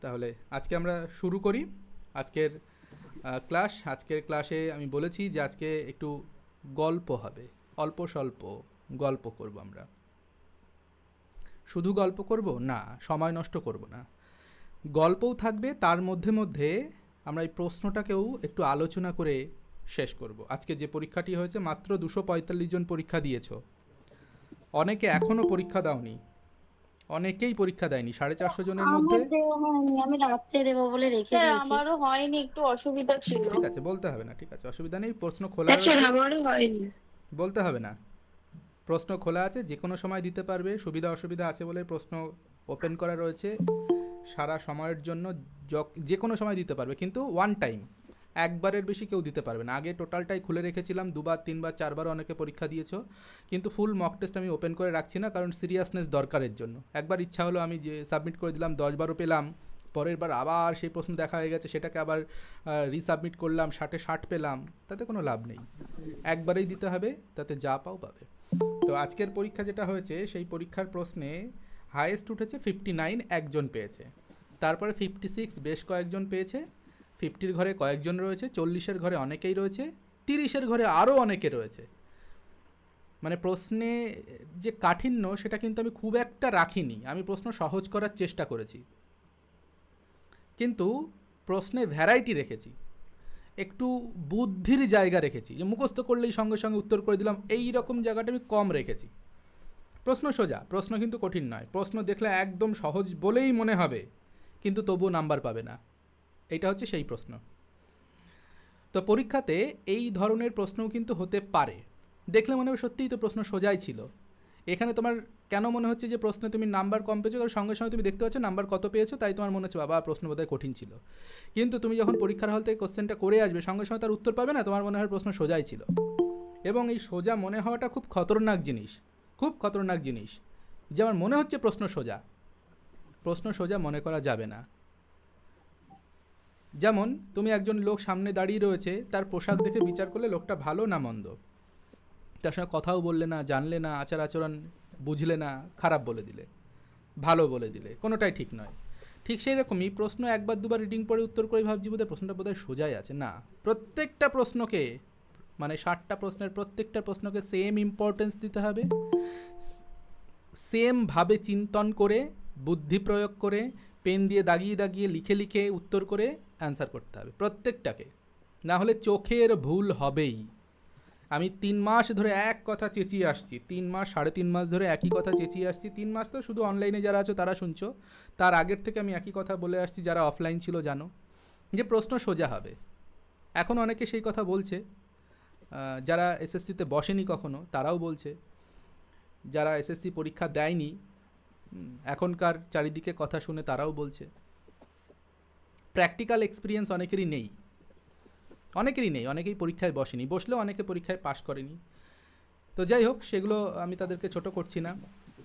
তাহলে আজকে আমরা শুরু করি আজকের আজকের ক্লাসে আমি বলেছি যে আজকে একটু গল্প হবে, অল্প স্বল্প গল্প করব। আমরা শুধু গল্প করব না, সময় নষ্ট করব না, গল্পও থাকবে, তার মধ্যে মধ্যে আমরা এই প্রশ্নটাকেও একটু আলোচনা করে শেষ করব। আজকে যে পরীক্ষাটি হয়েছে মাত্র 245 জন পরীক্ষা দিয়েছো, অনেকে এখনও পরীক্ষা দাওনি, অনেকেই পরীক্ষা দেয়নি 450 জনের মধ্যে। আমার দেওয়া হয়নি, আমি রাত্রে দেবো বলে রেখে স্যার দিয়েছি। আমারও হয়নি, একটু অসুবিধা ছিল। ঠিক আছে, বলতে হবে না, ঠিক আছে, অসুবিধা নেই, প্রশ্ন খোলা স্যার রয়েছে, আমারও হয়নি। বলতে হবে না, প্রশ্ন খোলা আছে, যে কোনো সময় দিতে পারবে। সুবিধা অসুবিধা আছে বলে প্রশ্ন ওপেন করা রয়েছে সারা সময়ের জন্য, যে কোনো সময় দিতে পারবে, কিন্তু ওয়ান টাইম, একবারের বেশি কেউ দিতে পারবে না। আগে টোটালটাই খুলে রেখেছিলাম, 2বার 3বার 4বার অনেকে পরীক্ষা দিয়েছো, কিন্তু ফুল মক টেস্ট আমি ওপেন করে রাখছি না, কারণ সিরিয়াসনেস দরকারের জন্য। একবার ইচ্ছা হলো আমি যে সাবমিট করে দিলাম, 10বারও পেলাম, পরের বার আবার সেই প্রশ্ন দেখা হয়ে গেছে, সেটাকে আবার রিসাবমিট করলাম, 60 পেলাম, তাতে কোনো লাভ নেই। একবারেই দিতে হবে, তাতে যা পাও পাবে। তো আজকের পরীক্ষা যেটা হয়েছে, সেই পরীক্ষার প্রশ্নে হাইয়েস্ট উঠেছে 59, একজন পেয়েছে। তারপরে 56 বেশ কয়েকজন পেয়েছে, 50-র ঘরে কয়েকজন রয়েছে, 40-এর ঘরে অনেকেই রয়েছে, 30-এর ঘরে আরও অনেকে রয়েছে। মানে প্রশ্নে যে কাঠিন্য সেটা কিন্তু আমি খুব একটা রাখিনি, আমি প্রশ্ন সহজ করার চেষ্টা করেছি, কিন্তু প্রশ্নে ভ্যারাইটি রেখেছি, একটু বুদ্ধির জায়গা রেখেছি, যে মুখস্থ করলেই সঙ্গে সঙ্গে উত্তর করে দিলাম এই রকম জায়গাটা আমি কম রেখেছি। প্রশ্ন সোজা, প্রশ্ন কিন্তু কঠিন নয়, প্রশ্ন দেখলে একদম সহজ বলেই মনে হবে, কিন্তু তবুও নাম্বার পাবে না, এইটা হচ্ছে সেই প্রশ্ন। তো পরীক্ষাতে এই ধরনের প্রশ্নও কিন্তু হতে পারে, দেখলে মনে হবে সত্যিই তো প্রশ্ন সোজাই ছিল। এখানে তোমার কেন মনে হচ্ছে যে প্রশ্নে তুমি নাম্বার কম পেয়েছো, কারণ সঙ্গে সঙ্গে তুমি দেখতে পাচ্ছ নাম্বার কত পেয়েছো, তাই তোমার মনে হচ্ছে বাবা প্রশ্ন বোধহয় কঠিন ছিল। কিন্তু তুমি যখন পরীক্ষার হল থেকে কোশ্চেনটা করে আসবে, সঙ্গে সঙ্গে তার উত্তর পাবে না, তোমার মনে হয় প্রশ্ন সোজাই ছিল। এবং এই সোজা মনে হওয়াটা খুব খতরনাক জিনিস, খুব খতরনাক জিনিস। যে আমার মনে হচ্ছে প্রশ্ন সোজা, প্রশ্ন সোজা মনে করা যাবে না। যেমন তুমি একজন লোক সামনে দাঁড়িয়ে রয়েছে, তার পোশাক দেখে বিচার করলে লোকটা ভালো না মন্দ, তার সঙ্গে কথাও বললে না, জানলে না, আচার আচরণ বুঝলে না, খারাপ বলে দিলে, ভালো বলে দিলে, কোনোটাই ঠিক নয়। ঠিক সেই রকমই প্রশ্ন একবার দুবার রিডিং পড়ে উত্তর করে ভাবছি বোধহয় প্রশ্নটা বোধহয় সোজাই আছে, না, প্রত্যেকটা প্রশ্নকে, মানে 60টা প্রশ্নের প্রত্যেকটা প্রশ্নকে সেম ইম্পর্টেন্স দিতে হবে, সেমভাবে চিন্তন করে, বুদ্ধি প্রয়োগ করে, পেন দিয়ে দাগিয়ে দাগিয়ে লিখে লিখে উত্তর করে অ্যান্সার করতে হবে প্রত্যেকটাকে, না হলে চোখের ভুল হবেই। আমি 3 মাস ধরে এক কথা চেঁচিয়ে আসছি, 3 মাস 3.5 মাস ধরে একই কথা চেঁচিয়ে আসছি। 3 মাস তো শুধু অনলাইনে যারা আছো তারা শুনছো, তার আগের থেকে আমি একই কথা বলে আসছি, যারা অফলাইন ছিল জানো, যে প্রশ্ন সোজা হবে। এখন অনেকে সেই কথা বলছে, যারা এসএসসিতে বসেনি কখনো তারাও বলছে, যারা এসএসসি পরীক্ষা দেয়নি এখনকার চারিদিকে কথা শুনে তারাও বলছে। প্র্যাকটিক্যাল এক্সপিরিয়েন্স অনেকেরই নেই, অনেকেই পরীক্ষায় বসেনি, বসলেও অনেকে পরীক্ষায় পাশ করেনি। তো যাই হোক, সেগুলো আমি তাদেরকে ছোট করছি না,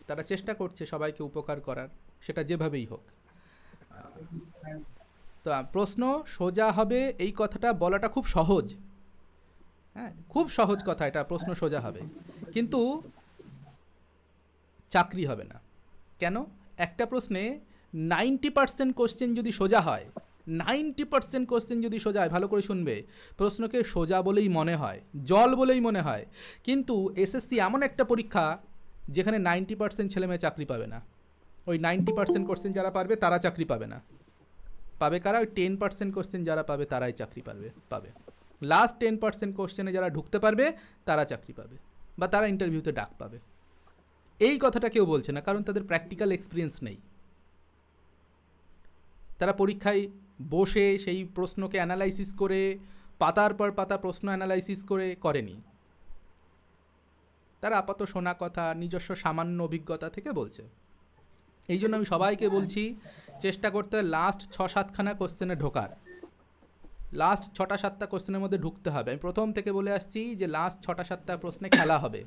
তারা চেষ্টা করছে সবাইকে উপকার করার, সেটা যেভাবেই হোক। তো প্রশ্ন সোজা হবে এই কথাটা বলাটা খুব সহজ, হ্যাঁ খুব সহজ কথা, এটা প্রশ্ন সোজা হবে, কিন্তু চাকরি হবে না। কেন? একটা প্রশ্নে 90% কোশ্চেন যদি সোজা হয়, 90% কোশ্চেন যদি সোজা হয়, ভালো করে শুনবে, প্রশ্নকে সোজা বলেই মনে হয়, জল বলেই মনে হয়, কিন্তু এসএসসি এমন একটা পরীক্ষা যেখানে 90% ছেলেমেয়ে চাকরি পাবে না। ওই 90% কোশ্চেন যারা পারবে তারা চাকরি পাবে না, পাবে কারা? ওই 10% কোশ্চেন যারা পাবে তারাই চাকরি পাবে। লাস্ট 10% কোশ্চেনে যারা ঢুকতে পারবে তারা চাকরি পাবে, বা তারা ইন্টারভিউতে ডাক পাবে। এই কথাটা কেউ বলছে না, কারণ তাদের প্র্যাকটিক্যাল এক্সপিরিয়েন্স নেই। তারা পরীক্ষায় বসে সেই প্রশ্নকে অ্যানালাইসিস করে, পাতার পর পাতা প্রশ্ন অ্যানালাইসিস করে করেনি, তারা আপাতত শোনা কথা, নিজস্ব সামান্য অভিজ্ঞতা থেকে বলছে। এই জন্য আমি সবাইকে বলছি, চেষ্টা করতে হবে লাস্ট 6-7খানা কোশ্চেনে ঢোকার, লাস্ট 6টা-7টা কোশ্চেনের মধ্যে ঢুকতে হবে। আমি প্রথম থেকে বলে আসছি যে লাস্ট 6টা-7টা প্রশ্নে খেলা হবে,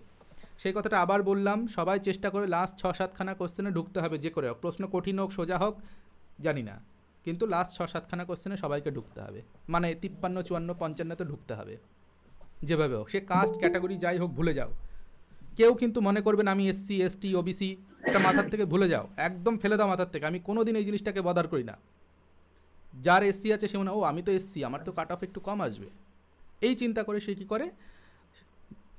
সেই কথাটা আবার বললাম, সবাই চেষ্টা করে লাস্ট 6-7খানা কোশ্চেনে ঢুকতে হবে, যে করে হোক, প্রশ্ন কঠিন হোক সোজা হোক জানি না, কিন্তু লাস্ট 6-7খানা কোশ্চেনে সবাইকে ঢুকতে হবে, মানে 53, 54, 55 তো ঢুকতে হবে, যেভাবে হোক। সে কাস্ট ক্যাটাগরি যাই হোক ভুলে যাও, কেউ কিন্তু মনে করবেন আমি এসসি এসটি ওবিসি, এটা মাথার থেকে ভুলে যাও, একদম ফেলে দাও মাথার থেকে। আমি কোনো দিন এই জিনিসটাকে বদার করি না, যার এসসি আছে সে মনে হয়, ও আমি তো এসসি, আমার তো কাট অফ একটু কম আসবে, এই চিন্তা করে সে কী করে,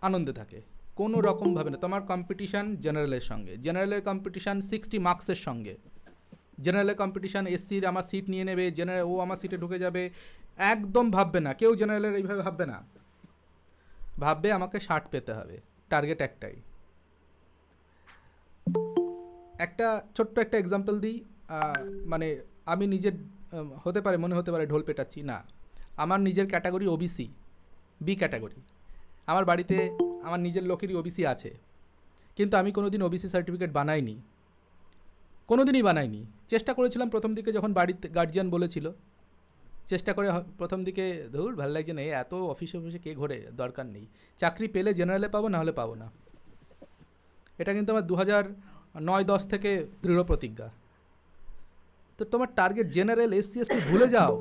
আনন্দে থাকে। কোনো রকমভাবে না। তোমার কম্পিটিশান জেনারেলের সঙ্গে, জেনারেলের কম্পিটিশান 60 মার্কসের সঙ্গে, জেনারেলের কম্পিটিশান এসসির আমার সিট নিয়ে নেবে, জেনারেল ও আমার সিটে ঢুকে যাবে, একদম ভাববে না কেউ, জেনারেলের এইভাবে ভাববে না, ভাববে আমাকে 60 পেতে হবে, টার্গেট একটাই। একটা ছোট্ট একটা এক্সাম্পল দিই, মানে আমি নিজের হতে পারে মনে হতে পারে ঢোল পেটাচ্ছি না, আমার নিজের ক্যাটাগরি ওবিসি, বি ক্যাটাগরি। আমার বাড়িতে আমার নিজের লোকেরই ওবিসি আছে, কিন্তু আমি কোনোদিন ওবিসি সার্টিফিকেট বানাইনি, কোনোদিনই বানাইনি। চেষ্টা করেছিলাম প্রথম দিকে, যখন বাড়িতে গার্জিয়ান বলেছিল, চেষ্টা করে প্রথম দিকে ধুর ভালো লাগছে না, এত অফিসে অফিসে কে ঘোরে, দরকার নেই, চাকরি পেলে জেনারেলে পাবো, না হলে পাবো না। এটা কিন্তু আমার 2009-10 থেকে দৃঢ় প্রতিজ্ঞা। তো তোমার টার্গেট জেনারেল, এসসি এসটি ভুলে যাও,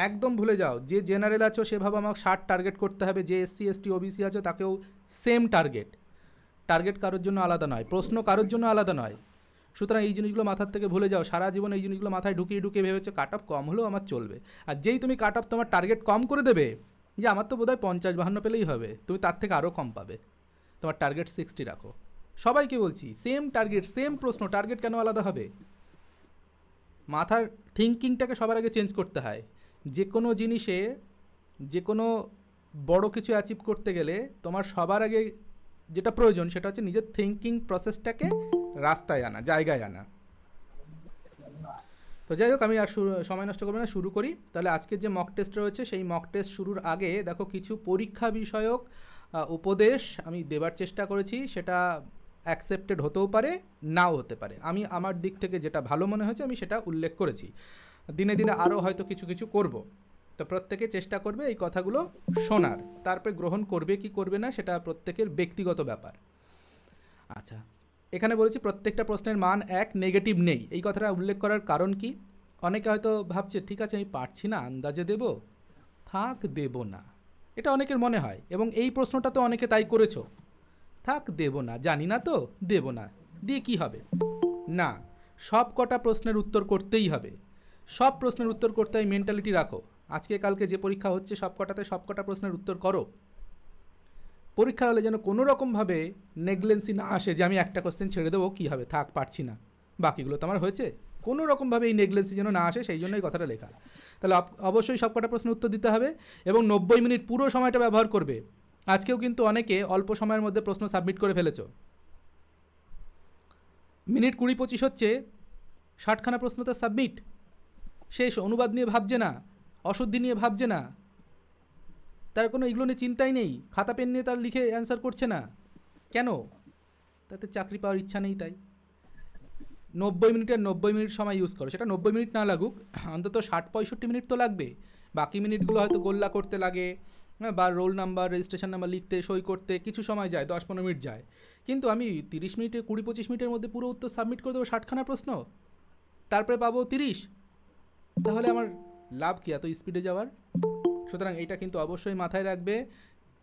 একদম ভুলে যাও। যে জেনারেল আছো সে ভাবে আমাকে 60 টার্গেট করতে হবে, যে এসসি এসটি ওবিসি আছো তাকেও সেম টার্গেট। টার্গেট কারোর জন্য আলাদা নয়, প্রশ্ন কারোর জন্য আলাদা নয়। সুতরাং এই জিনিসগুলো মাথার থেকে ভুলে যাও। সারা জীবন এই জিনিসগুলো মাথায় ঢুকিয়ে ঢুকিয়ে ভেবেছো কাট অফ কম হলেও আমার চলবে, আর যেই তুমি কাট অফ তোমার টার্গেট কম করে দেবে, যে আমার তো বোধহয় 50-52 পেলেই হবে, তুমি তার থেকে আরও কম পাবে। তোমার টার্গেট 60 রাখো। সবাইকে বলছি সেম টার্গেট, সেম প্রশ্ন, টার্গেট কেন আলাদা হবে? মাথার থিঙ্কিংটাকে সবার আগে চেঞ্জ করতে হয়। যে কোনো জিনিসে, যে কোনো বড় কিছু অ্যাচিভ করতে গেলে তোমার সবার আগে যেটা প্রয়োজন সেটা হচ্ছে নিজের থিঙ্কিং প্রসেসটাকে রাস্তায় আনা, জায়গায় আনা। তো যাই হোক, আমি আর সময় নষ্ট করবো না, শুরু করি তাহলে। আজকের যে মক টেস্ট রয়েছে সেই মক টেস্ট শুরুর আগে দেখো কিছু পরীক্ষা বিষয়ক উপদেশ আমি দেবার চেষ্টা করেছি, সেটা অ্যাকসেপ্টেড হতেও পারে, নাও হতে পারে। আমি আমার দিক থেকে যেটা ভালো মনে হয়েছে আমি সেটা উল্লেখ করেছি। দিনে দিনে আরও হয়তো কিছু কিছু করব। তো প্রত্যেকে চেষ্টা করবে এই কথাগুলো শোনার, তারপরে গ্রহণ করবে কি করবে না সেটা প্রত্যেকের ব্যক্তিগত ব্যাপার। আচ্ছা, এখানে বলেছি প্রত্যেকটা প্রশ্নের মান 1, নেগেটিভ নেই। এই কথাটা উল্লেখ করার কারণ কি, অনেকে হয়তো ভাবছে ঠিক আছে আমি পারছি না, আন্দাজে দেব, থাক দেব না, এটা অনেকের মনে হয়, এবং এই প্রশ্নটা তো অনেকে তাই করেছো, থাক দেব না, জানি না তো দেব না, দিয়ে কি হবে? না, সব কটা প্রশ্নের উত্তর করতেই হবে। সব প্রশ্নের উত্তর করতে হয়, মেন্টালিটি রাখো। আজকে কালকে যে পরীক্ষা হচ্ছে সব কটাতে সব কটা প্রশ্নের উত্তর করো। পরীক্ষার হলে যেন কোনো রকমভাবে নেগলেন্সি না আসে যে আমি একটা কোশ্চেন ছেড়ে দেবো, কী হবে, থাক পারছি না, বাকিগুলো তো আমার হয়েছে। কোনো রকমভাবে এই নেগলেন্সি যেন না আসে, সেই জন্যই কথাটা লেখা। তাহলে অবশ্যই সব কটা প্রশ্নের উত্তর দিতে হবে এবং 90 মিনিট পুরো সময়টা ব্যবহার করবে। আজকেও কিন্তু অনেকে অল্প সময়ের মধ্যে প্রশ্ন সাবমিট করে ফেলেছো। মিনিট 20-25 হচ্ছে, 60খানা প্রশ্ন তো সাবমিট, শেষ। অনুবাদ নিয়ে ভাবছে না, অশুদ্ধি নিয়ে ভাবছে না, তার কোনো এগুলো নিয়ে চিন্তাই নেই, খাতা পেন নিয়ে তার লিখে অ্যান্সার করছে না। কেন? তাতে চাকরি পাওয়ার ইচ্ছা নেই। তাই 90 মিনিটের 90 মিনিট সময় ইউজ করো। সেটা 90 মিনিট না লাগুক, অন্তত 60-65 মিনিট তো লাগবে। বাকি মিনিটগুলো হয়তো গোল্লা করতে লাগে, বা রোল নাম্বার, রেজিস্ট্রেশন নাম্বার লিখতে, সই করতে কিছু সময় যায়, 10-15 মিনিট যায়। কিন্তু আমি 30 মিনিটে, 20-25 মিনিটের মধ্যে পুরো উত্তর সাবমিট করে দেবো 60খানা প্রশ্ন, তারপরে পাবো 30। তাহলে আমার লাভ কি এত স্পিডে যাওয়ার? সুতরাং এইটা কিন্তু অবশ্যই মাথায় রাখবে,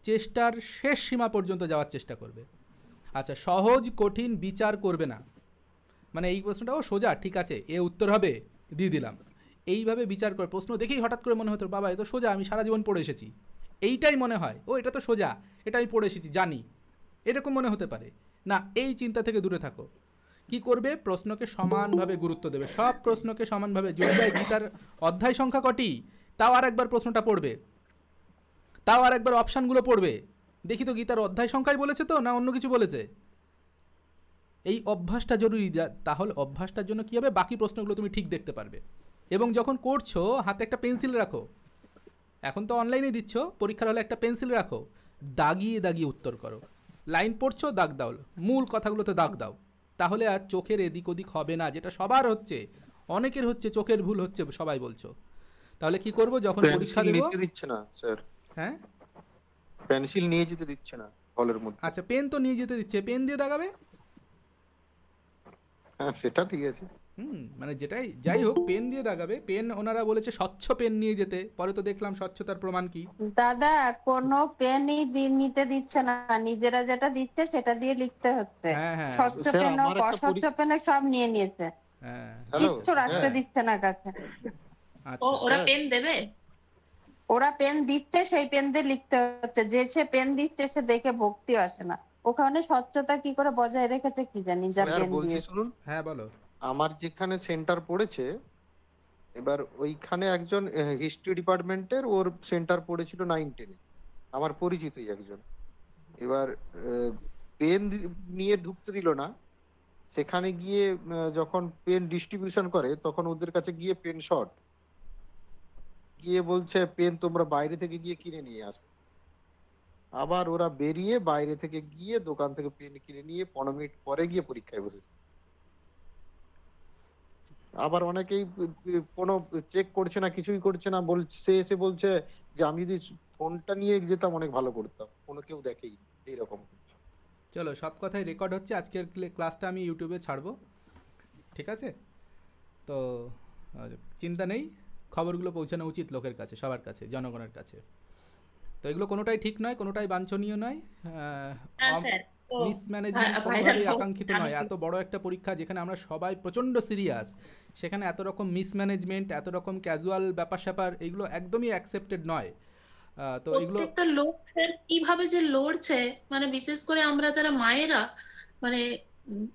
চেষ্টার শেষ সীমা পর্যন্ত যাওয়ার চেষ্টা করবে। আচ্ছা, সহজ কঠিন বিচার করবে না, মানে এই প্রশ্নটাও সোজা, ঠিক আছে এ উত্তর হবে, দিয়ে দিলাম, এইভাবে বিচার করে। প্রশ্ন দেখেই হঠাৎ করে মনে হতো বাবা এ তো সোজা, আমি সারা জীবন পড়ে এসেছি, এইটাই মনে হয়, ও এটা তো সোজা, এটা আমি পড়ে এসেছি জানি, এরকম মনে হতে পারে না। এই চিন্তা থেকে দূরে থাকো। কি করবে? প্রশ্নকে সমানভাবে গুরুত্ব দেবে, সব প্রশ্নকে সমানভাবে। যদি গীতার অধ্যায় সংখ্যা কটি, তাও আর একবার প্রশ্নটা পড়বে, তাও আর একবার অপশানগুলো পড়বে, দেখি তো গীতার অধ্যায় সংখ্যাই বলেছে তো না অন্য কিছু বলেছে। এই অভ্যাসটা জরুরি। তাহলে অভ্যাসটার জন্য কী হবে, বাকি প্রশ্নগুলো তুমি ঠিক দেখতে পারবে। এবং যখন করছো হাতে একটা পেন্সিল রাখো, এখন তো অনলাইনে দিচ্ছ, পরীক্ষার হলে একটা পেন্সিল রাখো, দাগিয়ে দাগিয়ে উত্তর করো। লাইন পড়ছো, দাগ দাও, মূল কথাগুলোতে দাগ দাও, তাহলে আর চোখের এদিক ওদিক হবে না, যেটা সবার হচ্ছে, অনেকের হচ্ছে, চোখের ভুল হচ্ছে সবাই বলছো। তাহলে কি করব, যখন পরীক্ষা দেব, নিতে দিচ্ছে না স্যার, হ্যাঁ পেন্সিল নিয়ে যেতে দিচ্ছে না হলের মধ্যে। আচ্ছা, পেন তো নিয়ে যেতে দিচ্ছে, পেন দিয়ে দাগাবে। হ্যাঁ সেটা ঠিক আছে, মানে যেটাই যাই হোক, পেন দিয়ে দাগাবে। পেন ওনারা বলেছে স্বচ্ছ পেন নিয়ে যেতে, পরে তো দেখলাম স্বচ্ছতার প্রমাণ কি। দাদা কোনো পেনই নিতে দিচ্ছে না, নিজেরা যেটা দিচ্ছে সেটা দিয়ে লিখতে হচ্ছে। হ্যাঁ হ্যাঁ স্বচ্ছ স্যার, পেন হোক আমার একটা অস্বচ্ছ পেন হোক সব নিয়ে নিয়েছে, হ্যাঁ হ্যালো কিচ্ছু রাখতে দিচ্ছে না কাছে। আচ্ছা ওরা পেন দেবে? ওরা পেন দিচ্ছে, সেই পেন দিয়ে লিখতে হচ্ছে। যে সে পেন দিচ্ছে সে দেখে ভক্তিও আসে না। ওখানে স্বচ্ছতা কি করে বজায় রেখেছে কি জানি, যা স্যার পেন বলছি দিয়ে। শুনুন, হ্যাঁ বলো। আমার যেখানে সেন্টার পড়েছে, এবার ওইখানে একজন হিস্ট্রি ডিপার্টমেন্টের ওর সেন্টার পড়েছিল 9-10-এ, আমার পরিচিতই একজন। এবার পেন নিয়ে ঢুকতে দিল না। সেখানে গিয়ে যখন পেন ডিস্ট্রিবিউশন করে তখন ওদের কাছে গিয়ে পেন শর্ট, গিয়ে বলছে পেন তোমরা বাইরে থেকে গিয়ে কিনে নিয়ে আসো। আবার ওরা বেরিয়ে বাইরে থেকে গিয়ে দোকান থেকে পেন কিনে নিয়ে 15 মিনিট পরে গিয়ে পরীক্ষায় বসেছে। আবার অনেকেই কোনো চেক করছে না, কিছুই করছে না, বলছে এসে বলছে যে আমি যদি ফোনটা নিয়ে যেতাম অনেক ভালো করতাম, কোনো কেউ দেখেই এইরকম। চলো, সব কথাই রেকর্ড হচ্ছে। আজকের ক্লাসটা আমি ইউটিউবে ছাড়বো, ঠিক আছে? তো চিন্তা নেই, খবরগুলো পৌঁছানো উচিত লোকের কাছে, সবার কাছে, জনগণের কাছে। তো এগুলো কোনোটাই ঠিক নয়, কোনোটাই বাঞ্ছনীয় নয়, হ্যাঁ স্যার, তো মিসম্যানেজমেন্ট ভাইজান কোনোভাবেই হোক, আকাঙ্ক্ষিত জানি নয়। তো। এত বড় একটা পরীক্ষা যেখানে আমরা সবাই প্রচণ্ড সিরিয়াস, সেখানে এত রকম মিসম্যানেজমেন্ট, এত রকম ক্যাজুয়াল ব্যাপার স্যাপার, এগুলো একদমই অ্যাকসেপ্টেড নয়। তো এগুলো প্রত্যেকটা লোক স্যার কিভাবে যে লড়ছে, মানে বিশেষ করে আমরা যারা মায়েরা, মানে উম,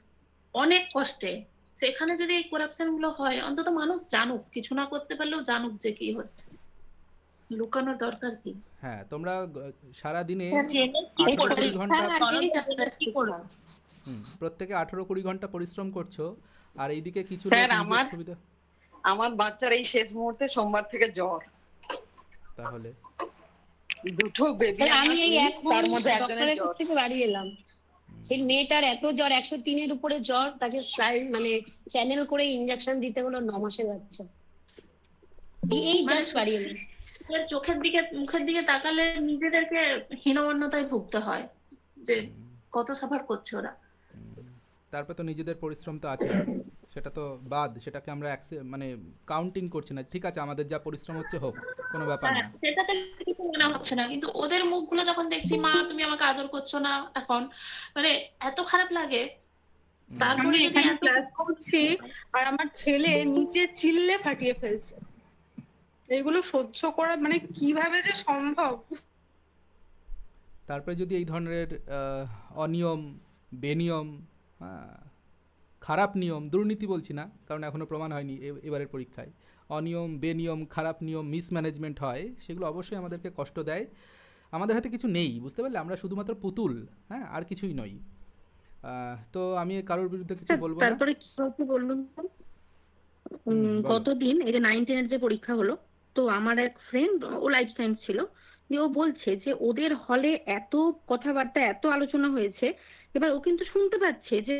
অনেক কষ্টে। সেখানে যদি এই করাপশন গুলো হয়, অন্তত মানুষ জানুক, কিছু না করতে পারলেও জানুক যে কি হচ্ছে। লুকানোর দরকার কি? হ্যাঁ, তোমরা সারা দিনে জেনে কি 18-20 করবে? ঘন্টা, কি করবে? প্রত্যেকে 18-20 ঘন্টা পরিশ্রম করছো, আর এইদিকে কিছু লোক স্যার নিজের সুবিধা। আমার বাচ্চার এই শেষ মুহূর্তে সোমবার থেকে জ্বর, তাহলে দুটো বেবি। আমি এই তার মধ্যে একজনের ডক্টরের কাছ জ্বর। থেকে বাড়ি এলাম। সেই মেয়েটার এত জ্বর, 103-এর উপরে জ্বর, তাকে মানে চ্যানেল করে ইনজেকশন দিতে হলো 9 মাসের বাচ্চা। এই মানে জাস্ট বাড়ি এলাম। চোখের দিকে মুখের দিকে তাকালে নিজেদেরকে হীনমন্যতায় ভুগতে হয় যে কত সাফার করছে ওরা। তারপর তো নিজেদের পরিশ্রম তো আছে, সেটা তো বাদ, সেটাকে আমরা মানে কাউন্টিং করছি না। ঠিক আছে, আমাদের যা পরিশ্রম হচ্ছে হোক, কোনো ব্যাপার হ্যাঁ, না। সেটাতে কিছু মনে হচ্ছে না, কিন্তু ওদের মুখগুলো যখন দেখছি, মা তুমি আমাকে আদর করছো না এখন, মানে এত খারাপ লাগে। তারপরে আমি যদি এখানে এত ক্লাস করছি আর আমার ছেলে নিচে চিল্লে ফাটিয়ে ফেলছে। এগুলো সহ্য করা মানে কিভাবে যে সম্ভব? তারপরে যদি এই ধরনের অনিয়ম, বেনিয়ম, খারাপ নিয়ম, দুর্নীতি বলছি না কারণ এখনও প্রমাণ হয়নি এবারের পরীক্ষায়, অনিয়ম, বেনিয়ম, খারাপ নিয়ম, মিসম্যানেজমেন্ট হয়, সেগুলো অবশ্যই আমাদেরকে কষ্ট দেয়। আমাদের হাতে কিছু নেই, বুঝতে পারলে? আমরা শুধুমাত্র পুতুল, হ্যাঁ, আর কিছুই নই। তো আমি কারোর বিরুদ্ধে কিছু বলবো না। তারপরে কি হচ্ছে বলুন তো? বলো। গতদিন এই যে 9-10-এর যে পরীক্ষা হলো, তো আমার এক ফ্রেন্ড, ও লাইফ সায়েন্স ছিল, যে ও বলছে যে ওদের হলে এত কথাবার্তা, এত আলোচনা হয়েছে। এবার ও কিন্তু শুনতে পাচ্ছে যে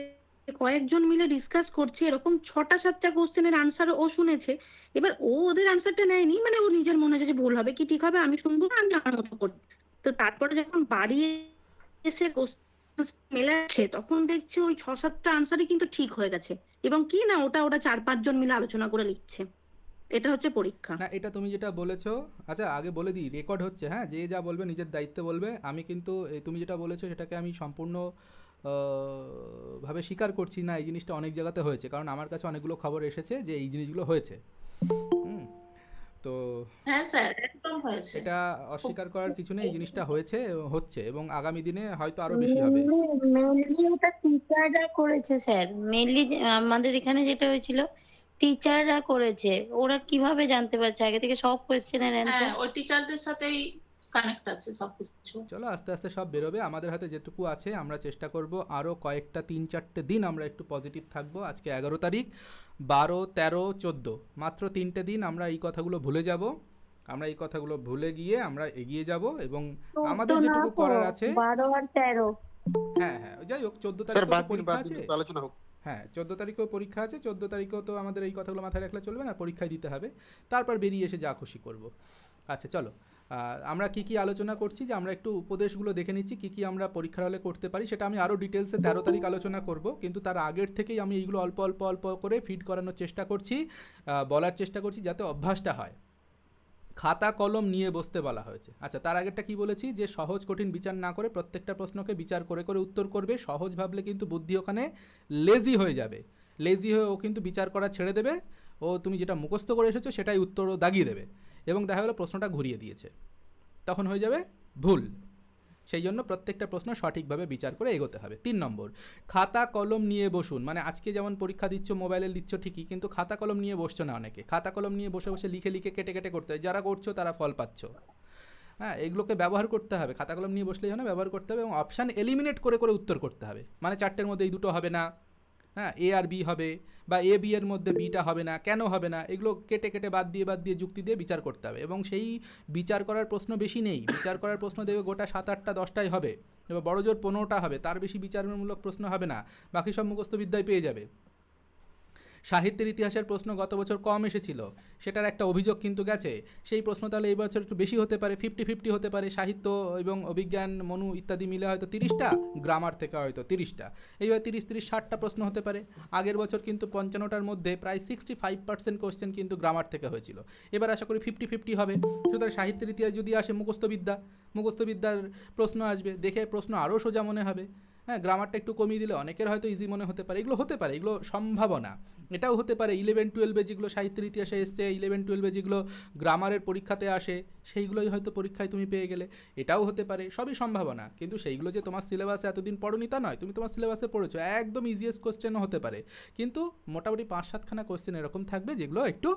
কয়েকজন মিলে ডিসকাস করছে, এরকম 6টা-7টা কোশ্চেনের আনসার ও শুনেছে। এবার ও ওদের আনসারটা নেয়নি, মানে ও নিজের মনে যে ভুল হবে কি ঠিক হবে আমি শুনবো না, আমি আমার মতো করি। তো তারপরে যখন বাড়ি এসে মেলাচ্ছে, তখন দেখছি ওই 6-7টা আনসারই কিন্তু ঠিক হয়ে গেছে, এবং কি না ওটা ওরা 4-5 জন মিলে আলোচনা করে লিখছে। এটা হচ্ছে পরীক্ষা। না, এটা তুমি যেটা বলেছো, আচ্ছা আগে বলে দিই, রেকর্ড হচ্ছে, হ্যাঁ, যে যা বলবে নিজের দায়িত্বে বলবে। আমি কিন্তু তুমি যেটা বলেছো সেটাকে আমি সম্পূর্ণ ভাবে স্বীকার করছি না। এই জিনিসটা অনেক জায়গাতে হয়েছে, কারণ আমার কাছে অনেকগুলো খবর এসেছে যে এই জিনিসগুলো হয়েছে। তো হ্যাঁ স্যার, একদম হয়েছে। এটা অস্বীকার করার কিছু নেই, এই জিনিসটা হয়েছে, হচ্ছে, এবং আগামী দিনে হয়তো আরো বেশি হবে। মেনলি ওটা টিচাররা করেছে স্যার। মেনলি আমাদের এখানে যেটা হয়েছিল টিচাররা করেছে। ওরা কিভাবে জানতে পারছে আগে থেকে সব কোয়েশ্চেনের হ্যাঁ, অ্যান্সার? ওই টিচারদের সাথেই কানেক্ট আছে সবকিছু। চলো, আস্তে আস্তে সব বেরোবে। আমাদের হাতে যেটুকু আছে আমরা চেষ্টা করব আরও কয়েকটা 3-4টে দিন আমরা একটু পজিটিভ থাকবো। আজকে 11 তারিখ, 12, 13, 14, মাত্র 3টে দিন আমরা এই কথাগুলো ভুলে যাব। আমরা এই কথাগুলো ভুলে গিয়ে আমরা এগিয়ে যাব, এবং আমাদের যেটুকু করার আছে। 12 আর 13 হ্যাঁ হ্যাঁ, যাই হোক, 14 স্যার তারিখে বাদ দিন, পরীক্ষা বাদ দিন, আছে। আলোচনা হোক। হ্যাঁ, 14 তারিখেও পরীক্ষা আছে। 14 তারিখেও তো আমাদের এই কথাগুলো মাথায় রাখলে চলবে না, পরীক্ষায় দিতে হবে, তারপর বেরিয়ে এসে যা খুশি করব। আচ্ছা চলো, আমরা কি কি আলোচনা করছি, যে আমরা একটু উপদেশগুলো দেখে নিচ্ছি কি কি আমরা পরীক্ষার হলে করতে পারি। সেটা আমি আরও ডিটেলসে 13 তারিখ আলোচনা করব, কিন্তু তার আগের থেকেই আমি এইগুলো অল্প অল্প অল্প করে ফিড করানোর চেষ্টা করছি, বলার চেষ্টা করছি, যাতে অভ্যাসটা হয়। খাতা কলম নিয়ে বসতে বলা হয়েছে। আচ্ছা, তার আগেরটা কি বলেছি, যে সহজ কঠিন বিচার না করে প্রত্যেকটা প্রশ্নকে বিচার করে করে উত্তর করবে। সহজ ভাবলে কিন্তু বুদ্ধি ওখানে লেজি হয়ে যাবে। লেজি হয়ে ও কিন্তু বিচার করা ছেড়ে দেবে, ও তুমি যেটা মুখস্থ করে এসেছো সেটাই উত্তরও দাগিয়ে দেবে, এবং দেখা গেলো প্রশ্নটা ঘুরিয়ে দিয়েছে, তখন হয়ে যাবে ভুল। সেই জন্য প্রত্যেকটা প্রশ্ন সঠিকভাবে বিচার করে এগোতে হবে। 3 নম্বর, খাতা কলম নিয়ে বসুন। মানে আজকে যেমন পরীক্ষা দিচ্ছ মোবাইলে দিচ্ছ ঠিকই, কিন্তু খাতা কলম নিয়ে বসছো না অনেকে। খাতা কলম নিয়ে বসে বসে লিখে লিখে কেটে কেটে করতে হয়, যারা করছো তারা ফল পাচ্ছ। হ্যাঁ, এগুলোকে ব্যবহার করতে হবে। খাতা কলম নিয়ে বসলেই হয় না, ব্যবহার করতে হবে এবং অপশান এলিমিনেট করে করে উত্তর করতে হবে। মানে 4টের মধ্যে এই দুটো হবে না, হ্যাঁ এ আর বি হবে, বা এ বি এর মধ্যে বিটা হবে না, কেন হবে না, এগুলো কেটে কেটে বাদ দিয়ে যুক্তি দিয়ে বিচার করতে হবে। এবং সেই বিচার করার প্রশ্ন বেশি নেই, বিচার করার প্রশ্ন দেখবে গোটা 7, 8টা 10টাই হবে, এবার বড় জোর 15টা হবে, তার বেশি বিচারমূলক প্রশ্ন হবে না, বাকি সব মুখস্থ বিদ্যায় পেয়ে যাবে। সাহিত্যের ইতিহাসের প্রশ্ন গত বছর কম এসেছিল, সেটার একটা অভিযোগ কিন্তু গেছে। সেই প্রশ্ন তাহলে এই বছর একটু বেশি হতে পারে, 50-50 হতে পারে। সাহিত্য এবং অভিজ্ঞান, মনু ইত্যাদি মিলে হয়তো 30টা, গ্রামার থেকে হয়তো 30টা, এইভাবে 30-60টা প্রশ্ন হতে পারে। আগের বছর কিন্তু 55টার মধ্যে প্রায় 65% কোশ্চেন কিন্তু গ্রামার থেকে হয়েছিল, এবার আশা করি 50-50 হবে। সুতরাং সাহিত্যের ইতিহাস যদি আসে, মুখস্থবিদ্যার প্রশ্ন আসবে, দেখে প্রশ্ন আরও সোজা মনে হবে। হ্যাঁ, গ্রামারটা একটু কমিয়ে দিলে অনেকের হয়তো ইজি মনে হতে পারে। এগুলো হতে পারে, এগুলো সম্ভাবনা। এটাও হতে পারে 11-12 যেগুলো সাহিত্যের ইতিহাসে এসছে, 11-12 যেগুলো গ্রামারের পরীক্ষাতে আসে, সেইগুলোই হয়তো পরীক্ষায় তুমি পেয়ে গেলে, এটাও হতে পারে, সবই সম্ভাবনা। কিন্তু সেইগুলো যে তোমার সিলেবাসে এতদিন পড়োনি তা নয়, তুমি তোমার সিলেবাসে পড়েছো, একদম ইজিয়েস্ট কোশ্চেনও হতে পারে, কিন্তু মোটামুটি 5-7খানা কোশ্চেন এরকম থাকবে যেগুলো একটু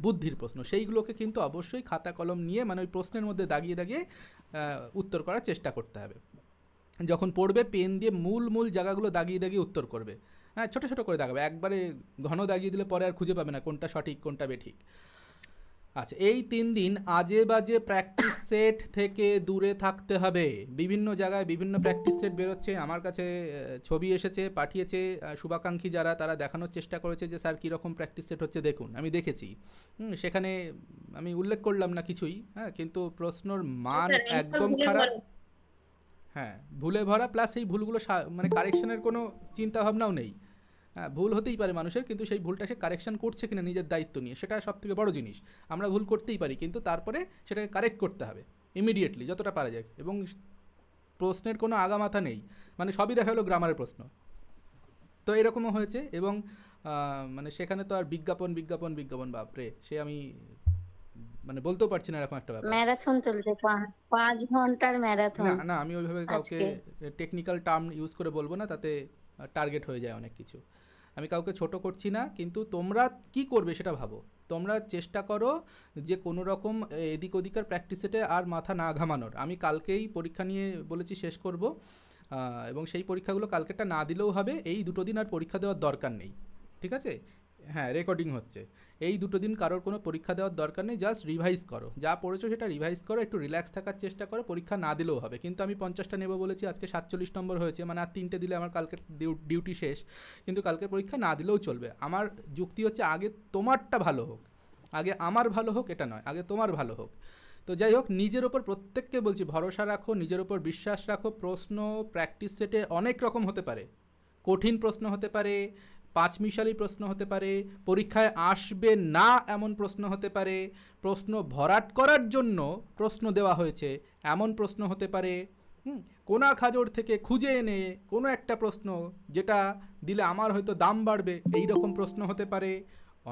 বুদ্ধির প্রশ্ন, সেইগুলোকে কিন্তু অবশ্যই খাতা কলম নিয়ে, মানে ওই প্রশ্নের মধ্যে দাগিয়ে দাগিয়ে উত্তর করার চেষ্টা করতে হবে। যখন পড়বে পেন দিয়ে মূল জায়গাগুলো দাগিয়ে দাগিয়ে উত্তর করবে। হ্যাঁ, ছোটো ছোটো করে দাগাবে, একবারে ঘন দাগিয়ে দিলে পরে আর খুঁজে পাবে না কোনটা সঠিক কোনটা বেঠিক। আচ্ছা, এই 3 দিন আজে বাজে প্র্যাকটিস সেট থেকে দূরে থাকতে হবে। বিভিন্ন জায়গায় বিভিন্ন প্র্যাকটিস সেট বেরোচ্ছে, আমার কাছে ছবি এসেছে, পাঠিয়েছে শুভাকাঙ্ক্ষী যারা, তারা দেখানোর চেষ্টা করেছে যে স্যার কীরকম প্র্যাকটিস সেট হচ্ছে দেখুন। আমি দেখেছি, সেখানে আমি উল্লেখ করলাম না কিছুই, হ্যাঁ, কিন্তু প্রশ্নর মান একদম খারাপ। হ্যাঁ, ভুলে ভরা, প্লাস এই ভুলগুলো মানে কারেকশনের কোনো চিন্তাভাবনাও নেই। হ্যাঁ, ভুল হতেই পারে মানুষের, কিন্তু সেই ভুলটা সে কারেকশন করছে কিনা নিজের দায়িত্ব নিয়ে, সেটা সবথেকে বড় জিনিস। আমরা ভুল করতেই পারি, কিন্তু তারপরে সেটাকে কারেক্ট করতে হবে ইমিডিয়েটলি যতটা পারা যায়। এবং প্রশ্নের কোনো আগামাথা নেই, মানে সবই দেখা হলো গ্রামারের প্রশ্ন। তো এরকমও হয়েছে, এবং মানে সেখানে তো আর বিজ্ঞাপন বাপরে, সে আমি মানে বলতেও পারছি না, এরকম একটা ব্যাপার। ম্যারাথন চলছে, 5 ঘন্টার ম্যারাথন। না আমি ওইভাবে কাউকে টেকনিক্যাল টার্ম ইউজ করে বলবো না, তাতে টার্গেট হয়ে যায় অনেক কিছু। আমি কাউকে ছোট করছি না, কিন্তু তোমরা কি করবে সেটা ভাবো। তোমরা চেষ্টা করো যে কোনো রকম এদিক ওদিকার প্র্যাকটিস সেটে আর মাথা না ঘামানোর। আমি কালকেই পরীক্ষা নিয়ে বলেছি শেষ করব, এবং সেই পরীক্ষাগুলো কালকেটা না দিলেও হবে। এই 2 দিন আর পরীক্ষা দেওয়ার দরকার নেই, ঠিক আছে? হ্যাঁ, রেকর্ডিং হচ্ছে। এই 2 দিন কারোর কোনো পরীক্ষা দেওয়ার দরকার নেই, জাস্ট রিভাইজ করো, যা পড়েছো সেটা রিভাইজ করো, একটু রিল্যাক্স থাকার চেষ্টা করো। পরীক্ষা না দিলেও হবে, কিন্তু আমি 50টা নেব বলেছি, আজকে 47 নম্বর হয়েছে, মানে আর 3টে দিলে আমার কালকে ডিউটি শেষ। কিন্তু কালকে পরীক্ষা না দিলেও চলবে। আমার যুক্তি হচ্ছে আগে তোমারটা ভালো হোক, আগে আমার ভালো হোক এটা নয়, আগে তোমার ভালো হোক। তো যাই হোক, নিজের ওপর প্রত্যেককে বলছি ভরসা রাখো, নিজের ওপর বিশ্বাস রাখো। প্রশ্ন প্র্যাকটিস সেটে অনেক রকম হতে পারে, কঠিন প্রশ্ন হতে পারে, 5 মিশালি প্রশ্ন হতে পারে, পরীক্ষায় আসবে না এমন প্রশ্ন হতে পারে, প্রশ্ন ভরাট করার জন্য প্রশ্ন দেওয়া হয়েছে এমন প্রশ্ন হতে পারে, কোনা খাজড় থেকে খুঁজে এনে কোনো একটা প্রশ্ন যেটা দিলে আমার হয়তো দাম বাড়বে, এই রকম প্রশ্ন হতে পারে,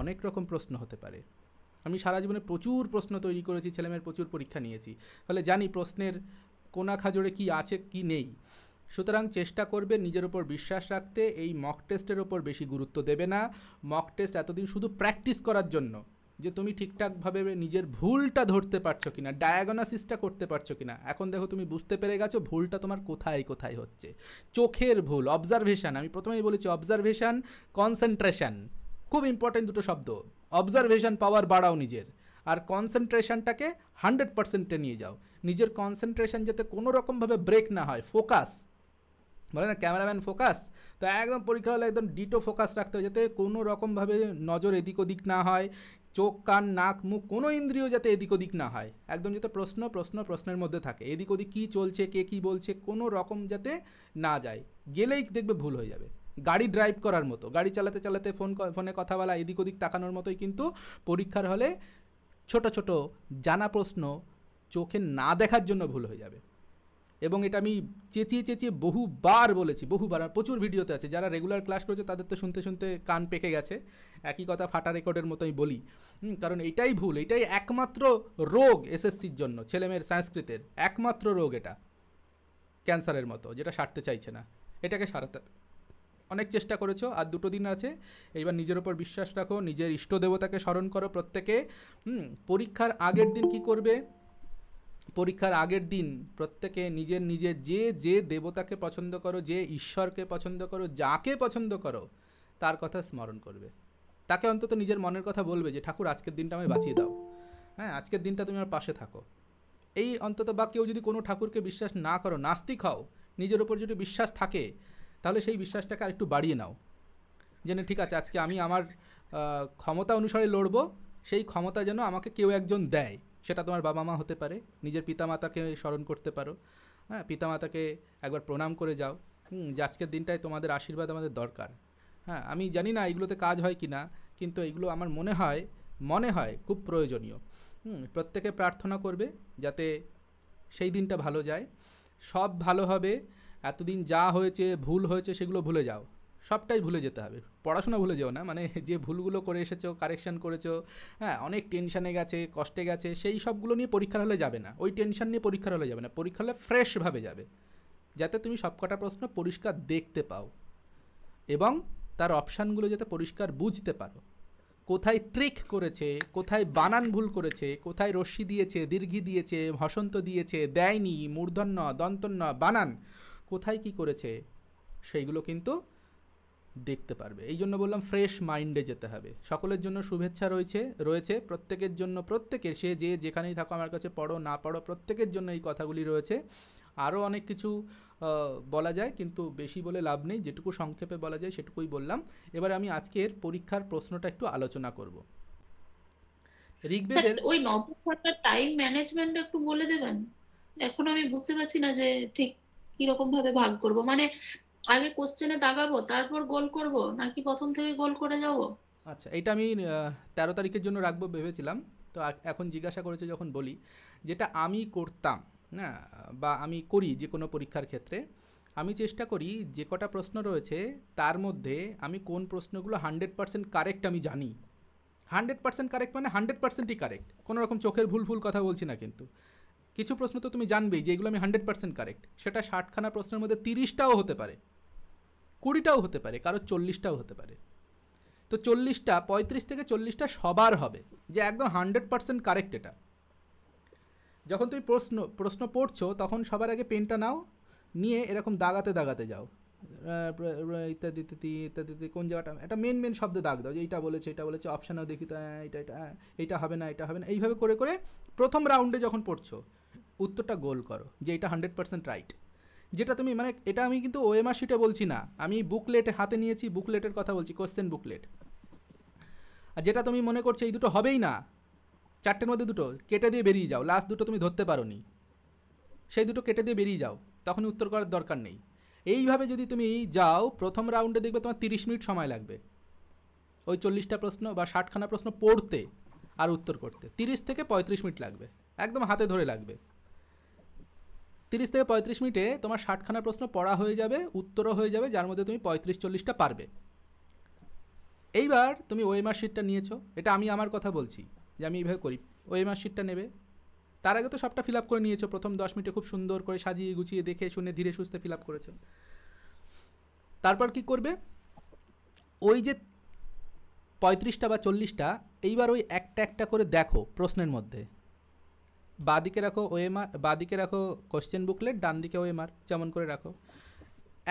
অনেক রকম প্রশ্ন হতে পারে। আমি সারা জীবনে প্রচুর প্রশ্ন তৈরি করেছি, ছেলেমেয়ের প্রচুর পরীক্ষা নিয়েছি, ফলে জানি প্রশ্নের কোনা খাজড়ে কি আছে কি নেই। সুতরাং চেষ্টা করবে নিজের ওপর বিশ্বাস রাখতে, এই মক টেস্টের ওপর বেশি গুরুত্ব দেবে না। মক টেস্ট এতদিন শুধু প্র্যাকটিস করার জন্য, যে তুমি ঠিকঠাকভাবে নিজের ভুলটা ধরতে পারছো কিনা, ডায়াগনোসিসটা করতে পারছো কিনা। এখন দেখো তুমি বুঝতে পেরে গেছো ভুলটা তোমার কোথায় কোথায় হচ্ছে। চোখের ভুল, অবজারভেশন, আমি প্রথমেই বলেছি অবজারভেশন, কনসেন্ট্রেশন, খুব ইম্পর্টেন্ট দুটো শব্দ। অবজারভেশন পাওয়ার বাড়াও নিজের, আর কনসেন্ট্রেশনটাকে 100%-এ নিয়ে যাও। নিজের কনসেন্ট্রেশন যাতে কোনো রকমভাবে ব্রেক না হয়, ফোকাস বলে না ক্যামেরাম্যান ফোকাস, তো একদম পরীক্ষা হলে একদম ডিটো ফোকাস রাখতে হয়, যাতে কোনো রকমভাবে নজর এদিক ওদিক না হয়, চোখ কান নাক মুখ কোনো ইন্দ্রিয় যাতে এদিক ওদিক না হয়, একদম যাতে প্রশ্নের মধ্যে থাকে। এদিক ওদিক কী চলছে, কে কী বলছে, কোনো রকম যাতে না যায়, গেলেই দেখবে ভুল হয়ে যাবে। গাড়ি ড্রাইভ করার মতো, গাড়ি চালাতে চালাতে ফোনে কথা বলা, এদিক ওদিক তাকানোর মতোই কিন্তু পরীক্ষার হলে ছোট ছোট জানা প্রশ্ন চোখে না দেখার জন্য ভুল হয়ে যাবে। এবং এটা আমি চেঁচিয়ে চেঁচিয়ে বহুবার বলেছি, বহুবার, আর প্রচুর ভিডিওতে আছে। যারা রেগুলার ক্লাস করেছে তাদের তো শুনতে শুনতে কান পেকে গেছে, একই কথা ফাটা রেকর্ডের মতোই বলি। কারণ এটাই ভুল, এটাই একমাত্র রোগ এসএসসির জন্য, ছেলেমেয়ের সংস্কৃতের একমাত্র রোগ এটা, ক্যান্সারের মতো, যেটা সারতে চাইছে না। এটাকে সারাতে অনেক চেষ্টা করেছো, আর 2 দিন আছে। এইবার নিজের ওপর বিশ্বাস রাখো, নিজের ইষ্ট দেবতাকে স্মরণ করো প্রত্যেকে। পরীক্ষার আগের দিন কি করবে? পরীক্ষার আগের দিন প্রত্যেকে নিজের নিজের যে দেবতাকে পছন্দ করো, যে ঈশ্বরকে পছন্দ করো, যাকে পছন্দ করো, তার কথা স্মরণ করবে। তাকে অন্তত নিজের মনের কথা বলবে যে ঠাকুর আজকের দিনটা আমায় বাঁচিয়ে দাও, হ্যাঁ আজকের দিনটা তুমি আমার পাশে থাকো। এই অন্তত, বা কেউ যদি কোনো ঠাকুরকে বিশ্বাস না করো, নাস্তিক হও, নিজের ওপর যদি বিশ্বাস থাকে তাহলে সেই বিশ্বাসটাকে আরেকটু বাড়িয়ে নাও, জেনে ঠিক আছে আজকে আমি আমার ক্ষমতা অনুসারে লড়বো, সেই ক্ষমতা যেন আমাকে কেউ একজন দেয়। সেটা তোমার বাবা মা হতে পারে, নিজের পিতামাতাকে স্মরণ করতে পারো, হ্যাঁ পিতামাতাকে একবার প্রণাম করে যাও, যে আজকের দিনটায় তোমাদের আশীর্বাদ আমাদের দরকার। হ্যাঁ আমি জানি না এগুলোতে কাজ হয় কি না, কিন্তু এগুলো আমার মনে হয় খুব প্রয়োজনীয়। প্রত্যেকে প্রার্থনা করবে যাতে সেই দিনটা ভালো যায়, সব ভালো হবে। এতদিন যা হয়েছে, ভুল হয়েছে, সেগুলো ভুলে যাও, সবটাই ভুলে যেতে হবে। পড়াশোনা ভুলে যেও না, মানে যে ভুলগুলো করে এসেছো, কারেকশান করেছো, হ্যাঁ অনেক টেনশানে গেছে, কষ্টে গেছে, সেই সবগুলো নিয়ে পরীক্ষার হলে যাবে না, ওই টেনশান নিয়ে পরীক্ষার হলে যাবে না। পরীক্ষা হলে ফ্রেশভাবে যাবে, যাতে তুমি সবকটা প্রশ্ন পরিষ্কার দেখতে পাও এবং তার অপশানগুলো যাতে পরিষ্কার বুঝতে পারো। কোথায় ট্রিক করেছে, কোথায় বানান ভুল করেছে, কোথায় রশ্মি দিয়েছে, দীর্ঘি দিয়েছে, হসন্ত দিয়েছে, দেয়নি, মূর্ধন্য দন্তন্য বানান কোথায় কি করেছে, সেইগুলো কিন্তু দেখতে পারবে। এই জন্য বললাম ফ্রেশ মাইন্ডে যেতে হবে। সকলের জন্য শুভেচ্ছা রয়েছে প্রত্যেকের জন্য, প্রত্যেকের, সে যে যেখানেই থাকো আমার কাছে পড়ো না পড়ো, প্রত্যেকের জন্য এই কথাগুলি রয়েছে। আরও অনেক কিছু বলা যায়, কিন্তু বেশি বলে লাভ নেই, যেটুকু সংক্ষেপে বলা যায় সেটুকুই বললাম। এবার আমি আজকের পরীক্ষার প্রশ্নটা একটু আলোচনা করব। ঋগ্বেদের ওই নবভাষার টাইম ম্যানেজমেন্ট একটু বলে দেবেন? এখন আমি বুঝতে পারছি না যে ঠিক কিরকম ভাবে ভাগ করব, মানে আগে কোশ্চেনে দাগাবো তারপর গোল করব, নাকি প্রথম থেকে গোল করে যাব? আচ্ছা, এটা আমি 13 তারিখের জন্য রাখবো ভেবেছিলাম, তো এখন জিজ্ঞাসা করেছে যখন বলি, যেটা আমি করতাম না, বা আমি করি যে কোনো পরীক্ষার ক্ষেত্রে, আমি চেষ্টা করি যে কটা প্রশ্ন রয়েছে তার মধ্যে আমি কোন প্রশ্নগুলো 100% কারেক্ট আমি জানি। 100% কারেক্ট মানে 100%ই কারেক্ট, কোনো রকম চোখের ভুল কথা বলছি না। কিন্তু কিছু প্রশ্ন তো তুমি জানবেই যে এগুলো আমি 100% কারেক্ট, সেটা 60খানা প্রশ্নের মধ্যে 30টাও হতে পারে, 20টাও হতে পারে, কারো 40টাও হতে পারে। তো 40টা, 35 থেকে 40টা সবার হবে যে একদম 100% কারেক্ট। এটা যখন তুমি প্রশ্ন পড়ছো তখন সবার আগে পেনটা নাও, নিয়ে এরকম দাগাতে যাও, ইত্যাদি ইত্যাদি ইত্যাদি, কোন জায়গাটা একটা মেন শব্দে দাগ দাও, যে এইটা বলেছে অপশানেও দেখি তো এইটা হবে না, এইভাবে করে করে প্রথম রাউন্ডে যখন পড়ছো উত্তরটা গোল করো যে এটা 100% রাইট। যেটা তুমি, মানে এটা আমি কিন্তু ওএমআর শিটে বলছি না, আমি বুকলেটে হাতে নিয়েছি, বুকলেটের কথা বলছি, কোশ্চেন বুকলেট। আর যেটা তুমি মনে করছো এই দুটো হবেই না, 4টের মধ্যে 2টো কেটে দিয়ে বেরিয়ে যাও, লাস্ট 2টো তুমি ধরতে পারো নি, সেই 2টো কেটে দিয়ে বেরিয়ে যাও, তখন উত্তর করার দরকার নেই। এইভাবে যদি তুমি যাও, প্রথম রাউন্ডে দেখবে তোমার 30 মিনিট সময় লাগবে ওই 40টা প্রশ্ন বা 60খানা প্রশ্ন পড়তে আর উত্তর করতে। 30 থেকে 35 মিনিট লাগবে, একদম হাতে ধরে লাগবে। 30 থেকে 35 মিনিটে তোমার 60খানা প্রশ্ন পড়া হয়ে যাবে, উত্তরও হয়ে যাবে, যার মধ্যে তুমি 35-40টা পারবে। এইবার তুমি ওএমআর শিটটা নিয়েছো, এটা আমি আমার কথা বলছি যে আমি এইভাবে করি। ওএমআর শিটটা নেবে, তার আগে তো সবটা ফিল আপ করে নিয়েছো, প্রথম 10 মিনিটে খুব সুন্দর করে সাজিয়ে গুছিয়ে দেখে শুনে ধীরে সুস্থে ফিল আপ করেছো। তারপর কি করবে, ওই যে 35টা বা 40টা, এইবার ওই একটা একটা করে দেখো প্রশ্নের মধ্যে। বাঁদিকে রাখো ওএমআর, বাঁদিকে রাখো কোশ্চেন বুকলেট, ডান দিকে ওএমআর, যেমন করে রাখো।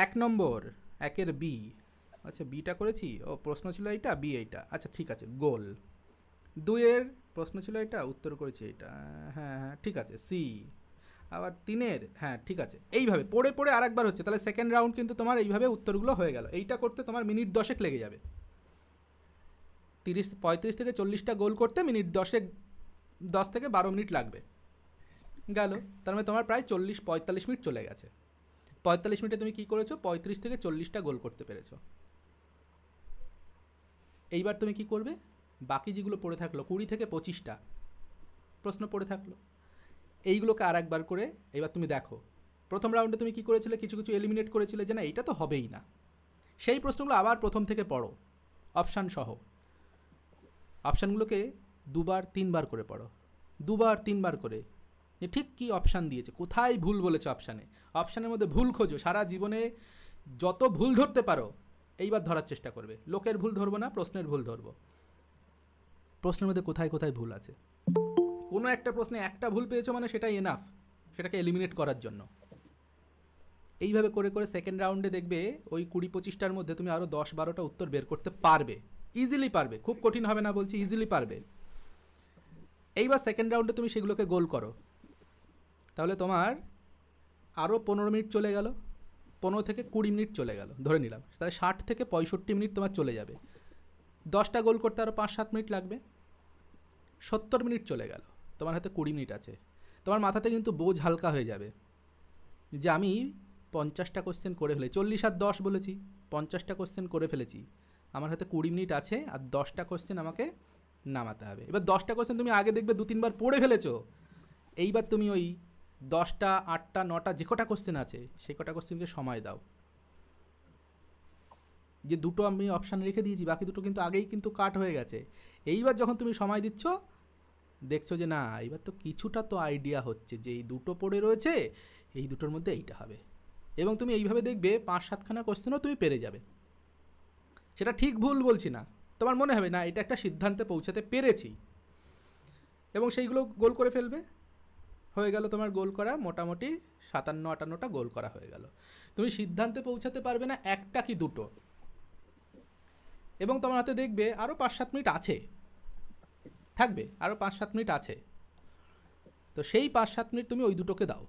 1 নম্বর 1-এর বি, আচ্ছা বিটা করেছি, ও প্রশ্ন ছিল এইটা, বি এইটা, আচ্ছা ঠিক আছে গোল। 2-এর প্রশ্ন ছিল এটা, উত্তর করেছি এটা, হ্যাঁ ঠিক আছে সি। আবার 3-এর, হ্যাঁ ঠিক আছে। এইভাবে পড়ে পড়ে আরেকবার হচ্ছে, তাহলে সেকেন্ড রাউন্ড কিন্তু তোমার এইভাবে উত্তরগুলো হয়ে গেল। এইটা করতে তোমার মিনিট 10 লেগে যাবে। 35 থেকে 40টা গোল করতে মিনিট 10 থেকে 12 মিনিট লাগবে, গেল। তার মানে তোমার প্রায় 40-45 মিনিট চলে গেছে। 45 মিনিটে তুমি কী করেছো, 35 থেকে 40টা গোল করতে পেরেছো। এইবার তুমি কি করবে, বাকি যেগুলো পড়ে থাকলো 20 থেকে 25টা প্রশ্ন পড়ে থাকলো, এইগুলোকে আর একবার করে এবার তুমি দেখো প্রথম রাউন্ডে তুমি কি করেছিলে, কিছু কিছু এলিমিনেট করেছিলে যে না এটা তো হবেই না, সেই প্রশ্নগুলো আবার প্রথম থেকে পড়ো অপশান সহ। অপশানগুলোকে 2বার 3বার করে পড়ো, 2বার 3বার করে, যে ঠিক কী অপশান দিয়েছে, কোথায় ভুল বলেছে অপশানে, অপশানের মধ্যে ভুল খোঁজো। সারা জীবনে যত ভুল ধরতে পারো এইবার ধরার চেষ্টা করবে। লোকের ভুল ধরবো না, প্রশ্নের ভুল ধরবো। প্রশ্নের মধ্যে কোথায় কোথায় ভুল আছে, কোনো একটা প্রশ্নে একটা ভুল পেয়েছো মানে সেটাই এনাফ সেটাকে এলিমিনেট করার জন্য। এইভাবে করে করে সেকেন্ড রাউন্ডে দেখবে ওই 20-25টার মধ্যে তুমি আরও 10-12টা উত্তর বের করতে পারবে, ইজিলি পারবে, খুব কঠিন হবে না বলছি, ইজিলি পারবে। এইবার সেকেন্ড রাউন্ডে তুমি সেগুলোকে গোল করো, তাহলে তোমার আরও 15 মিনিট চলে গেল, 15 থেকে 20 মিনিট চলে গেল ধরে নিলাম, তাহলে 60 থেকে 65 মিনিট তোমার চলে যাবে। 10টা গোল করতে আরও 5-7 মিনিট লাগবে, 70 মিনিট চলে গেল, তোমার হাতে 20 মিনিট আছে। তোমার মাথাতে কিন্তু বোঝ হালকা হয়ে যাবে যে আমি 50টা কোশ্চেন করে ফেলেছি, 40 আর 10 বলেছি, 50টা কোশ্চেন করে ফেলেছি, আমার হাতে 20 মিনিট আছে, আর 10টা কোশ্চেন আমাকে নামাতে হবে। এবার 10টা কোশ্চেন তুমি আগে দেখবে 2-3বার পড়ে ফেলেছো, এইবার তুমি ওই 10টা 8টা 9টা যে কটা কোশ্চেন আছে সেই কটা কোশ্চেনকে সময় দাও। যে দুটো আমি অপশান রেখে দিয়েছি, বাকি দুটো কিন্তু আগেই কিন্তু কাট হয়ে গেছে। এইবার যখন তুমি সময় দিচ্ছ দেখছো যে না এইবার তো কিছুটা তো আইডিয়া হচ্ছে যে এই দুটো পড়ে রয়েছে, এই দুটোর মধ্যে এইটা হবে, এবং তুমি এইভাবে দেখবে 5-7খানা কোশ্চেনও তুমি পেরে যাবে। সেটা ঠিক ভুল বলছি না, তোমার মনে হবে না এটা একটা সিদ্ধান্তে পৌঁছাতে পেরেছি, এবং সেইগুলো গোল করে ফেলবে। হয়ে গেল তোমার গোল করা মোটামুটি 57-58টা গোল করা হয়ে গেল। তুমি সিদ্ধান্তে পৌঁছাতে পারবে না একটা কি দুটো, এবং তোমার হাতে দেখবে আরও 5-7 মিনিট আছে, থাকবে আরও 5-7 মিনিট আছে। তো সেই 5-7 মিনিট তুমি ওই দুটোকে দাও,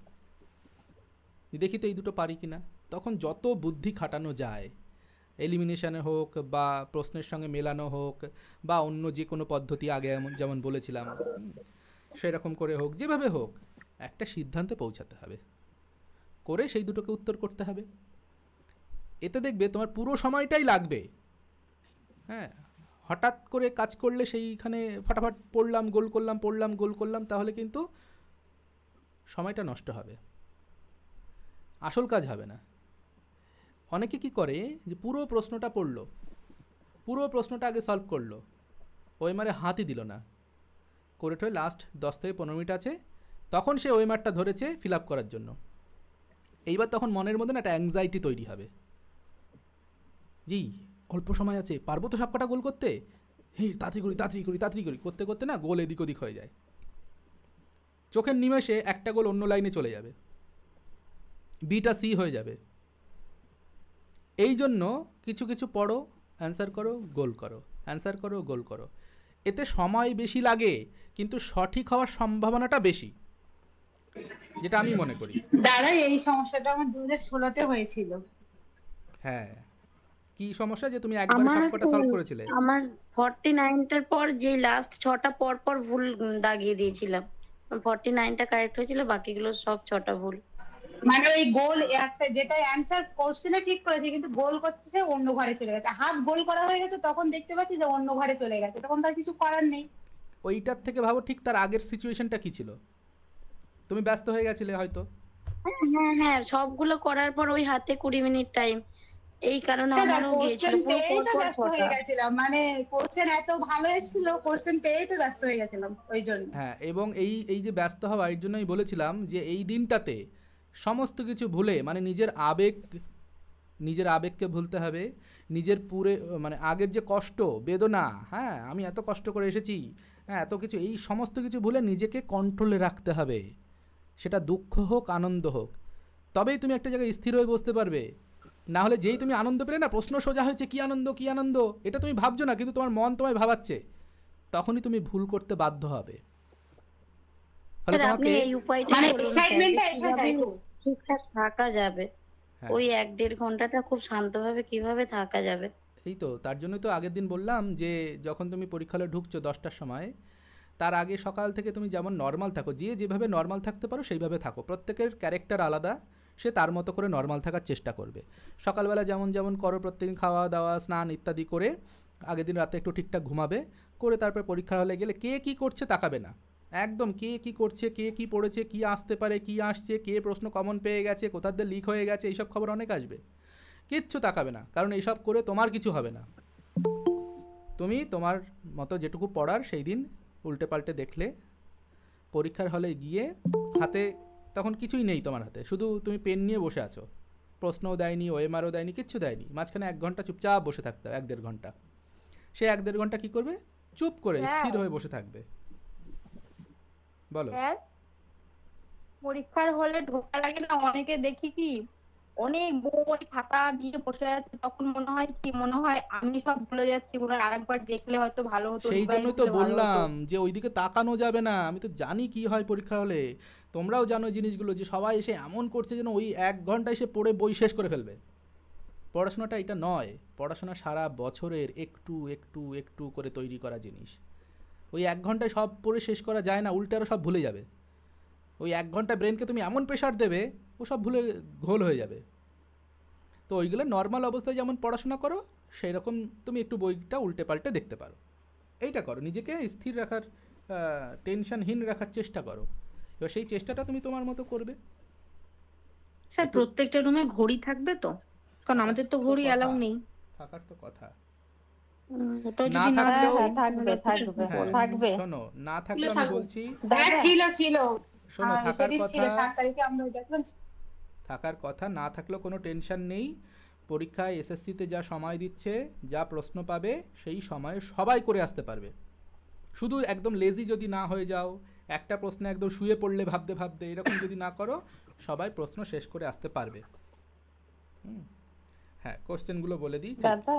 দেখি তো এই দুটো পারি কিনা। তখন যত বুদ্ধি খাটানো যায়, এলিমিনেশনে হোক বা প্রশ্নের সঙ্গে মেলানো হোক বা অন্য যে কোনো পদ্ধতি আগে যেমন বলেছিলাম সেরকম করে হোক, যেভাবে হোক একটা সিদ্ধান্তে পৌঁছাতে হবে, করে সেই দুটোকে উত্তর করতে হবে। এতে দেখবে তোমার পুরো সময়টাই লাগবে। হ্যাঁ, হঠাৎ করে কাজ করলে সেইখানে ফটাফট পড়লাম গোল করলাম, পড়লাম গোল করলাম, তাহলে কিন্তু সময়টা নষ্ট হবে, আসল কাজ হবে না। অনেকে কি করে যে পুরো প্রশ্নটা পড়লো, পুরো প্রশ্নটা আগে সলভ করলো, ওএমআরে হাতই দিল না, করে ঠয়ে লাস্ট 10 থেকে 15 মিনিট আছে, তখন সে ওএমআরটা ধরেছে ফিল আপ করার জন্য। এইবার তখন মনের মধ্যে না একটা অ্যাংজাইটি তৈরি হবে, জি অল্প সময় আছে, পারবো তো সব কটা গোল করতে, হেই তাড়াতাড়ি করি তাড়াতাড়ি করি তাড়াতাড়ি করি, করতে করতে না গোল এদিক ওদিক হয়ে যায়, চোখের নিমেষে একটা গোল অন্য লাইনে চলে যাবে, বিটা সি হয়ে যাবে। এই জন্য কিছু কিছু পড়ো, অ্যান্সার করো, গোল করো, অ্যান্সার করো, গোল করো। এতে সময় বেশি লাগে কিন্তু সঠিক হওয়ার সম্ভাবনাটা বেশি, যেটা আমি মনে করি। দাদা এই সমস্যাটা আমার 2016-তে হয়েছিল। হ্যাঁ, কি সমস্যা যে তুমি একবারে সবকটা সলভ করেছিলে? আমার 49টার পর যে লাস্ট 6টা পর পর ভুল দাগিয়ে দিয়েছিলাম, 49টা কারেক্ট হয়েছিল, বাকিগুলো সব 6টা ভুল। মানে ওই গোল একটা যেটা অ্যানসার কোশ্চেনে ঠিক করেছে কিন্তু গোল করতেছে অন্য ঘরে চলে গেছে, হাফ গোল করা হয়ে গেছে, তখন দেখতে পাচ্ছি যে অন্য ঘরে চলে গেছে, তখন তার কিছু করার নেই। ওইটার থেকে ভাবো ঠিক তার আগের সিচুয়েশনটা কি ছিল, তুমি ব্যস্ত হয়ে গেছিলে হয়তো। হ্যাঁ হ্যাঁ, সবগুলো করার পর ওই হাতে 20 মিনিট টাইম, এই কারণে আমারও গিয়েছিল পুরো ব্যস্ত হয়ে গেছিলাম, মানে কোশ্চেন এত ভালো এসেছিল, কোশ্চেন পেয়েই তো ব্যস্ত হয়ে গেছিলাম ওই জন্য। হ্যাঁ, এবং এই যে ব্যস্ত হওয়া, এর জন্যই বলেছিলাম যে এই দিনটাতে সমস্ত কিছু ভুলে, মানে নিজের আবেগকে ভুলতে হবে, নিজের মানে আগের যে কষ্ট বেদনা, হ্যাঁ আমি এত কষ্ট করে এসেছি, হ্যাঁ এত কিছু, এই সমস্ত কিছু ভুলে নিজেকে কন্ট্রোলে রাখতে হবে, সেটা দুঃখ হোক আনন্দ হোক, তবেই তুমি একটা জায়গায় স্থির হয়ে বসতে পারবে। না হলে যেই তুমি আনন্দ পেলে না, প্রশ্ন সোজা হয়েছে কি আনন্দ কি আনন্দ, এটা তুমি ভাবছো না কিন্তু তোমার মন তোমায় ভাবাচ্ছে, তখনই তুমি ভুল করতে বাধ্য হবে। ফলে তোমাকে এই উপায়টা মানে এক্সাইটমেন্টটা এসে যায়, ঠিকঠাক থাকা যাবে, ওই 1-1.5 ঘন্টাটা খুব শান্তভাবে কিভাবে থাকা যাবে। এই তো তার জন্যই তো আগের দিন বললাম যে যখন তুমি পরীক্ষা হলে ঢুকছো 10টার সময়, তার আগে সকাল থেকে তুমি যেমন নর্মাল থাকো, যে যেভাবে নর্মাল থাকতে পারো সেইভাবে থাকো, প্রত্যেকের ক্যারেক্টার আলাদা, সে তার মতো করে নর্মাল থাকার চেষ্টা করবে। সকালবেলা যেমন যেমন করো প্রত্যেকদিন, খাওয়া দাওয়া স্নান ইত্যাদি করে আগের দিন রাতে একটু ঠিকঠাক ঘুমাবে, করে তারপর পরীক্ষা হলে গেলে কে কী করছে তাকাবে না, একদম কে কি করছে, কে কি পড়েছে, কি আসতে পারে, কি আসছে, কে প্রশ্ন কমন পেয়ে গেছে, কোথার দিয়ে লিক হয়ে গেছে, এইসব খবর অনেক আসবে। কিচ্ছু তাকাবে না, কারণ এইসব করে তোমার কিছু হবে না। তুমি তোমার মতো যেটুকু পড়ার সেই দিন উল্টে পাল্টে দেখলে, পরীক্ষার হলে গিয়ে হাতে তখন কিছুই নেই তোমার হাতে, শুধু তুমি পেন নিয়ে বসে আছো, প্রশ্নও দেয়নি, ওএমআরও দেয়নি, কিচ্ছু দেয়নি, মাঝখানে 1 ঘন্টা চুপচাপ বসে থাকতে হবে, 1-1.5 ঘন্টা। সে 1-1.5 ঘন্টা কী করবে? চুপ করে স্থির হয়ে বসে থাকবে। বলো। স্যার, পরীক্ষার হলে ঢোকার আগে না অনেকে দেখি কি অনেক বই খাতা নিয়ে বসে আছে, তখন মনে হয় আমি সব ভুলে যাচ্ছি, ওরা আরেকবার দেখলে হয়তো ভালো হতো, সেই রিভাইজ জন্যই তো দিলে ভালো হতো। বললাম যে ওইদিকে তাকানো যাবে না। আমি তো জানি কি হয় পরীক্ষা হলে, তোমরাও জানো জিনিসগুলো, যে সবাই এসে এমন করছে যেন ওই 1 ঘন্টা এসে পড়ে বই শেষ করে ফেলবে। পড়াশোনাটা এটা নয়, পড়াশোনা সারা বছরের একটু একটু একটু করে তৈরি করা জিনিস। ওই 1 ঘন্টায় সব পড়ে শেষ করা যায় না, উল্টে আরও সব ভুলে যাবে। ওই 1 ঘন্টা ব্রেনকে তুমি এমন প্রেশার দেবে, ও সব ভুলে ঘোল হয়ে যাবে। তো ওইগুলো নর্মাল অবস্থায় যেমন পড়াশোনা করো, সেই রকম তুমি একটু বইটা উল্টে পাল্টে দেখতে পারো। এইটা করো, নিজেকে স্থির রাখার, টেনশনহীন রাখার চেষ্টা করো। এবার সেই চেষ্টাটা তুমি তোমার মতো করবে। স্যার প্রত্যেকটা রুমে ঘড়ি থাকবে তো? কারণ আমাদের তো ঘড়ি অ্যালাউ নেই। থাকার তো কথা। ওটাও না যদি না থাকলেও থাকবে থাকবে। শোনো, না থাকলেও আমি বলছি, হ্যাঁ ছিল শোনো, থাকার সেদিন ছিল, কথা, 7 তারিখে আমরা দেখলাম। থাকার কথা, না থাকলেও কোনো টেনশন নেই। পরীক্ষায় এসএসসিতে যা সময় দিচ্ছে, যা প্রশ্ন পাবে, সেই সময়ে সবাই করে আসতে পারবে। শুধু একদম লেজি যদি না হয়ে যাও, একটা প্রশ্ন একদম শুয়ে পড়লে ভাবতে ভাবতে, এরকম যদি না করো, সবাই প্রশ্ন শেষ করে আসতে পারবে। হ্যাঁ, কোশ্চেনগুলো বলে দিই। দাদা,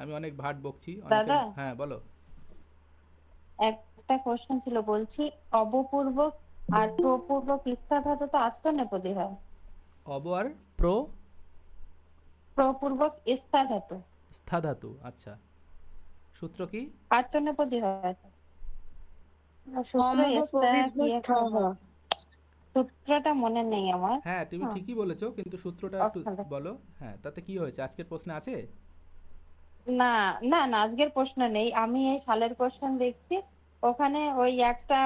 আমি অনেক ভাট বকছি। দাদা, হ্যাঁ বলো। একটা কোশ্চেন ছিল, বলছি অবপূর্বক আর প্রপূর্বক স্থা ধাতু তো আত্মনেপদী হয়। অব আর প্রপূর্বক স্থা ধাতু, স্থা ধাতু, আচ্ছা, সূত্র কি? আত্মনেপদী হয়। সূত্র সূত্রটা মনে নেই আমার। হ্যাঁ, তুমি ঠিকই বলেছো, কিন্তু সূত্রটা একটু বলো। হ্যাঁ, তাতে কি হয়েছে? আজকের প্রশ্নে আছে? না না না, আজকের প্রশ্ন নেই, আমি এই সালের কোশ্চেন দেখছি, ওখানে ওই একটা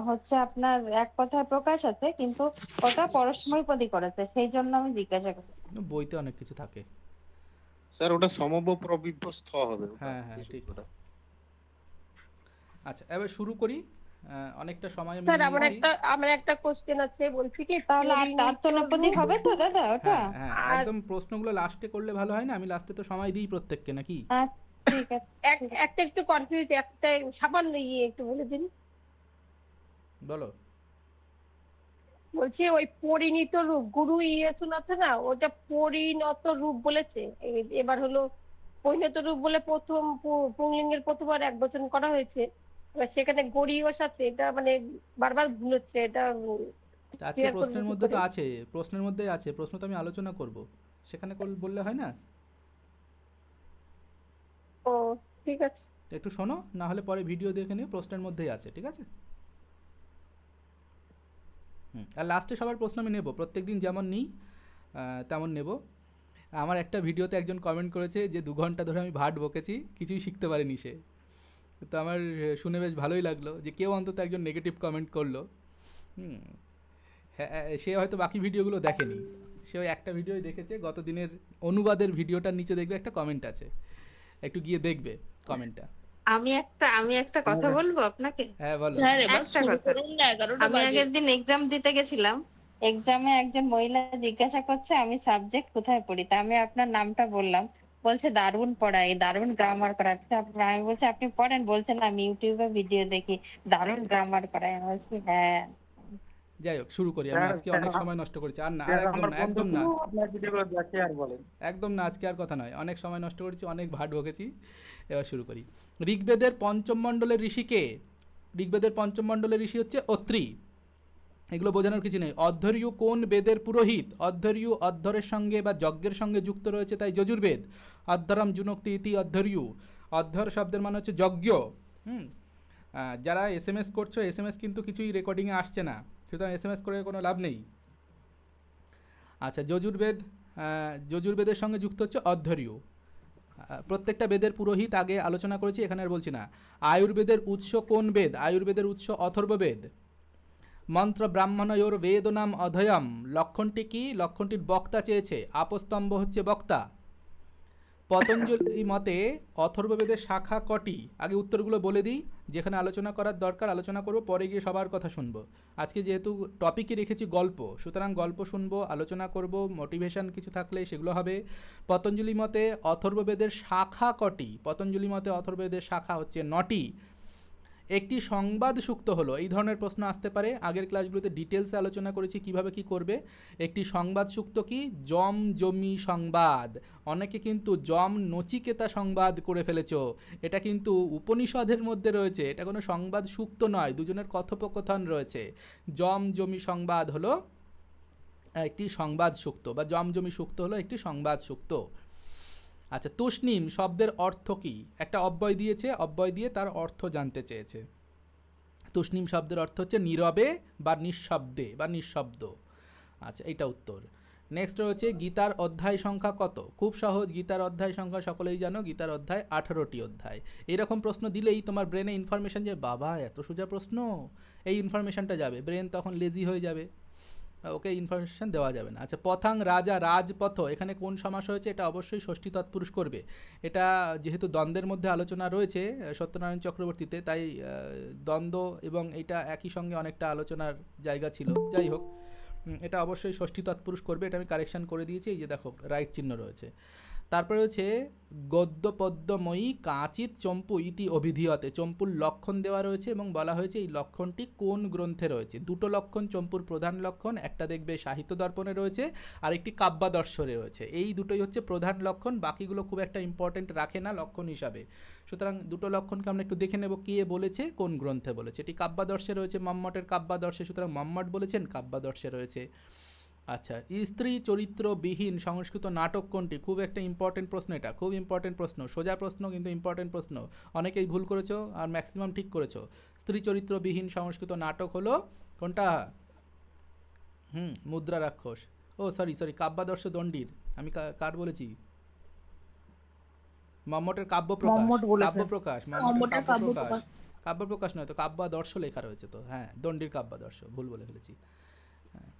হচ্ছে আপনার এক কথায় প্রকাশ আছে, কিন্তু ওটা পরস্মৈপদী করেছে, সেই জন্য আমি জিজ্ঞাসা করছি। বইতে অনেক কিছু থাকে স্যার, ওটা সমবপ্রবিভ্যস্ত হবে। হ্যাঁ হ্যাঁ, ঠিক। আচ্ছা, এবার শুরু করি। অনেকটা সময় আমি স্যার আমার একটা কোশ্চেন আছে, বলছি কি তাহলে আত্মনেপদী হবে তো দাদা ওটা? হ্যাঁ, একদম প্রশ্নগুলো লাস্টে করলে ভালো হয় না? আমি লাস্টে তো সময় দিই প্রত্যেককে, নাকি? ঠিক আছে। একটা একটু কনফিউজ, একটা সামান্য একটু বলে দিন। বলো। বলছি ওই পরিণত রূপ, গুরু ইয়েছুন আছে না, ওটা পরিণত রূপ বলেছে, এবার হলো পরিণত রূপ বলে প্রথম পুংলিঙ্গের প্রথমবার একবচন করা হয়েছে, এবার সেখানে গরিয়স আছে, এটা মানে বারবার ভুল হচ্ছে, এটা আজকে প্রশ্নের মধ্যে তো আছে, প্রশ্নের মধ্যে আছে, প্রশ্ন তো আমি আলোচনা করব, সেখানে বললে হয় না? ও ঠিক আছে, একটু শোনো, না হলে পরে ভিডিও দেখে নিও, প্রশ্নের মধ্যেই আছে, ঠিক আছে? আর লাস্টে সবার প্রশ্ন আমি নেব, প্রত্যেকদিন যেমন নিই তেমন নেব। আমার একটা ভিডিওতে একজন কমেন্ট করেছে যে 2 ঘন্টা ধরে আমি ভাট বকেছি, কিছুই শিখতে পারেনি সে। তো আমার শুনে বেশ ভালোই লাগলো যে কেউ অন্তত একজন নেগেটিভ কমেন্ট করলো। হ্যাঁ, সে হয়তো বাকি ভিডিওগুলো দেখেনি, সে ওই একটা ভিডিওই দেখেছে, গত দিনের অনুবাদের ভিডিওটার নিচে দেখবে একটা কমেন্ট আছে, একটু গিয়ে দেখবে কমেন্টটা। আমি একটা কথা বলবো আপনাকে। হ্যাঁ বলো। আমি আগের দিন এক্সাম দিতে গেছিলাম, এক্সামে একজন মহিলা জিজ্ঞাসা করছে আমি সাবজেক্ট কোথায় পড়ি, তা আমি আপনার নামটা বললাম, বলছে দারুণ পড়াই, দারুণ গ্রামার করায়। আমি বলছি আপনি পড়েন? বলছেন আমি ইউটিউবে ভিডিও দেখি, দারুণ গ্রামার করায়। আমি বলছি হ্যাঁ। যাই হোক, শুরু করি। আমি আজকে অনেক সময় নষ্ট করেছি, আর না, একদম না, একদম না, আজকে আর কথা নয়, অনেক সময় নষ্ট করেছি, অনেক ভাট বকেছি। এবার শুরু করি। ঋগ্বেদের পঞ্চম মণ্ডলের ঋষি কে? ঋগ্বেদের পঞ্চম মণ্ডলের ঋষি হচ্ছে অত্রি। এগুলো বোঝানোর কিছু নেই। অধ্যর্যু কোন বেদের পুরোহিত? অধ্যর্যু অধ্যরের সঙ্গে বা যজ্ঞের সঙ্গে যুক্ত রয়েছে, তাই যজুর্বেদ। অধ্যরম জুনক্তি ইতি অধ্যর্যু। অধ্যর শব্দের মানে হচ্ছে যজ্ঞ। যারা SMS করছো, SMS কিন্তু কিছুই রেকর্ডিংয়ে আসছে না, সুতরাং SMS করে কোনো লাভ নেই। আচ্ছা, যজুর্বেদ, যজুর্বেদের সঙ্গে যুক্ত হচ্ছে অধ্যর্যু। প্রত্যেকটা বেদের পুরোহিত আগে আলোচনা করেছি, এখানে আর বলছি না। আয়ুর্বেদের উৎস কোন বেদ? আয়ুর্বেদের উৎস অথর্ববেদ। মন্ত্র ব্রাহ্মণয়োর বেদ নাম অধয়ম, লক্ষণটি কি? লক্ষণটির বক্তা চেয়েছে, আপস্তম্ভ হচ্ছে বক্তা। পতঞ্জলি মতে অথর্ববেদের শাখা কটি? আগে উত্তরগুলো বলে দিই, যেখানে আলোচনা করার দরকার আলোচনা করব, পরে গিয়ে সবার কথা শুনবো। আজকে যেহেতু টপিকে রেখেছি গল্প, সুতরাং গল্প শুনবো, আলোচনা করব, মোটিভেশন কিছু থাকলে সেগুলো হবে। পতঞ্জলি মতে অথর্ববেদের শাখা কটি? পতঞ্জলি মতে অথর্ববেদের শাখা হচ্ছে 9টি। একটি সংবাদ সুক্ত হলো, এই ধরনের প্রশ্ন আসতে পারে। আগের ক্লাসগুলোতে ডিটেলসে আলোচনা করেছি কিভাবে কি করবে। একটি সংবাদ সুক্ত কি? যম জমি সংবাদ। অনেকে কিন্তু যম নচিকেতা সংবাদ করে ফেলেছ, এটা কিন্তু উপনিষদের মধ্যে রয়েছে, এটা কোনো সংবাদ সুক্ত নয়, দুজনের কথোপকথন রয়েছে। যম জমি সংবাদ হলো একটি সংবাদ সুক্ত, বা যম জমি সুক্ত হলো একটি সংবাদ সুক্ত। আচ্ছা, তুষ্ণীম শব্দের অর্থ কি? একটা অব্যয় দিয়েছে, অব্যয় দিয়ে তার অর্থ জানতে চেয়েছে। তুষ্ণীম শব্দের অর্থ হচ্ছে নীরবে বা নিঃশব্দে বা নিঃশব্দ। আচ্ছা, এইটা উত্তর। নেক্সট রয়েছে গীতার অধ্যায় সংখ্যা কত? খুব সহজ, গীতার অধ্যায় সংখ্যা সকলেই জানো, গীতার অধ্যায় 18টি অধ্যায়। এইরকম প্রশ্ন দিলেই তোমার ব্রেনে ইনফরমেশন, যে বাবা এত সোজা প্রশ্ন, এই ইনফরমেশনটা যাবে, ব্রেন তখন লেজি হয়ে যাবে, ওকে ইনফরমেশন দেওয়া যাবে না। আচ্ছা, পথাং রাজা রাজপথ, এখানে কোন সমাস হয়েছে? এটা অবশ্যই ষষ্ঠী তৎপুরুষ করবে। এটা যেহেতু দ্বন্দ্বের মধ্যে আলোচনা রয়েছে সত্যনারায়ণ চক্রবর্তীতে, তাই দ্বন্দ্ব এবং এটা একই সঙ্গে অনেকটা আলোচনার জায়গা ছিল। যাই হোক, এটা অবশ্যই ষষ্ঠী তৎপুরুষ করবে, এটা আমি কারেকশান করে দিয়েছি, এই যে দেখো রাইট চিহ্ন রয়েছে। তারপরে হচ্ছে গদ্য পদ্মময়ী কাচিত চম্পু ইতি অভিধীয়তে, চম্পুর লক্ষণ দেওয়া রয়েছে এবং বলা হয়েছে এই লক্ষণটি কোন গ্রন্থে রয়েছে। দুটো লক্ষণ চম্পুর প্রধান লক্ষণ, একটা দেখবে সাহিত্য দর্পণে রয়েছে আর একটি কাব্যাদর্শনে রয়েছে। এই দুটোই হচ্ছে প্রধান লক্ষণ, বাকিগুলো খুব একটা ইম্পর্টেন্ট রাখে না লক্ষণ হিসাবে। সুতরাং দুটো লক্ষণকে আমরা একটু দেখে নেব, কে বলেছে, কোন গ্রন্থে বলেছে। এটি কাব্যাদর্শে রয়েছে, মম্মটের কাব্যাদর্শে, সুতরাং মম্মট বলেছেন, কাব্যাদর্শে রয়েছে। আচ্ছা, স্ত্রী চরিত্রবিহীন সংস্কৃত নাটক কোনটি? খুব একটা ইম্পর্টেন্ট প্রশ্ন, এটা খুব ইম্পর্টেন্ট প্রশ্ন, সোজা প্রশ্ন কিন্তু ইম্পর্টেন্ট প্রশ্ন, অনেকেই ভুল করেছো আর ম্যাক্সিমাম ঠিক করেছো। স্ত্রী চরিত্রবিহীন সংস্কৃত নাটক হলো কোনটা? মুদ্রা রাক্ষস। ও সরি, কাব্যাদর্শ দণ্ডির। আমি কার বলেছি? মম্মটের কাব্যপ্রকাশ নয় তো, কাব্যাদর্শ লেখা রয়েছে তো, হ্যাঁ দণ্ডির কাব্যাদর্শ, ভুল বলে ফেলেছি। হ্যাঁ,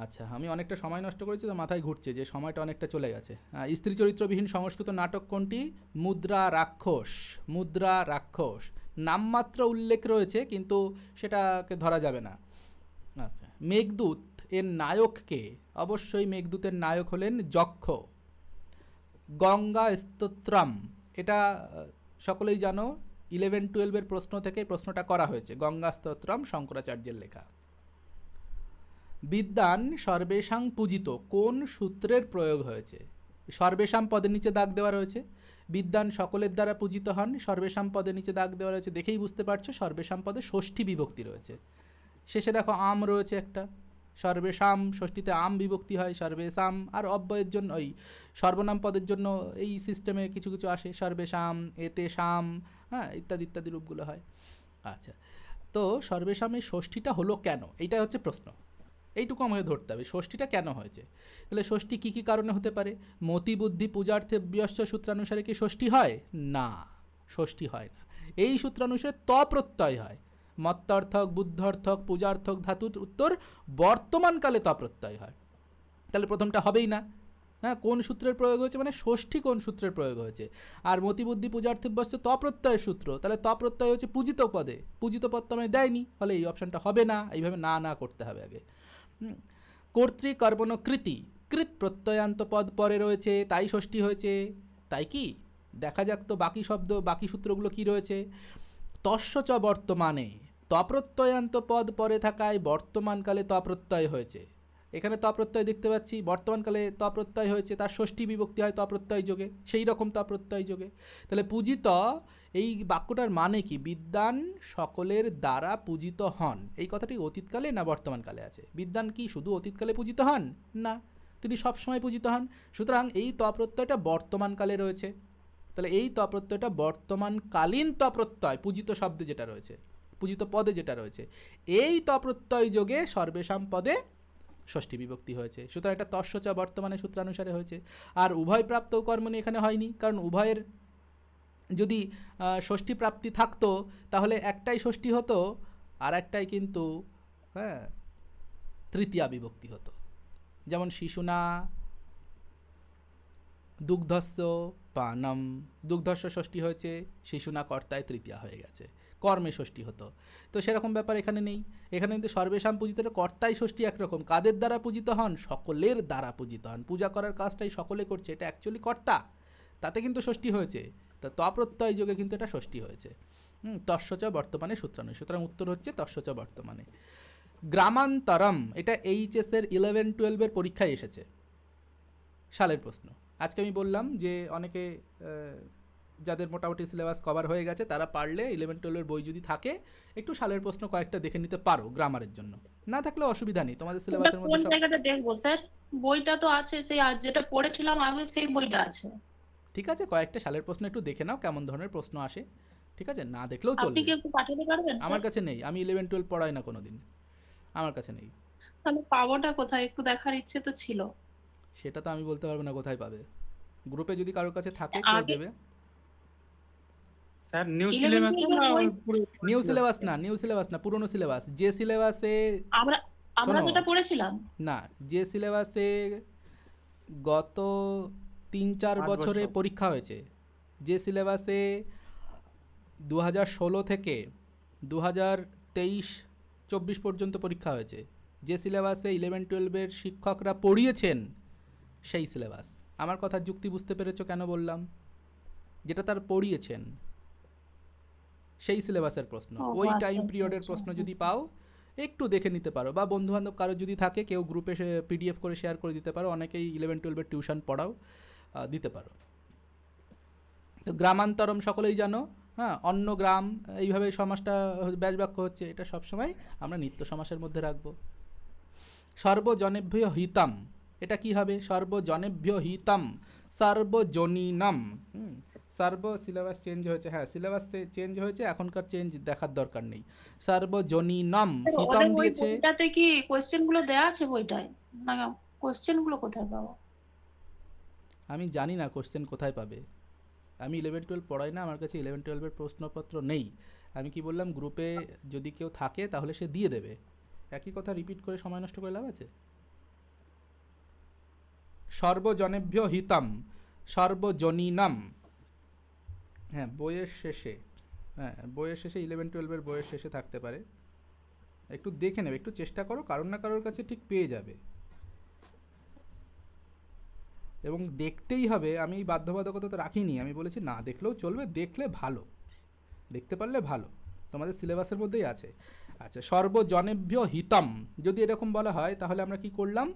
আচ্ছা, আমি অনেকটা সময় নষ্ট করেছি তো মাথায় ঘুরছে যে সময়টা অনেকটা চলে গেছে। স্ত্রী চরিত্রবিহীন সংস্কৃত নাটক কোনটি? মুদ্রা রাক্ষস। মুদ্রা রাক্ষস নামমাত্র উল্লেখ রয়েছে, কিন্তু সেটাকে ধরা যাবে না। আচ্ছা, মেঘদূত এর নায়ককে? অবশ্যই মেঘদূতের নায়ক হলেন যক্ষ। গঙ্গা স্তোত্রম, এটা সকলেই জানো, 11-12 প্রশ্ন থেকে প্রশ্নটা করা হয়েছে। গঙ্গা স্তোত্রম শঙ্করাচার্যের লেখা। বিদ্যান সর্বেষাং পূজিত, কোন সূত্রের প্রয়োগ হয়েছে? সর্বেষাম পদের নিচে দাগ দেওয়া রয়েছে, বিদ্যান সকলের দ্বারা পূজিত হন, সর্বেষাম পদের নিচে দাগ দেওয়া রয়েছে, দেখেই বুঝতে পারছো সর্বেষাম পদে ষষ্ঠী বিভক্তি রয়েছে। শেষে দেখো আম রয়েছে একটা, সর্বেষাম ষষ্ঠীতে আম বিভক্তি হয়, সর্বেষাম। আর অব্যয়ের জন্য ওই সর্বনাম পদের জন্য এই সিস্টেমে কিছু কিছু আসে, সর্বেষাম, এতে শাম, হ্যাঁ ইত্যাদি ইত্যাদি রূপগুলো হয়। আচ্ছা, তো সর্বেষামের ষষ্ঠীটা হলো কেন, এইটা হচ্ছে প্রশ্ন। এইটুকু আমাকে ধরতে হবে, ষষ্ঠীটা কেন হয়েছে। তাহলে ষষ্ঠী কী কী কারণে হতে পারে? মতি বুদ্ধি পূজার্থে ব্যস্ত সূত্রানুসারে কি ষষ্ঠী হয়? না, ষষ্ঠী হয় না। এই সূত্রানুসারে ত প্রত্যয় হয়। মত্তার্থক, বুদ্ধার্থক, পূজার্থক ধাতুর উত্তর বর্তমানকালে ত প্রত্যয় হয়। তাহলে প্রথমটা হবেই না। হ্যাঁ, কোন সূত্রের প্রয়োগ হয়েছে মানে ষষ্ঠী কোন সূত্রের প্রয়োগ হয়েছে। আর মতিবুদ্ধি পূজার্থে ব্যস্ত ত প্রত্যয়ের সূত্র, তাহলে ত প্রত্যয় হচ্ছে পূজিত পদে, পূজিত পদ তো আমি দেয়নি, ফলে এই অপশানটা হবে না। এইভাবে না করতে হবে আগে। কর্তৃকর্মণ কৃতি, কৃত প্রত্যয়ান্ত পদ পরে রয়েছে, তাই ষষ্ঠী হয়েছে। তাই কি? দেখা যাক তো বাকি শব্দ, বাকি সূত্রগুলো কি রয়েছে। তস্য চ বর্তমানে, তপ্রত্যয়ান্ত পদ পরে থাকায় বর্তমানকালে তপ্রত্যয় হয়েছে। এখানে তপ্রত্যয় দেখতে পাচ্ছি, বর্তমানকালে তপ্রত্যয় হয়েছে, তার ষষ্ঠী বিভক্তি হয় তপ্রত্যয় যোগে, সেই রকম তপ্রত্যয় যোগে। তাহলে পূজিত, এই বাক্যটার মানে কি? বিদ্যান সকলের দ্বারা পূজিত হন, এই কথাটি অতীতকালে না বর্তমানকালে আছে? বিদ্যান কি শুধু অতীতকালে পূজিত হন? না, তিনি সবসময় পূজিত হন। সুতরাং এই তপ্রত্যয়টা বর্তমানকালে রয়েছে। তাহলে এই তপ্রত্যয়টা বর্তমানকালীন তপ্রত্যয়, পূজিত শব্দে যেটা রয়েছে, পূজিত পদে যেটা রয়েছে, এই তপ্রত্যয় যোগে সর্বেষাম পদে ষষ্ঠী বিভক্তি হয়েছে, সুতরাং এটা তস্য চ বর্তমানে সূত্রানুসারে হয়েছে। আর উভয় প্রাপ্ত কর্মণি এখানে হয়নি, কারণ উভয়ের যদি ষষ্ঠী প্রাপ্তি থাকতো তাহলে একটাই ষষ্ঠী হতো আর একটাই কিন্তু হ্যাঁ তৃতীয়া বিভক্তি হতো। যেমন শিশুনা দুগ্ধস্য পানম, দুগ্ধস্য ষষ্ঠী হয়েছে, শিশুনা কর্তায় তৃতীয়া হয়ে গেছে, কর্মে ষষ্ঠী হতো। তো সেরকম ব্যাপার এখানে নেই, এখানে কিন্তু সর্বেশাম পূজিত কর্তাই ষষ্ঠী একরকম। কাদের দ্বারা পূজিত হন? সকলের দ্বারা পূজিত হন, পূজা করার কাজটাই সকলে করছে, এটা অ্যাকচুয়ালি কর্তা, তাতে কিন্তু ষষ্ঠী হয়েছে। তা তপ্রত্যয় যোগে কিন্তু এটা ষষ্ঠী হয়েছে। তস্য চ বর্তমানে সূত্রানুসারে, সুতরাং উত্তর হচ্ছে তস্য চ বর্তমানে। গ্রামান্তরম, এটা এইচএসের 11-12 পরীক্ষায় এসেছে, সালের প্রশ্ন। আজকে আমি বললাম যে অনেকে যাদের মোটামুটি সিলেবাস কভার হয়ে গেছে তারা পারলে 11-12 বই যদি থাকে একটু সালের প্রশ্ন কয়েকটা দেখে নিতে পারো গ্রামারের জন্য, না থাকলে অসুবিধা নেই, তোমাদের সিলেবাসের মধ্যে কোন জায়গাটা দেখবো স্যার? বইটা তো আছে, সেই আজ যেটা পড়েছিলাম আগে সেই বইটা আছে। ঠিক আছে, কয়েকটা সালের প্রশ্ন একটু দেখে নাও কেমন ধরনের প্রশ্ন আসে, ঠিক আছে, না দেখলেও আপনি চলবে। কি একটু পাঠাতে পারবেন? আমার কাছে নেই, আমি 11-12 পড়াই না কোনোদিন, আমার কাছে নেই। তাহলে পাবোটা কোথায়? একটু দেখার ইচ্ছে তো ছিল। সেটা তো আমি বলতে পারবো না কোথায় পাবে, গ্রুপে যদি কারোর কাছে থাকে কেউ দেবে। Sir new syllabus new syllabus না, নিউ সিলেবাস না, পুরনো সিলেবাস। যে সিলেবাসে আমরা যেটা পড়েছিলাম না, যে সিলেবাসে গত 3-4 বছরে পরীক্ষা হয়েছে, যে সিলেবাসে 2016 থেকে 2023-24 পর্যন্ত পরীক্ষা হয়েছে, যে সিলেবাসে 11-12 শিক্ষকরা পড়িয়েছেন সেই সিলেবাস। আমার কথা যুক্তি বুঝতে পেরেছো কেন বললাম? যেটা তার পড়িয়েছেন সেই সিলেবাসের প্রশ্ন, ওই টাইম পিরিয়ডের প্রশ্ন যদি পাও একটু দেখে নিতে পারো, বা বন্ধুবান্ধব কারো যদি থাকে কেউ গ্রুপে পিডিএফ করে শেয়ার করে দিতে পারো, অনেকেই 11-12 টিউশন পড়াও, দিতে পারো। তো গ্রামান্তরম সকলেই জানো, হ্যাঁ, অন্য গ্রাম, এইভাবে সমাসটা ব্যাস বাক্য হচ্ছে, এটা সবসময় আমরা নিত্য সমাসের মধ্যে রাখবো। সর্বজনেভ্য হিতম, এটা কি হবে? সর্বজনেভ্য হিতম সর্বজনীনম। সর্ব সিলেবাস চেঞ্জ হয়েছে, হ্যাঁ সিলেবাস চেঞ্জ হয়েছে, এখনকার চেঞ্জ দেখার দরকার নেই। সর্বজনীনম হিতম দিয়েছে। এটাতে কি কোশ্চেন গুলো দেয়া আছে বইটায়? না, কোশ্চেন গুলো কোথায় পাবো? আমি জানি না কোশ্চেন কোথায় পাবে, আমি 11-12 পড়াই না, আমার কাছে 11-12 এর প্রশ্নপত্র নেই। আমি কি বললাম, গ্রুপে যদি কেউ থাকে তাহলে সে দিয়ে দেবে, একই কথা রিপিট করে সময় নষ্ট করে লাভ আছে? সর্বজনেভ্য হিতম সর্বজনীনম, হ্যাঁ বইয়ের শেষে, হ্যাঁ বইয়ের শেষে 11-12 বইয়ের শেষে থাকতে পারে, একটু দেখে নেবে, একটু চেষ্টা করো, কারোর না কারোর কাছে ঠিক পেয়ে যাবে। এবং দেখতেই হবে, আমি এই বাধ্যবাধকতা তো রাখিনি, আমি বলেছি না দেখলেও চলবে, দেখলে ভালো, দেখতে পারলে ভালো, তোমাদের সিলেবাসের মধ্যেই আছে। আচ্ছা, সর্বজনেভ্য হিতম যদি এরকম বলা হয় তাহলে আমরা কি করলাম?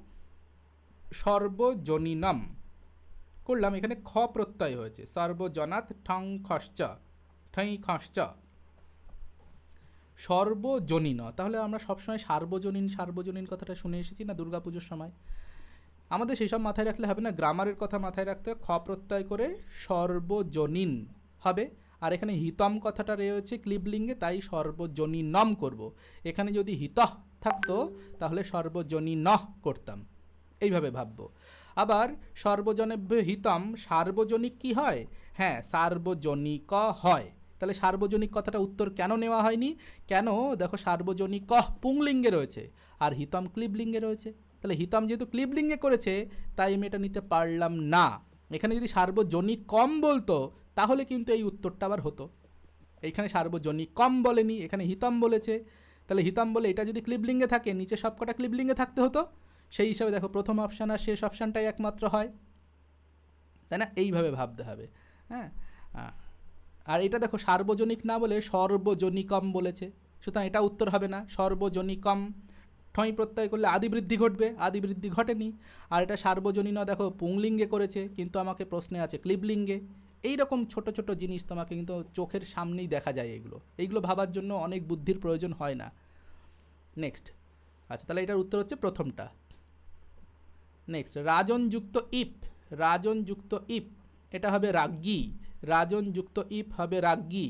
সর্বজনীনম করলাম, এখানে খ প্রত্যয় হয়েছে, সর্বজনাৎ ঠং খশ্চ ঠই খশ্চ সর্বজনীন। তাহলে আমরা সবসময় সার্বজনীন সার্বজনীন কথাটা শুনে এসেছি না দুর্গাপুজোর সময়, আমাদের সেই সব মাথায় রাখলে হবে না, গ্রামারের কথা মাথায় রাখতে খ প্রত্যয় করে সর্বজনীন হবে। আর এখানে হিতম কথাটা রয়েছে ক্লিবলিঙ্গে, তাই সর্বজনীনম করব। এখানে যদি হিতঃ থাকতো তাহলে সর্বজনীনঃ করতাম, এইভাবে ভাববো। আবার সর্বজনেভ্য হিতম সার্বজনিক কি হয়? হ্যাঁ সার্বজনিক হয়। তাহলে সার্বজনিক কথাটা উত্তর কেন নেওয়া হয়নি? কেন? দেখো সার্বজনিক পুংলিঙ্গে রয়েছে আর হিতম ক্লিবলিঙ্গে রয়েছে, তাহলে হিতম যেহেতু ক্লিবলিঙ্গে করেছে তাই আমি এটা নিতে পারলাম না। এখানে যদি সার্বজনিক কম বলতো তাহলে কিন্তু এই উত্তরটা আবার হতো। এইখানে সার্বজনিক কম বলেনি, এখানে হিতম বলেছে, তাহলে হিতম বলে এটা যদি ক্লিবলিঙ্গে থাকে নিচে সবকটা ক্লিবলিঙ্গে থাকতে হতো। সেই হিসাবে দেখো প্রথম অপশান আর শেষ অপশানটাই একমাত্র হয়, তাই না? এইভাবে ভাবতে হবে। হ্যাঁ, আর এটা দেখো সার্বজনিক না বলে সর্বজনিকম বলেছে, সুতরাং এটা উত্তর হবে না। সর্বজনিকম ঠই প্রত্যয় করলে আদি বৃদ্ধি ঘটবে, আদি বৃদ্ধি ঘটেনি। আর এটা সার্বজনীন দেখো পুংলিঙ্গে করেছে কিন্তু আমাকে প্রশ্নে আছে ক্লিবলিঙ্গে। এইরকম ছোট ছোট জিনিস তোমাকে কিন্তু চোখের সামনেই দেখা যায়, এইগুলো ভাবার জন্য অনেক বুদ্ধির প্রয়োজন হয় না। নেক্সট, আচ্ছা তাহলে এটার উত্তর হচ্ছে প্রথমটা। নেক্সট, রাজনযুক্ত ইপ, রাজনযুক্ত ইপ এটা হবে রাজ্ঞী, রাজনযুক্ত ইপ হবে রাজ্ঞী।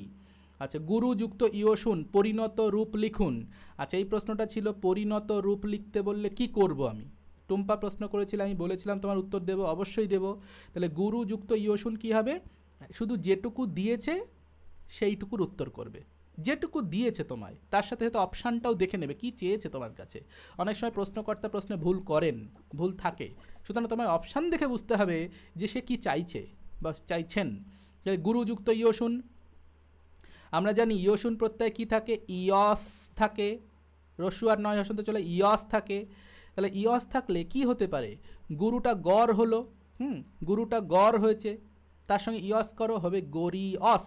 আচ্ছা, গুরুযুক্ত ইয়সুন পরিণত রূপ লিখুন। আচ্ছা, এই প্রশ্নটা ছিল পরিণত রূপ লিখতে বললে কি করব আমি। টুম্পা প্রশ্ন করেছিল, আমি বলেছিলাম তোমার উত্তর দেব, অবশ্যই দেব। তাহলে গুরুযুক্ত ইয়সুন কি হবে? শুধু যেটুকু দিয়েছে সেইটুকুর উত্তর করবে। যেটুকু দিয়েছে তোমায়, তার সাথে হয়তো অপশানটাও দেখে নেবে কি চেয়েছে তোমার কাছে। অনেক সময় প্রশ্নকর্তা প্রশ্নে ভুল করেন, ভুল থাকে, সুতরাং তোমায় অপশান দেখে বুঝতে হবে যে সে কি চাইছে বা চাইছেন। গুরুযুক্ত ইয়সুন, আমরা জানি ইয়সুন প্রত্যয় কি থাকে? ইয়স থাকে, রস্যু আর নয় হসন্ত চলে, ইয়স থাকে। তাহলে ইয়স থাকলে কি হতে পারে? গুরুটা গড় হলো, গুরুটা গড় হয়েছে, তার সঙ্গে ইয়স করো, হবে গরিয়স।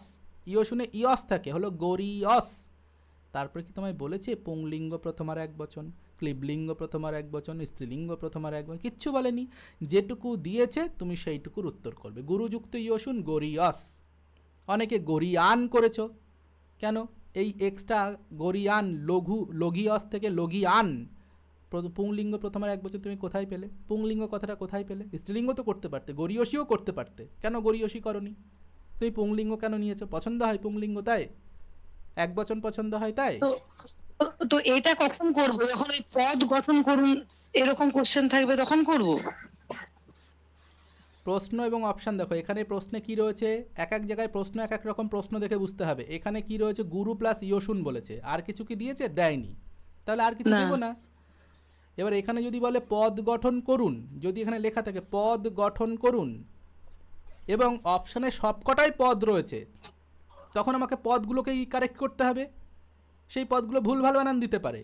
ইয়সুনে ইয়স থাকে, হলো গরিয়স। তারপরে কি তোমায় বলেছে পুংলিঙ্গ প্রথমার এক বচন, ক্লিবলিঙ্গ প্রথমার এক বচন, স্ত্রীলিঙ্গ প্রথমার এক বচন? কিচ্ছু বলেনি। যেটুকু দিয়েছে তুমি সেইটুকুর উত্তর করবে। গুরুযুক্ত ইয়সুন গরিয়স। অনেকে গরিয়ান করেছো, কেন? এই এক্সট্রা গরিয়ান, লঘু লঘিয়স থেকে লঘিয়ান, পুংলিঙ্গ প্রথমার এক বছর তুমি কোথায় পেলে? পুংলিঙ্গ কথাটা কোথায় পেলে? স্ত্রীলিঙ্গ তো করতে পারতে, গরিয়সীও করতে পারতে, কেন গরিয়সী করনি? তুমি পুংলিঙ্গ কেন নিয়েছো? পছন্দ হয় পুংলিঙ্গ তাই? এক বচন পছন্দ হয় তাই? তো এটা কখন করব? যখন ওই পদ গঠন করুন এরকম কোশ্চেন থাকবে তখন করব। প্রশ্ন এবং অপশান দেখো, এখানে প্রশ্নে কি রয়েছে, এক এক জায়গায় প্রশ্ন এক এক রকম প্রশ্ন দেখে বুঝতে হবে। এখানে কি রয়েছে? গুরু প্লাস ইয়সুন বলেছে, আর কিছু কি দিয়েছে? দেয়নি, তাহলে আর কিছু দেবো না। এবার এখানে যদি বলে পদ গঠন করুন, যদি এখানে লেখা থাকে পদ গঠন করুন এবং অপশানে সবকটাই পদ রয়েছে, তখন আমাকে পদগুলোকেই কারেক্ট করতে হবে। সেই পদগুলো ভুলভাল বানান দিতে পারে,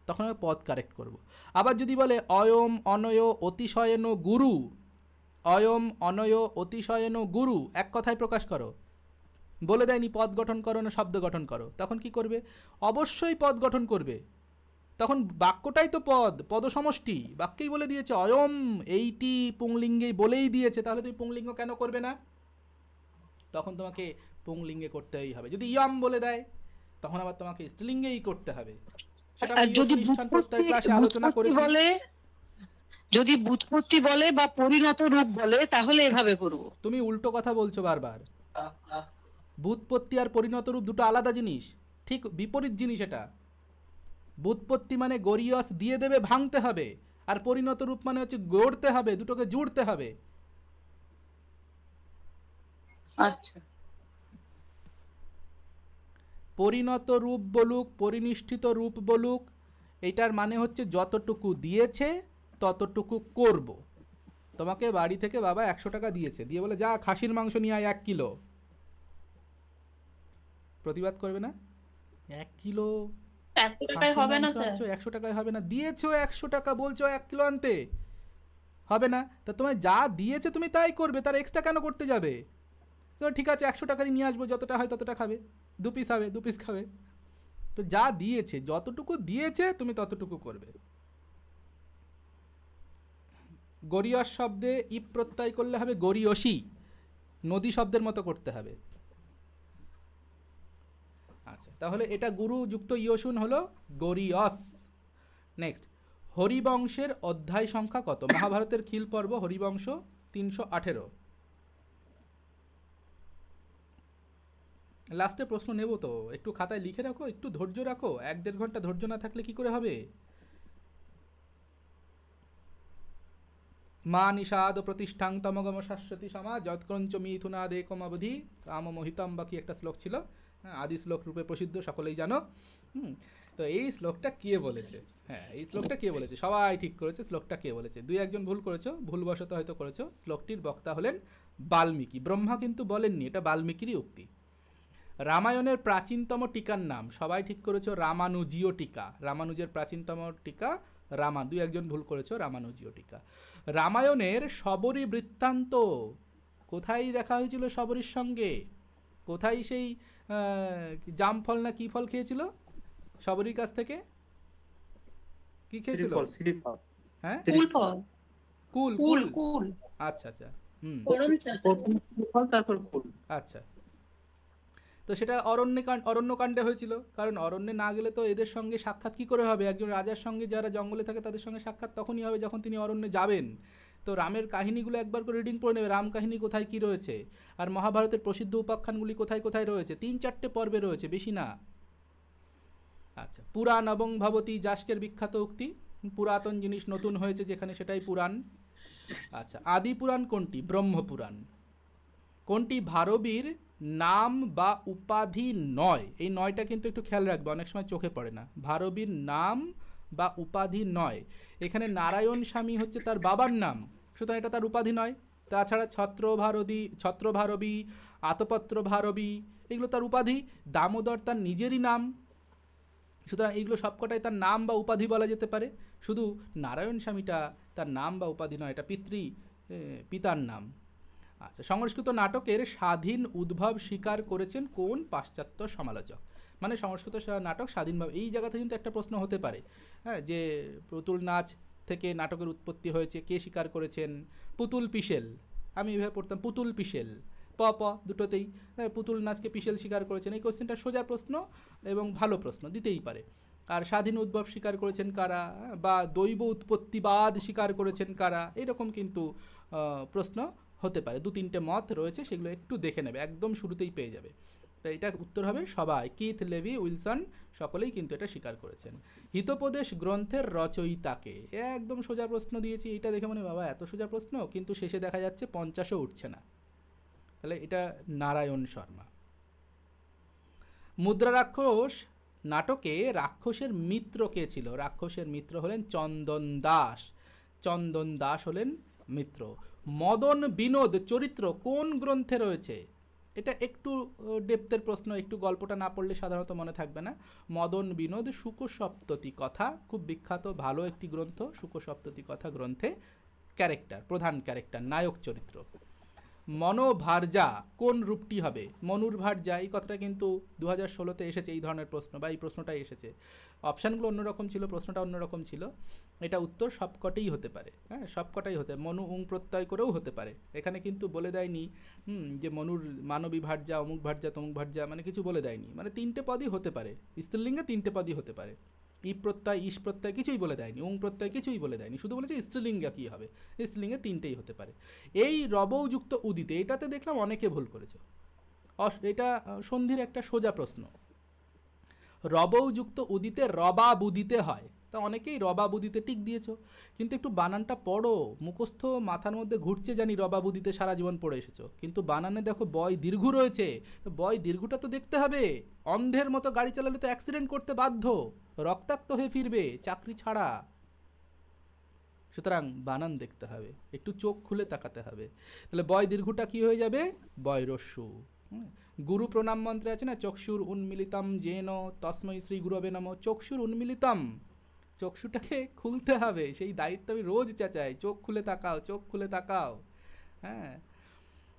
তখন আমি পদ কারেক্ট করব। আবার যদি বলে অয়ম অনয় অতিশয়ন গুরু, অয়ম অনয় অতিশয়ন গুরু, এক কথায় প্রকাশ করো, বলে দেয়নি পদ গঠন করো না শব্দ গঠন করো, তখন কি করবে? অবশ্যই পদ গঠন করবে। তখন বাক্যটাই তো পদ, পদ সমষ্টি, বাক্যেই বলে দিয়েছে অয়ম, এইটি পুংলিঙ্গেই বলেই দিয়েছে, তাহলে তুমি পুংলিঙ্গ কেন করবে না? তখন তোমাকে পুংলিঙ্গে করতেই হবে। যদি ইয়ম বলে দেয় তখন আবার তোমাকে স্ত্রীলিঙ্গেই করতে হবে। আর যদি যদি বুৎপত্তি বলে বা পরিণত রূপ বলে তাহলে এভাবে করব। তুমি উল্টো কথা বলছো বারবার। বুৎপত্তি আর পরিণত রূপ দুটো আলাদা জিনিস, ঠিক বিপরীত জিনিস। এটা বুৎপত্তি মানে গরিয়স দিয়ে দেবে, ভাঙতে হবে, আর পরিণত রূপ মানে হচ্ছে গড়তে হবে, দুটোকে জুড়তে হবে। আচ্ছা, পরিণত রূপ বলুক, পরিনিষ্ঠিত রূপ বলুক, এটার মানে হচ্ছে যতটুকু দিয়েছে ততটুকু করব। তোমাকে বাড়ি থেকে বাবা 100 টাকা দিয়েছে, দিয়ে বলে যা খাসির মাংস নিয়ে আয় 1 কিলো, প্রতিবাদ করবে না? 1 কিলো 100 টাকায় হবে না স্যার, 100 টাকায় হবে না, দিয়েছো 100 টাকা, বলছো 1 কিলো আনতে, হবে না? তা তোমায় যা দিয়েছে তুমি তাই করবে, তার এক্সট্রা কেন করতে যাবে? তো ঠিক আছে 100 টাকারই নিয়ে আসবো, যতটা হয় ততটা খাবে, 2 পিস হবে 2 পিস খাবে। তো যা দিয়েছে, যতটুকু দিয়েছে তুমি ততটুকু করবে। গরিয়স শব্দে ইপ প্রত্যয় করলে হবে গরিয়সী, নদী শব্দের মতো করতে হবে। আচ্ছা, তাহলে এটা গুরু যুক্ত ইয়সুন হলো গরিয়স। নেক্সট, হরিবংশের অধ্যায় সংখ্যা কত? মহাভারতের খিল পর্ব হরিবংশ 318। লাস্টে প্রশ্ন নেব তো, একটু খাতায় লিখে রাখো, একটু ধৈর্য রাখো। 1-1.5 ঘন্টা ধৈর্য না থাকলে কি করে হবে? মা নিষাদ প্রতিষ্ঠাং তমগম শাশ্বতী সমা যৎক্রঞ্চ মিথুনাদেকম অবধি কাম মোহিতম, বাকি একটা শ্লোক ছিল, আদি শ্লোক রূপে প্রসিদ্ধ, সকলেই জানো। তো এই শ্লোকটা কে বলেছে? হ্যাঁ, এই শ্লোকটা কে বলেছে? সবাই ঠিক করেছে শ্লোকটা কে বলেছে। 2-1 ভুল করেছো, ভুলবশত হয়তো করেছো। শ্লোকটির বক্তা হলেন বাল্মীকি, ব্রহ্মা কিন্তু বলেননি, এটা বাল্মীকিরই উক্তি। রামায়ণের প্রাচীনতম টিকার নাম সবাই ঠিক করেছো, রামানুজীয় টিকা। রামানুজের প্রাচীনতম টিকা রামা, 2-1 ভুল করেছো, রামানুজীয় টিকা। রামায়ণের শবরী বৃত্তান্ত কোথায় দেখা হয়েছিল? শবরীর সঙ্গে কোথায় সেই জাম ফল না কি ফল খেয়েছিল শবরীর কাছ থেকে? কি খেয়েছিল? হ্যাঁ, কুল ফল। কুল কুল কুল। আচ্ছা আচ্ছা, তারপর কুল। আচ্ছা, তো সেটা অরণ্যকাণ্ডে হয়েছিল, কারণ অরণ্যে না গেলে তো এদের সঙ্গে সাক্ষাৎ কি করে হবে? একজন রাজার সঙ্গে যারা জঙ্গলে থাকে তাদের সঙ্গে সাক্ষাৎ তখনই হবে যখন তিনি অরণ্যে যাবেন। তো রামের কাহিনীগুলো একবার করে রিডিং পড়ে নেবে, রাম কাহিনী কোথায় কী রয়েছে, আর মহাভারতের প্রসিদ্ধ উপাখ্যানগুলি কোথায় কোথায় রয়েছে, 3-4টে পর্বে রয়েছে, বেশি না। আচ্ছা, পুরাণ এবং ভবতী যাস্কের বিখ্যাত উক্তি, পুরাতন জিনিস নতুন হয়েছে যেখানে সেটাই পুরাণ। আচ্ছা, আদি পুরাণ কোনটি? ব্রহ্মপুরাণ। কোনটি ভারবীর নাম বা উপাধি নয়? এই নয়টা কিন্তু একটু খেয়াল রাখবে, অনেক সময় চোখে পড়ে না। ভারবীর নাম বা উপাধি নয়, এখানে নারায়ণ স্বামী হচ্ছে তার বাবার নাম, সুতরাং এটা তার উপাধি নয়। তাছাড়া ছত্রভারবী, আতপত্র ভারবী এগুলো তার উপাধি। দামোদর তার নিজেরই নাম, সুতরাং এইগুলো সবকটাই তার নাম বা উপাধি বলা যেতে পারে। শুধু নারায়ণ স্বামীটা তার নাম বা উপাধি নয়, এটা পিতার নাম। আচ্ছা, সংস্কৃত নাটকের স্বাধীন উদ্ভব স্বীকার করেছেন কোন পাশ্চাত্য সমালোচক? মানে সংস্কৃত নাটক স্বাধীনভাবে, এই জায়গাতে কিন্তু একটা প্রশ্ন হতে পারে, হ্যাঁ, যে পুতুল নাচ থেকে নাটকের উৎপত্তি হয়েছে, কে স্বীকার করেছেন? পুতুল পিসেল, আমি এভাবে পড়তাম পুতুল পিসেল, প দুটোতেই, হ্যাঁ, পুতুল নাচকে পিসেল স্বীকার করেছেন। এই কোশ্চেনটা সোজা প্রশ্ন এবং ভালো প্রশ্ন, দিতেই পারে। আর স্বাধীন উদ্ভব স্বীকার করেছেন কারা, বা দৈব উৎপত্তিবাদ স্বীকার করেছেন কারা, এরকম কিন্তু প্রশ্ন হতে পারে। 2-3টে মত রয়েছে, সেগুলো একটু দেখে নেবে, একদম শুরুতেই পেয়ে যাবে। তো এটা উত্তর হবে সবাই, কিথ, লেভি, উইলসন সকলেই কিন্তু এটা স্বীকার করেছেন। হিতোপদেশ গ্রন্থের রচয়িতাকে, একদম সোজা প্রশ্ন দিয়েছি, এটা দেখে মনে বাবা এত সোজা প্রশ্ন, কিন্তু শেষে দেখা যাচ্ছে 50ও উঠছে না, তাহলে এটা নারায়ণ শর্মা। মুদ্রা রাক্ষস নাটকে রাক্ষসের মিত্র কে ছিল? রাক্ষসের মিত্র হলেন চন্দন দাস, চন্দন দাস হলেন মিত্র। মদন বিনোদ চরিত্র কোন গ্রন্থে রয়েছে? এটা একটু ডেপথের প্রশ্ন, একটু গল্পটা না পড়লে সাধারণত মনে থাকবে না। মদন বিনোদ শুকসপ্ততি কথা, খুব বিখ্যাত ভালো একটি গ্রন্থ। শুকসপ্ততি কথা গ্রন্থে ক্যারেক্টার, প্রধান ক্যারেক্টার, নায়ক চরিত্র। মনোভার্যা কোন রূপটি হবে? মনুর ভার্যা, এই কথাটা কিন্তু 2016-তে এসেছে, এই ধরনের প্রশ্ন, বা এই প্রশ্নটাই এসেছে। অপশানগুলো অন্যরকম ছিল, প্রশ্নটা অন্যরকম ছিল। এটা উত্তর সবকটাই হতে পারে, হ্যাঁ, সবকটাই হতে, মনু উং প্রত্যয় করেও হতে পারে। এখানে কিন্তু বলে দেয়নি যে মনুর মানবী ভার্যা, অমুক ভার্যা, তমুক ভার্যা, মানে কিছু বলে দেয়নি। মানে 3টে পদই হতে পারে, স্ত্রীলিঙ্গে 3টে পদই হতে পারে। ই প্রত্যয়, ইস প্রত্যয় কিছুই বলে দেয়নি, উং প্রত্যয় কিছুই বলে দেয়নি, শুধু বলেছে স্ত্রীলিঙ্গে কী হবে। স্ত্রীলিঙ্গে 3টেই হতে পারে। এই রবৌযুক্ত উদিতে, এটাতে দেখলাম অনেকে ভুল করেছে, এটা সন্ধির একটা সোজা প্রশ্ন। রবৌযুক্ত উদিতে রবা বুদিতে হয়, তা অনেকেই রবা বুদিতে টিক দিয়েছ, কিন্তু একটু বানানটা পড়ো। মুখস্থ মাথার মধ্যে ঘুরছে জানি, রবা বুদিতে সারা জীবন পড়ে এসেছো, কিন্তু বানানে দেখো বয় দীর্ঘ রয়েছে, তো বয় দীর্ঘটা তো দেখতে হবে। অন্ধের মতো গাড়ি চালালে তো অ্যাক্সিডেন্ট করতে বাধ্য, রক্তাক্ত হয়ে ফিরবে, চাকরি ছাড়া। সুতরাং বানান দেখতে হবে, একটু চোখ খুলে তাকাতে হবে। তাহলে বয় দীর্ঘটা কি হয়ে যাবে? বয় রস্যু। গুরু প্রণাম মন্ত্রে আছে না, চক্ষুর উন্মিলিতম যেন তস্মৈ শ্রী গুরবে নমঃ। চক্ষুর উন্মিলিতম, চক্ষুটাকে খুলতে হবে, সেই দায়িত্ব আমি রোজ চেঁচাই, চোখ খুলে তাকাও, চোখ খুলে তাকাও। হ্যাঁ,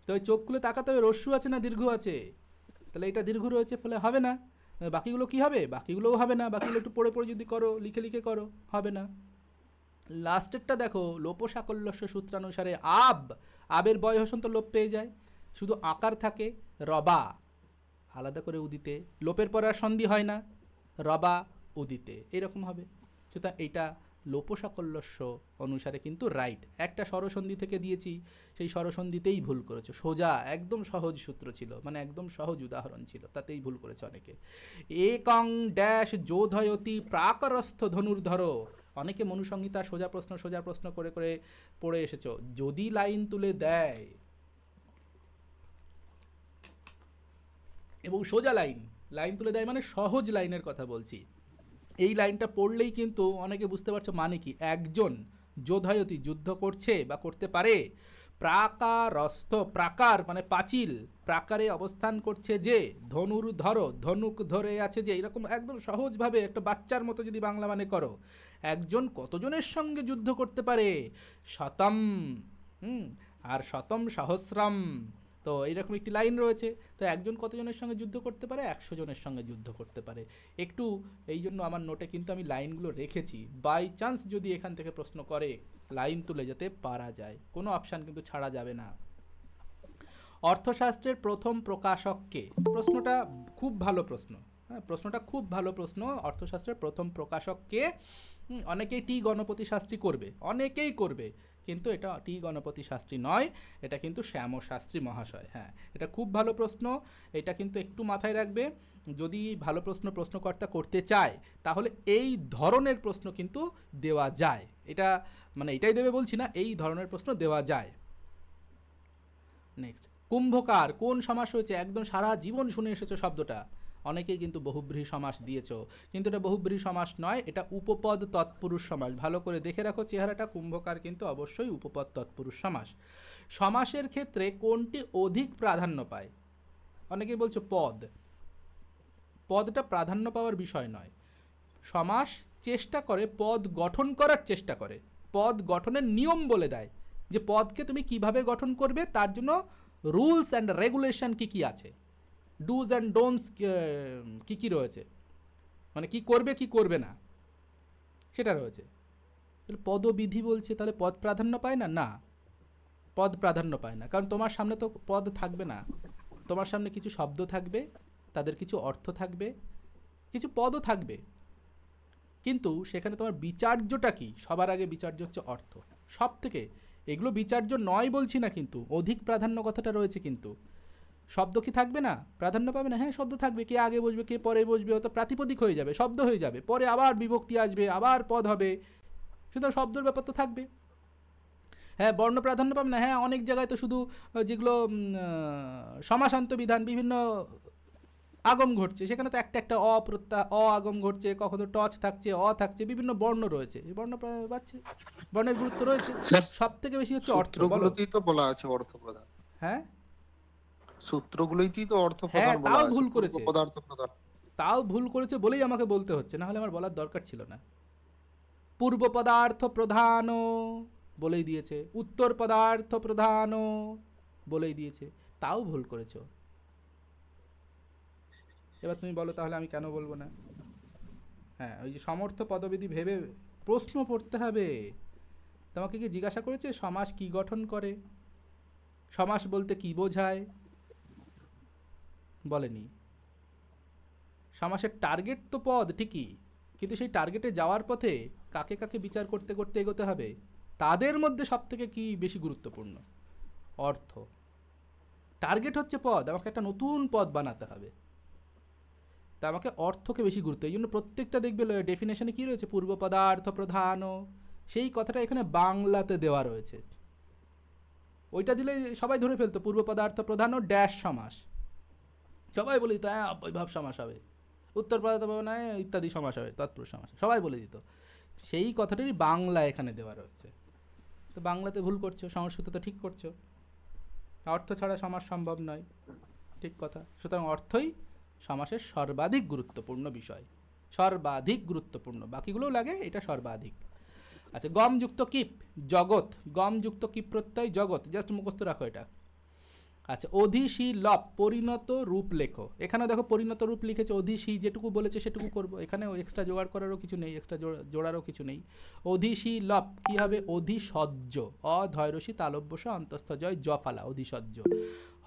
তো ওই চোখ খুলে তাকাতে হবে। রস্যু আছে না দীর্ঘ আছে? তাহলে এটা দীর্ঘ রয়েছে, ফলে হবে না। বাকিগুলো কি হবে? বাকিগুলোও হবে না। বাকিগুলো একটু পড়ে পড়ে যদি করো, লিখে লিখে করো, হবে না। লাস্টেরটা দেখো, লোপসাকল্যস্য সূত্রানুসারে আবের বয় হসন্ত লোপ পেয়ে যায়, শুধু আকার থাকে। রবা আলাদা করে উদিতে, লোপের পরে আর সন্ধি হয় না, রবা উদিতে এরকম হবে। সুতরাং এইটা লোপসাকল্যস্য অনুসারে কিন্তু রাইট। একটা স্বরসন্ধি থেকে দিয়েছি, সেই স্বরসন্ধিতেই ভুল করেছো। সোজা একদম সহজ সূত্র ছিল, মানে একদম সহজ উদাহরণ ছিল, তাতেই ভুল করেছে অনেকে। একং ড্যাশ যোধয়তি প্রাকরস্থ ধনুর্ধর, অনেকে মনুসংহিতা সোজা প্রশ্ন করে করে পড়ে এসেছো। যদি লাইন তুলে দেয় এবং সোজা লাইন তুলে দেয়, মানে সহজ লাইনের কথা বলছি, এই লাইনটা পড়লেই কিন্তু অনেকে বুঝতে পারছো মানে কি। একজন যোধয়তি যুদ্ধ করছে বা করতে পারে, প্রাকারস্থ, প্রাকার মানে পাঁচিল, প্রাকারে অবস্থান করছে যে, ধনুর্ধর ধনুক ধরে আছে যে, এরকম একদম সহজভাবে একটা বাচ্চার মতো যদি বাংলা মানে করো, একজন কতজনের সঙ্গে যুদ্ধ করতে পারে? শতম, আর শতম সহস্রম, তো এইরকম একটি লাইন রয়েছে। তো একজন কতজনের সঙ্গে যুদ্ধ করতে পারে? 100 জনের সঙ্গে যুদ্ধ করতে পারে। একটু এই জন্য আমার নোটে কিন্তু আমি লাইনগুলো রেখেছি, বাই চান্স যদি এখান থেকে প্রশ্ন করে লাইন তুলে যেতে পারা যায়, কোনো অপশান কিন্তু ছাড়া যাবে না। অর্থশাস্ত্রের প্রথম প্রকাশককে, প্রশ্নটা খুব ভালো প্রশ্ন, হ্যাঁ, প্রশ্নটা খুব ভালো প্রশ্ন। অর্থশাস্ত্রের প্রথম প্রকাশককে? অনেকেই টি গণপতি শাস্ত্রী করবে, অনেকেই করবে, কিন্তু এটা টি গণপতি শাস্ত্রী নয়, এটা কিন্তু শ্যাম শাস্ত্রী মহাশয়। হ্যাঁ, এটা খুব ভালো প্রশ্ন, এটা কিন্তু একটু মাথায় রাখবে। যদি ভালো প্রশ্নকর্তা করতে চায় তাহলে এই ধরনের প্রশ্ন কিন্তু দেওয়া যায়। এটা মানে এটাই দেবে বলছি না, এই ধরনের প্রশ্ন দেওয়া যায়। নেক্সট, কুম্ভকার কোন সমাস হয়েছে? একদম সারা জীবন শুনে এসেছো শব্দটা, অনেকেই কিন্তু বহুব্রীহি সমাস দিয়েছ, কিন্তু এটা বহুব্রীহি সমাস নয়, এটা উপপদ তৎপুরুষ সমাস। ভালো করে দেখে রাখো চেহারাটা, কুম্ভকার কিন্তু অবশ্যই উপপদ তৎপুরুষ সমাস। সমাসের ক্ষেত্রে কোনটি অধিক প্রাধান্য পায়? অনেকেই বলছো পদ, পদটা প্রাধান্য পাওয়ার বিষয় নয়। সমাস চেষ্টা করে, পদ গঠন করার চেষ্টা করে, পদ গঠনের নিয়ম বলে দেয় যে পদকে তুমি কিভাবে গঠন করবে, তার জন্য রুলস অ্যান্ড রেগুলেশন কি কি আছে, ডুজ অ্যান্ড ডোন্টস কি কি রয়েছে, মানে কি করবে কি করবে না সেটা রয়েছে। তাহলে পদবিধি বলছে, তাহলে পদ প্রাধান্য পায় না? না, পদ প্রাধান্য পায় না, কারণ তোমার সামনে তো পদ থাকবে না, তোমার সামনে কিছু শব্দ থাকবে, তাদের কিছু অর্থ থাকবে, কিছু পদও থাকবে, কিন্তু সেখানে তোমার বিচার্যটা কি? সবার আগে বিচার্য হচ্ছে অর্থ, সব থেকে। এগুলো বিচার্য নয় বলছি না, কিন্তু অধিক প্রাধান্য কথাটা রয়েছে। কিন্তু শব্দ কি থাকবে না, প্রাধান্য পাবে না? হ্যাঁ, শব্দ থাকবে, কে আগে বসবে কে পরে বসবে, অত প্রাতিপদিক হয়ে যাবে, শব্দ হয়ে যাবে, পরে আবার বিভক্তি আসবে, আবার পদ হবে, সুতরাং শব্দের ব্যাপার তো থাকবে। হ্যাঁ, বর্ণ প্রাধান্য পাবে না? হ্যাঁ, অনেক জায়গায় তো শুধু যেগুলো সমাসান্ত বিধান, বিভিন্ন আগম ঘটছে, সেখানে তো একটা অ আগম ঘটছে, কখনো টচ থাকছে, অ থাকছে, বিভিন্ন বর্ণ রয়েছে, এই বর্ণ পাচ্ছে, বর্ণের গুরুত্ব রয়েছে। সব থেকে বেশি হচ্ছে অর্থ। সূত্রগুলোতেই তো বলা আছে অর্থ প্রধান। হ্যাঁ, সূত্রগুলোইতেই তো অর্থ প্রধান বলা আছে। তাও ভুল করেছে, পদার্থ প্রধান, তাও ভুল করেছে বলেই আমাকে বলতে হচ্ছে, না হলে আমার বলার দরকার ছিল না। পূর্ব পদার্থ প্রধান বলেই দিয়েছে, উত্তর পদার্থ প্রধান বলেই দিয়েছে, তাও ভুল করেছো। এবার তুমি বলো তাহলে আমি কেন বলবো না? হ্যাঁ, ওই যে সমর্থ পদবিধি ভেবে প্রশ্ন পড়তে হবে। তোমাকে কি জিজ্ঞাসা করেছে সমাস কি গঠন করে, সমাস বলতে কি বোঝায়? বলেনি। সমাসের টার্গেট তো পদ ঠিকই, কিন্তু সেই টার্গেটে যাওয়ার পথে কাকে কাকে বিচার করতে করতে এগোতে হবে, তাদের মধ্যে সব থেকে কি বেশি গুরুত্বপূর্ণ? অর্থ। টার্গেট হচ্ছে পদ, আমাকে একটা নতুন পদ বানাতে হবে, তা আমাকে অর্থকে বেশি গুরুত্ব। এই জন্য প্রত্যেকটা দেখবে ডেফিনেশনে কি রয়েছে, পূর্ব পদার্থ প্রধান, সেই কথাটা এখানে বাংলাতে দেওয়া রয়েছে। ওইটা দিলে সবাই ধরে ফেলতো, পূর্ব পদার্থ প্রধান ও ড্যাশ সমাস, সবাই বলে দিত হ্যাঁ অব্যয়ভাব সমাস হবে, উত্তর পদার্থ প্রধান ইত্যাদি সমাস হবে, তৎপুরুষ সমাস, সবাই বলে দিত। সেই কথাটারই বাংলা এখানে দেওয়া রয়েছে। তো বাংলাতে ভুল করছো, সংস্কৃত তো ঠিক করছো। অর্থ ছাড়া সমাস সম্ভব নয়, ঠিক কথা। সুতরাং অর্থই সমাসের সর্বাধিক গুরুত্বপূর্ণ বিষয়, সর্বাধিক গুরুত্বপূর্ণ, বাকিগুলোও লাগে, এটা সর্বাধিক। আচ্ছা, গমযুক্ত কিপ জগৎ, গমযুক্ত কিপ প্রত্যয় জগৎ, জাস্ট মুখস্থ রাখো এটা। আচ্ছা, অধিশীলপ পরিণত রূপ লেখো। এখানে দেখো পরিণত রূপ লিখেছে, অধিশী যেটুকু বলেছে সেটুকু করবো, এখানে এক্সট্রা জোগাড় করারও কিছু নেই, এক্সট্রা জোড়ারও কিছু নেই। অধিশীলপ কি হবে? অধিসজ্জ, অধৈরসী তালব্যস অন্তস্থ জয় জফালা, অধিসজ্জ।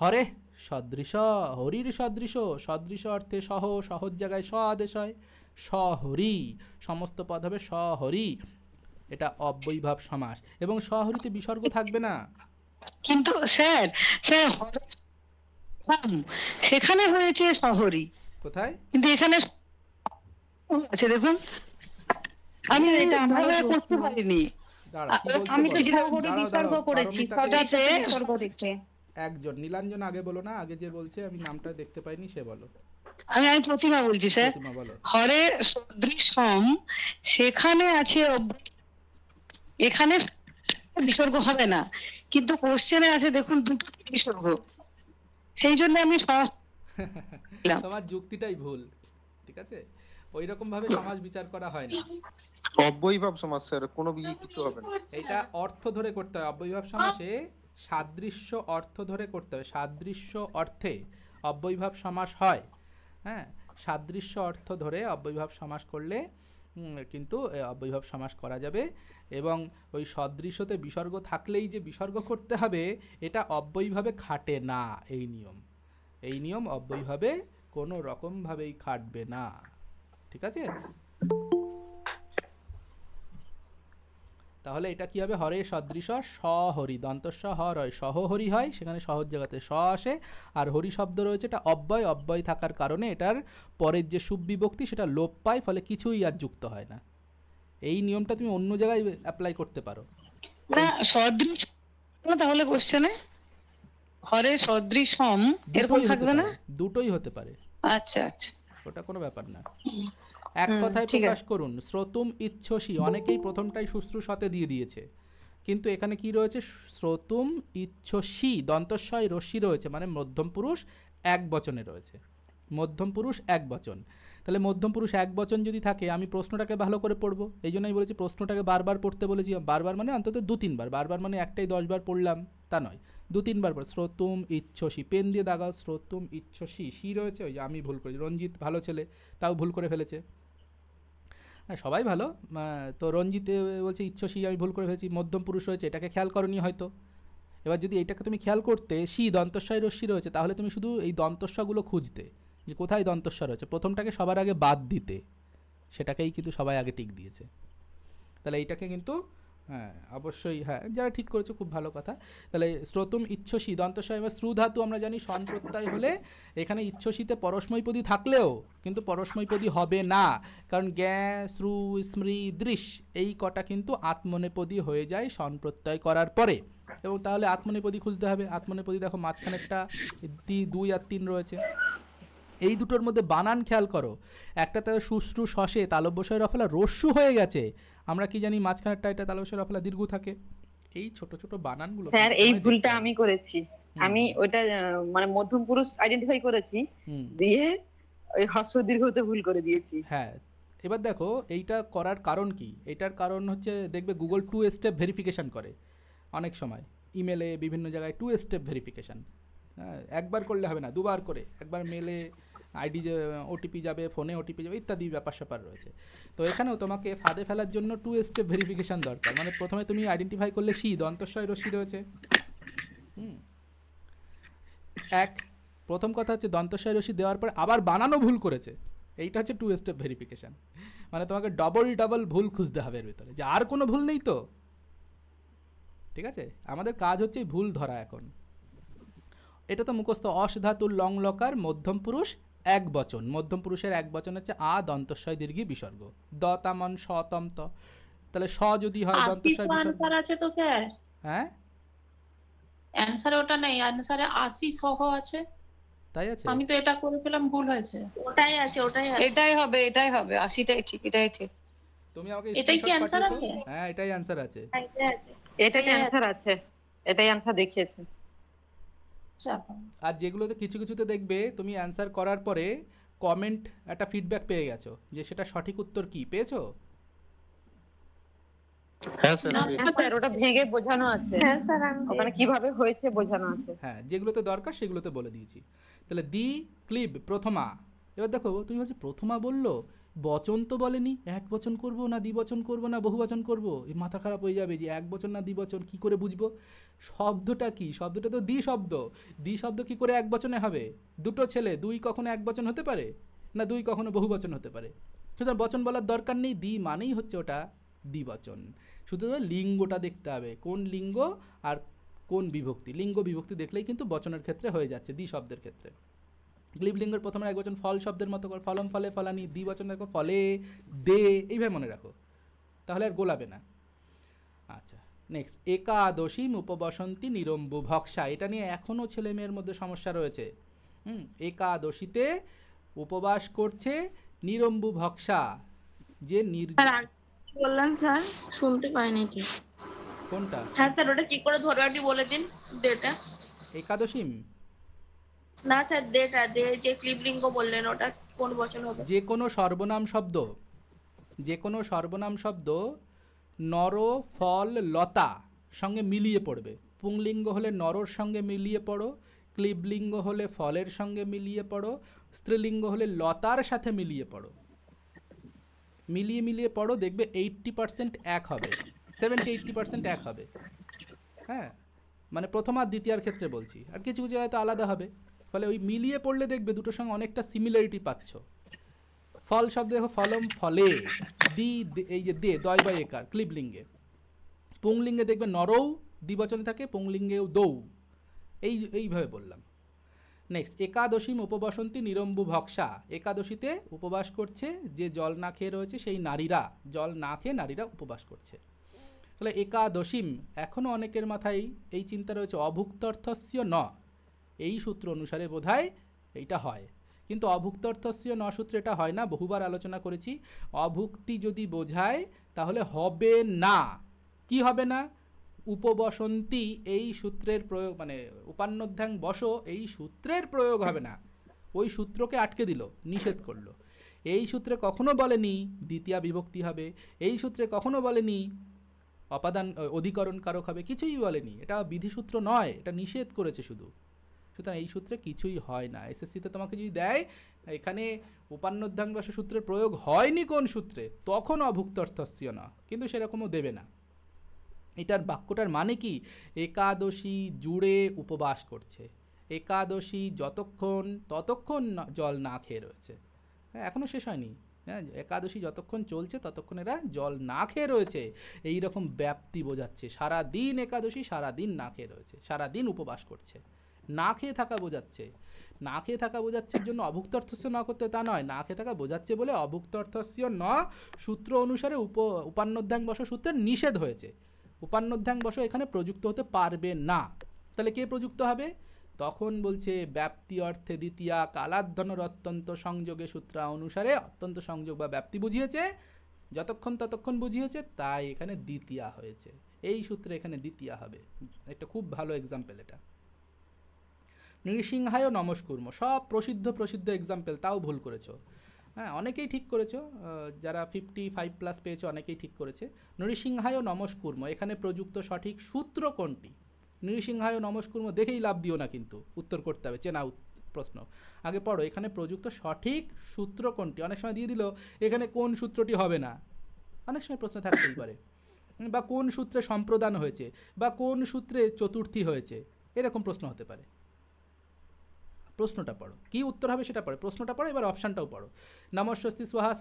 হরে সদৃশ, হরির সদৃশ, সদৃশ অর্থে সহ, সহজ জায়গায় স আদেশ হয়, সহরি, সমস্ত পদ হবে সহরি, এটা অব্যয়ীভাব সমাস, এবং সহরিতে বিসর্গ থাকবে না। কিন্তু স্যার স্যার সেখানে হয়েছে শহরী, কোথায়? কিন্তু এখানে আছে দেখুন, আমি এটা ভাবে করতে পারিনি। আমি তো শহরী বিসর্গ করেছি, সদাতে বিসর্গ দেখতে। একজন নীলাঞ্জন আগে বলো না, আগে যে বলছে আমি নামটা দেখতে পাইনি সে বলো। আমি প্রতিমা বলছি স্যার। হরে সদৃশম, সেখানে আছে, এখানে বিসর্গ হবে না, কিন্তু কোশ্চেনে আছে দেখুন দুটো বিসর্গ, সেই জন্য আমি তোমার যুক্তিটাই ভুল, ঠিক আছে? ওই রকম ভাবে সমাজ বিচার করা হয় না। অব্যয়ীভাব সমাস স্যার, কোনো কিছু হবে না, এটা অর্থ ধরে করতে হয়। অব্যয়ীভাব সমাসে সাদৃশ্য অর্থ ধরে করতে হয়, সাদৃশ্য অর্থে অব্যয়ীভাব সমাস হয়। হ্যাঁ, সাদৃশ্য অর্থ ধরে অব্যয়ীভাব সমাস করলে কিন্তু অব্যয়ীভাব সমাস করা যাবে। এবং ওই সদৃশ্যতে বিসর্গ থাকলেই যে বিসর্গ করতে হবে, এটা অব্যয়ীভাবে খাটে না। এই নিয়ম অব্যয়ীভাবে কোনো রকমভাবেই খাটবে না, ঠিক আছে? তাহলে এটা কি হবে? হরে সদৃশ সহরি, দন্তস্ব হ রয় সহহরি হয়, সেখানে সহজ জায়গাতে স আসে। আর হরি শব্দ রয়েছে, এটা অব্যয়, অব্যয় থাকার কারণে এটার পরের যে সুবিভক্তি সেটা লোপ পায়, ফলে কিছুই আর যুক্ত হয় না। এই নিয়মটা তুমি অন্য জায়গায় অ্যাপ্লাই করতে পারো না। সদৃশ তাহলে কোশ্চেনে হরে সদৃশম এরকম থাকবে না? দুটোই হতে পারে। আচ্ছা আচ্ছা, ওটা কোনো ব্যাপার না। এক কথায় প্রকাশ করুন, শ্রোতুম ইচ্ছসি। অনেকেই প্রথমটাই শুশ্রূষতে দিয়ে দিয়েছে, কিন্তু এখানে কি রয়েছে? শ্রোতুম ইচ্ছসি, দন্তস্বয় রস্যি রয়েছে, মানে মধ্যম পুরুষ এক বচনে রয়েছে। মধ্যম পুরুষ এক বচন, তাহলে মধ্যম পুরুষ এক বচন যদি থাকে, আমি প্রশ্নটাকে ভালো করে পড়বো। এই জন্যই বলেছি প্রশ্নটাকে বারবার পড়তে বলেছি। বারবার মানে অন্তত 2-3 বার, বারবার মানে একটাই 10 বার পড়লাম তা নয়, 2-3 বার পড়। শ্রোতুম ইচ্ছসি, পেন দিয়ে দাগাও, শ্রোতুম ইচ্ছসি, সি রয়েছে, ওই আমি ভুল করেছি। রঞ্জিত ভালো ছেলে, তাও ভুল করে ফেলেছে। হ্যাঁ, সবাই ভালো, তো রঞ্জিত বলছে ইচ্ছসি, আমি ভুল করে ফেলেছি। মধ্যম পুরুষ রয়েছে, এটাকে খেয়াল করনি হয়তো। এবার যদি এটাকে তুমি খেয়াল করতে, সি দন্তস্বয় রস্যি রয়েছে, তাহলে তুমি শুধু এই দন্তস্বগুলো খুঁজতে যে কোথায় দন্তস্ব রয়েছে, প্রথমটাকে সবার আগে বাদ দিতে, সেটাকেই কিন্তু সবাই আগে টিক দিয়েছে। তাহলে এইটাকে কিন্তু হ্যাঁ অবশ্যই, হ্যাঁ যারা ঠিক করেছে খুব ভালো কথা। তাহলে শ্রোতুম ইচ্ছসি দন্তস্ব। এবার শ্রু ধাতু আমরা জানি সন প্রত্যয় হলে এখানে ইচ্ছসিতে পরস্মৈপদী থাকলেও কিন্তু পরস্মৈপদী হবে না, কারণ জ্ঞা শ্রু স্মৃ দৃশ এই কটা কিন্তু আত্মনেপদী হয়ে যায় সন প্রত্যয় করার পরে। এবং তাহলে আত্মনেপদী খুঁজতে হবে। আত্মনেপদী দেখো মাঝখানেরটা 2 আর 3 রয়েছে, এই দুটোর মধ্যে বানান খেয়াল করো। একটা তাহলে শুশ্রু শশে তালব্যশয় রফলা রস্যু হয়ে গেছে, আমরা কি জানি মাঝখানেরটা এটা তালব্যশয় রফলা দীর্ঘ থাকে। এই ছোট ছোট বানানগুলো স্যার এই ভুলটা আমি করেছি। আমি ওটা মানে মধ্যম পুরুষ আইডেন্টিফাই করেছি, দিয়ে ওই হ্রস্ব দীর্ঘতে ভুল করে দিয়েছি। হ্যাঁ, এবার দেখো এইটা করার কারণ কি? এটার কারণ হচ্ছে দেখবে গুগল 2 স্টেপ ভেরিফিকেশন করে অনেক সময়, ইমেলে বিভিন্ন জায়গায় 2 স্টেপ ভেরিফিকেশান। হ্যাঁ, একবার করলে হবে না, দুবার করে, একবার মেলে আইডি ওটিপি যাবে, ফোনে ওটিপি যাবে, ইত্যাদি ব্যাপার স্যাপার রয়েছে। তো এখানেও তোমাকে ফাঁদে ফেলার জন্য 2 স্টেপ ভেরিফিকেশান দরকার। মানে প্রথমে তুমি আইডেন্টিফাই করলে সি দন্তস্বয় রস্যি রয়েছে। প্রথম কথা হচ্ছে দন্তস্বয় রস্যি দেওয়ার পর আবার বানানো ভুল করেছে, এইটা হচ্ছে 2 স্টেপ ভেরিফিকেশান। মানে তোমাকে ডবল ভুল খুঁজতে হবে এর ভিতরে, যে আর কোনো ভুল নেই তো। ঠিক আছে, আমাদের কাজ হচ্ছে ভুল ধরা। এখন এটা তো মুখস্থ। অস ধাতুর লং লকার মধ্যম পুরুষ এক বচন, মধ্যম পুরুষের এক বচন হচ্ছে আ দন্তস্বয় দীর্ঘী বিসর্গ, দ তামন স তম ত। তাহলে স যদি হয় দন্তস্বয় বিসর্গ আনসার আছে তো স্যার? হ্যাঁ, অ্যানসারে ওটা নেই, অ্যানসারে 80 সহ আছে। তাই আছে? আমি তো এটা করেছিলাম, ভুল হয়েছে। ওটাই আছে, ওটাই আছে। এটাই হবে, এটাই হবে, 80টাই ঠিক, এটাই ঠিক। তুমি আমাকে এটাই কি অ্যানসার আছে? হ্যাঁ, এটাই অ্যানসার আছে, এটাই অ্যানসার আছে, এটাই অ্যানসার দেখিয়েছে। আর যেগুলোতে কিছু কিছুতে দেখবে তুমি অ্যানসার করার পরে কমেন্ট একটা ফিডব্যাক পেয়ে গেছো যে সেটা সঠিক উত্তর কি পেয়েছো। হ্যাঁ স্যার, স্যার ওটা ভেঙে বোঝানো আছে। হ্যাঁ স্যার, ওখানে কিভাবে হয়েছে বোঝানো আছে। হ্যাঁ, যেগুলোতে দরকার সেগুলোতে বলে দিয়েছি। তাহলে দি ক্লিব প্রথমা। এবার দেখো তুমি বলছো প্রথমা বললো, বচন তো বলেনি, এক বচন করবো না দ্বিবচন করবো না বহু বচন করবো, এই মাথা খারাপ হয়ে যাবে যে এক বচন না দ্বিবচন কি করে বুঝবো। শব্দটা কি? শব্দটা তো দ্বি শব্দ। দ্বি শব্দ কি করে এক বচনে হবে? দুটো ছেলে, দুই কখনো এক বচন হতে পারে না, দুই কখনো বহু বচন হতে পারে। সুতরাং বচন বলার দরকার নেই, দ্বি মানেই হচ্ছে ওটা দ্বিবচন। শুধু লিঙ্গটা দেখতে হবে, কোন লিঙ্গ আর কোন বিভক্তি। লিঙ্গ বিভক্তি দেখলেই কিন্তু বচনের ক্ষেত্রে হয়ে যাচ্ছে, দ্বি শব্দের ক্ষেত্রে। ক্লিবলিঙ্গের প্রথমে এক বচন ফল শব্দের মতো করে, ফলম ফলে ফলানি, দ্বিবচন দেখো ফলে দে, এইভাবে মনে রাখো, তাহলে আর গোলাবে না। আচ্ছা, নেক্সট একাদশীম উপবসন্তি নিরম্বু ভক্সা। এটা নিয়ে এখনও ছেলে মেয়ের মধ্যে সমস্যা রয়েছে। একাদশীতে উপবাস করছে নিরম্বু ভক্সা, যে বললেন স্যার, শুনতে পাইনি কি কোনটা? হ্যাঁ স্যার, ওটা কি করে ধরবে আপনি বলে দিন। ডেটা একাদশীম না স্যার, ডেটা দে যে ক্লিবলিঙ্গ বললেন ওটা কোন বচন হবে? যে কোনো সর্বনাম শব্দ, যে কোনো সর্বনাম শব্দ নর ফল লতা সঙ্গে মিলিয়ে পড়বে। পুংলিঙ্গ হলে নরর সঙ্গে মিলিয়ে পড়ো, ক্লিবলিঙ্গ হলে ফলের সঙ্গে মিলিয়ে পড়ো, স্ত্রীলিঙ্গ হলে লতার সাথে মিলিয়ে পড়ো। মিলিয়ে মিলিয়ে পড়ো, দেখবে 80% এক হবে, 70-80% এক হবে। হ্যাঁ, মানে প্রথম আর দ্বিতীয়ার ক্ষেত্রে বলছি, আর কিছু কিছু হয়তো আলাদা হবে। ফলে ওই মিলিয়ে পড়লে দেখবে দুটোর সঙ্গে অনেকটা সিমিলারিটি পাচ্ছ। ফল শব্দ দেখো ফলম ফলে, দি এই যে দে দয় বাই একার ক্লিবলিঙ্গে, পুংলিঙ্গে দেখবে নরৌ দ্বিবচনে থাকে, পুংলিঙ্গেও দৌ, এইভাবে বললাম। নেক্সট, একাদশীম উপবসন্তি নিরম্বু ভক্সা, একাদশীতে উপবাস করছে যে জল না খেয়ে রয়েছে সেই নারীরা, জল না খেয়ে নারীরা উপবাস করছে। তাহলে একাদশীম, এখনও অনেকের মাথায় এই চিন্তা রয়েছে অভুক্তর্থস্য ন, এই সূত্র অনুসারে বোধহয় এইটা হয়, কিন্তু অভুক্তর্থস্য ন সূত্রে এটা হয় না, বহুবার আলোচনা করেছি। অভুক্তি যদি বোঝায় তাহলে হবে না, কি হবে না? উপবসন্তি এই সূত্রের প্রয়োগ, মানে উপান্নধ্যাং বস এই সূত্রের প্রয়োগ হবে না, ওই সূত্রকে আটকে দিল, নিষেধ করলো। এই সূত্রে কখনো বলেনি দ্বিতীয়া বিভক্তি হবে, এই সূত্রে কখনো বলেনি অপাদান অধিকরণ কারক হবে, কিছুই বলেনি, এটা বিধিসূত্র নয়, এটা নিষেধ করেছে শুধু। সুতরাং এই সূত্রে কিছুই হয় না। এসএসসিতে তোমাকে যদি দেয় এখানে উপান্নধ্যাং বস সূত্রের প্রয়োগ হয়নি কোন সূত্রে, তখন অভুক্তর্থস্য না, কিন্তু সেরকমও দেবে না। এটার বাক্যটার মানে কি? একাদশী জুড়ে উপবাস করছে, একাদশী ততক্ষণ জল না খেয়ে রয়েছে, হ্যাঁ এখনও শেষ হয়নি, হ্যাঁ একাদশী যতক্ষণ চলছে ততক্ষণ এরা জল না খেয়ে রয়েছে, এই রকম ব্যাপ্তি বোঝাচ্ছে। সারাদিন একাদশী, সারাদিন না খেয়ে রয়েছে, সারাদিন উপবাস করছে, না খেয়ে থাকা বোঝাচ্ছে। না খেয়ে থাকা বোঝাচ্ছের জন্য অভুক্তর্থস্য ন করতে তা নয়, না খেয়ে থাকা বোঝাচ্ছে বলে অভুক্তর্থস্য ন সূত্র অনুসারে উপান্নধ্যাং বস সূত্রের নিষেধ হয়েছে। উপান্নধ্যাং বস এখানে প্রযুক্ত হতে পারবে না। তাহলে কে প্রযুক্ত হবে? তখন বলছে ব্যাপ্তি অর্থে দ্বিতীয়া কালাধ্বনর অত্যন্ত সংযোগে সূত্রা অনুসারে, অত্যন্ত সংযোগ বা ব্যাপ্তি বুঝিয়েছে, যতক্ষণ ততক্ষণ বুঝিয়েছে, তাই এখানে দ্বিতীয়া হয়েছে, এই সূত্রে এখানে দ্বিতীয়া হবে। একটা খুব ভালো এক্সাম্পল এটা। নৃসিংহায় নমস্কুর্ম, সব প্রসিদ্ধ এক্সাম্পল, তাও ভুল করেছো, হ্যাঁ অনেকেই ঠিক করেছো, যারা 55+ পেয়েছো অনেকেই ঠিক করেছে। নৃসিংহায় নমস্কুর্ম, এখানে প্রযুক্ত সঠিক সূত্র কোনটি? নৃসিংহায় নমস্কুর্ম দেখেই লাভ দিও না, কিন্তু উত্তর করতে হবে, চেনা প্রশ্ন আগে পড়ো। এখানে প্রযুক্ত সঠিক সূত্র কোনটি? অনেক সময় দিয়ে দিল এখানে কোন সূত্রটি হবে না, অনেক সময় প্রশ্ন থাকতেই পারে, বা কোন সূত্রে সম্প্রদান হয়েছে, বা কোন সূত্রে চতুর্থী হয়েছে, এরকম প্রশ্ন হতে পারে। প্রশ্নটা পড়ো, কি উত্তর হবে সেটা পড়ো, প্রশ্নটা পড়ো, এবার অপশানটাও পড়ো। নমস্বস্তি স্বাহা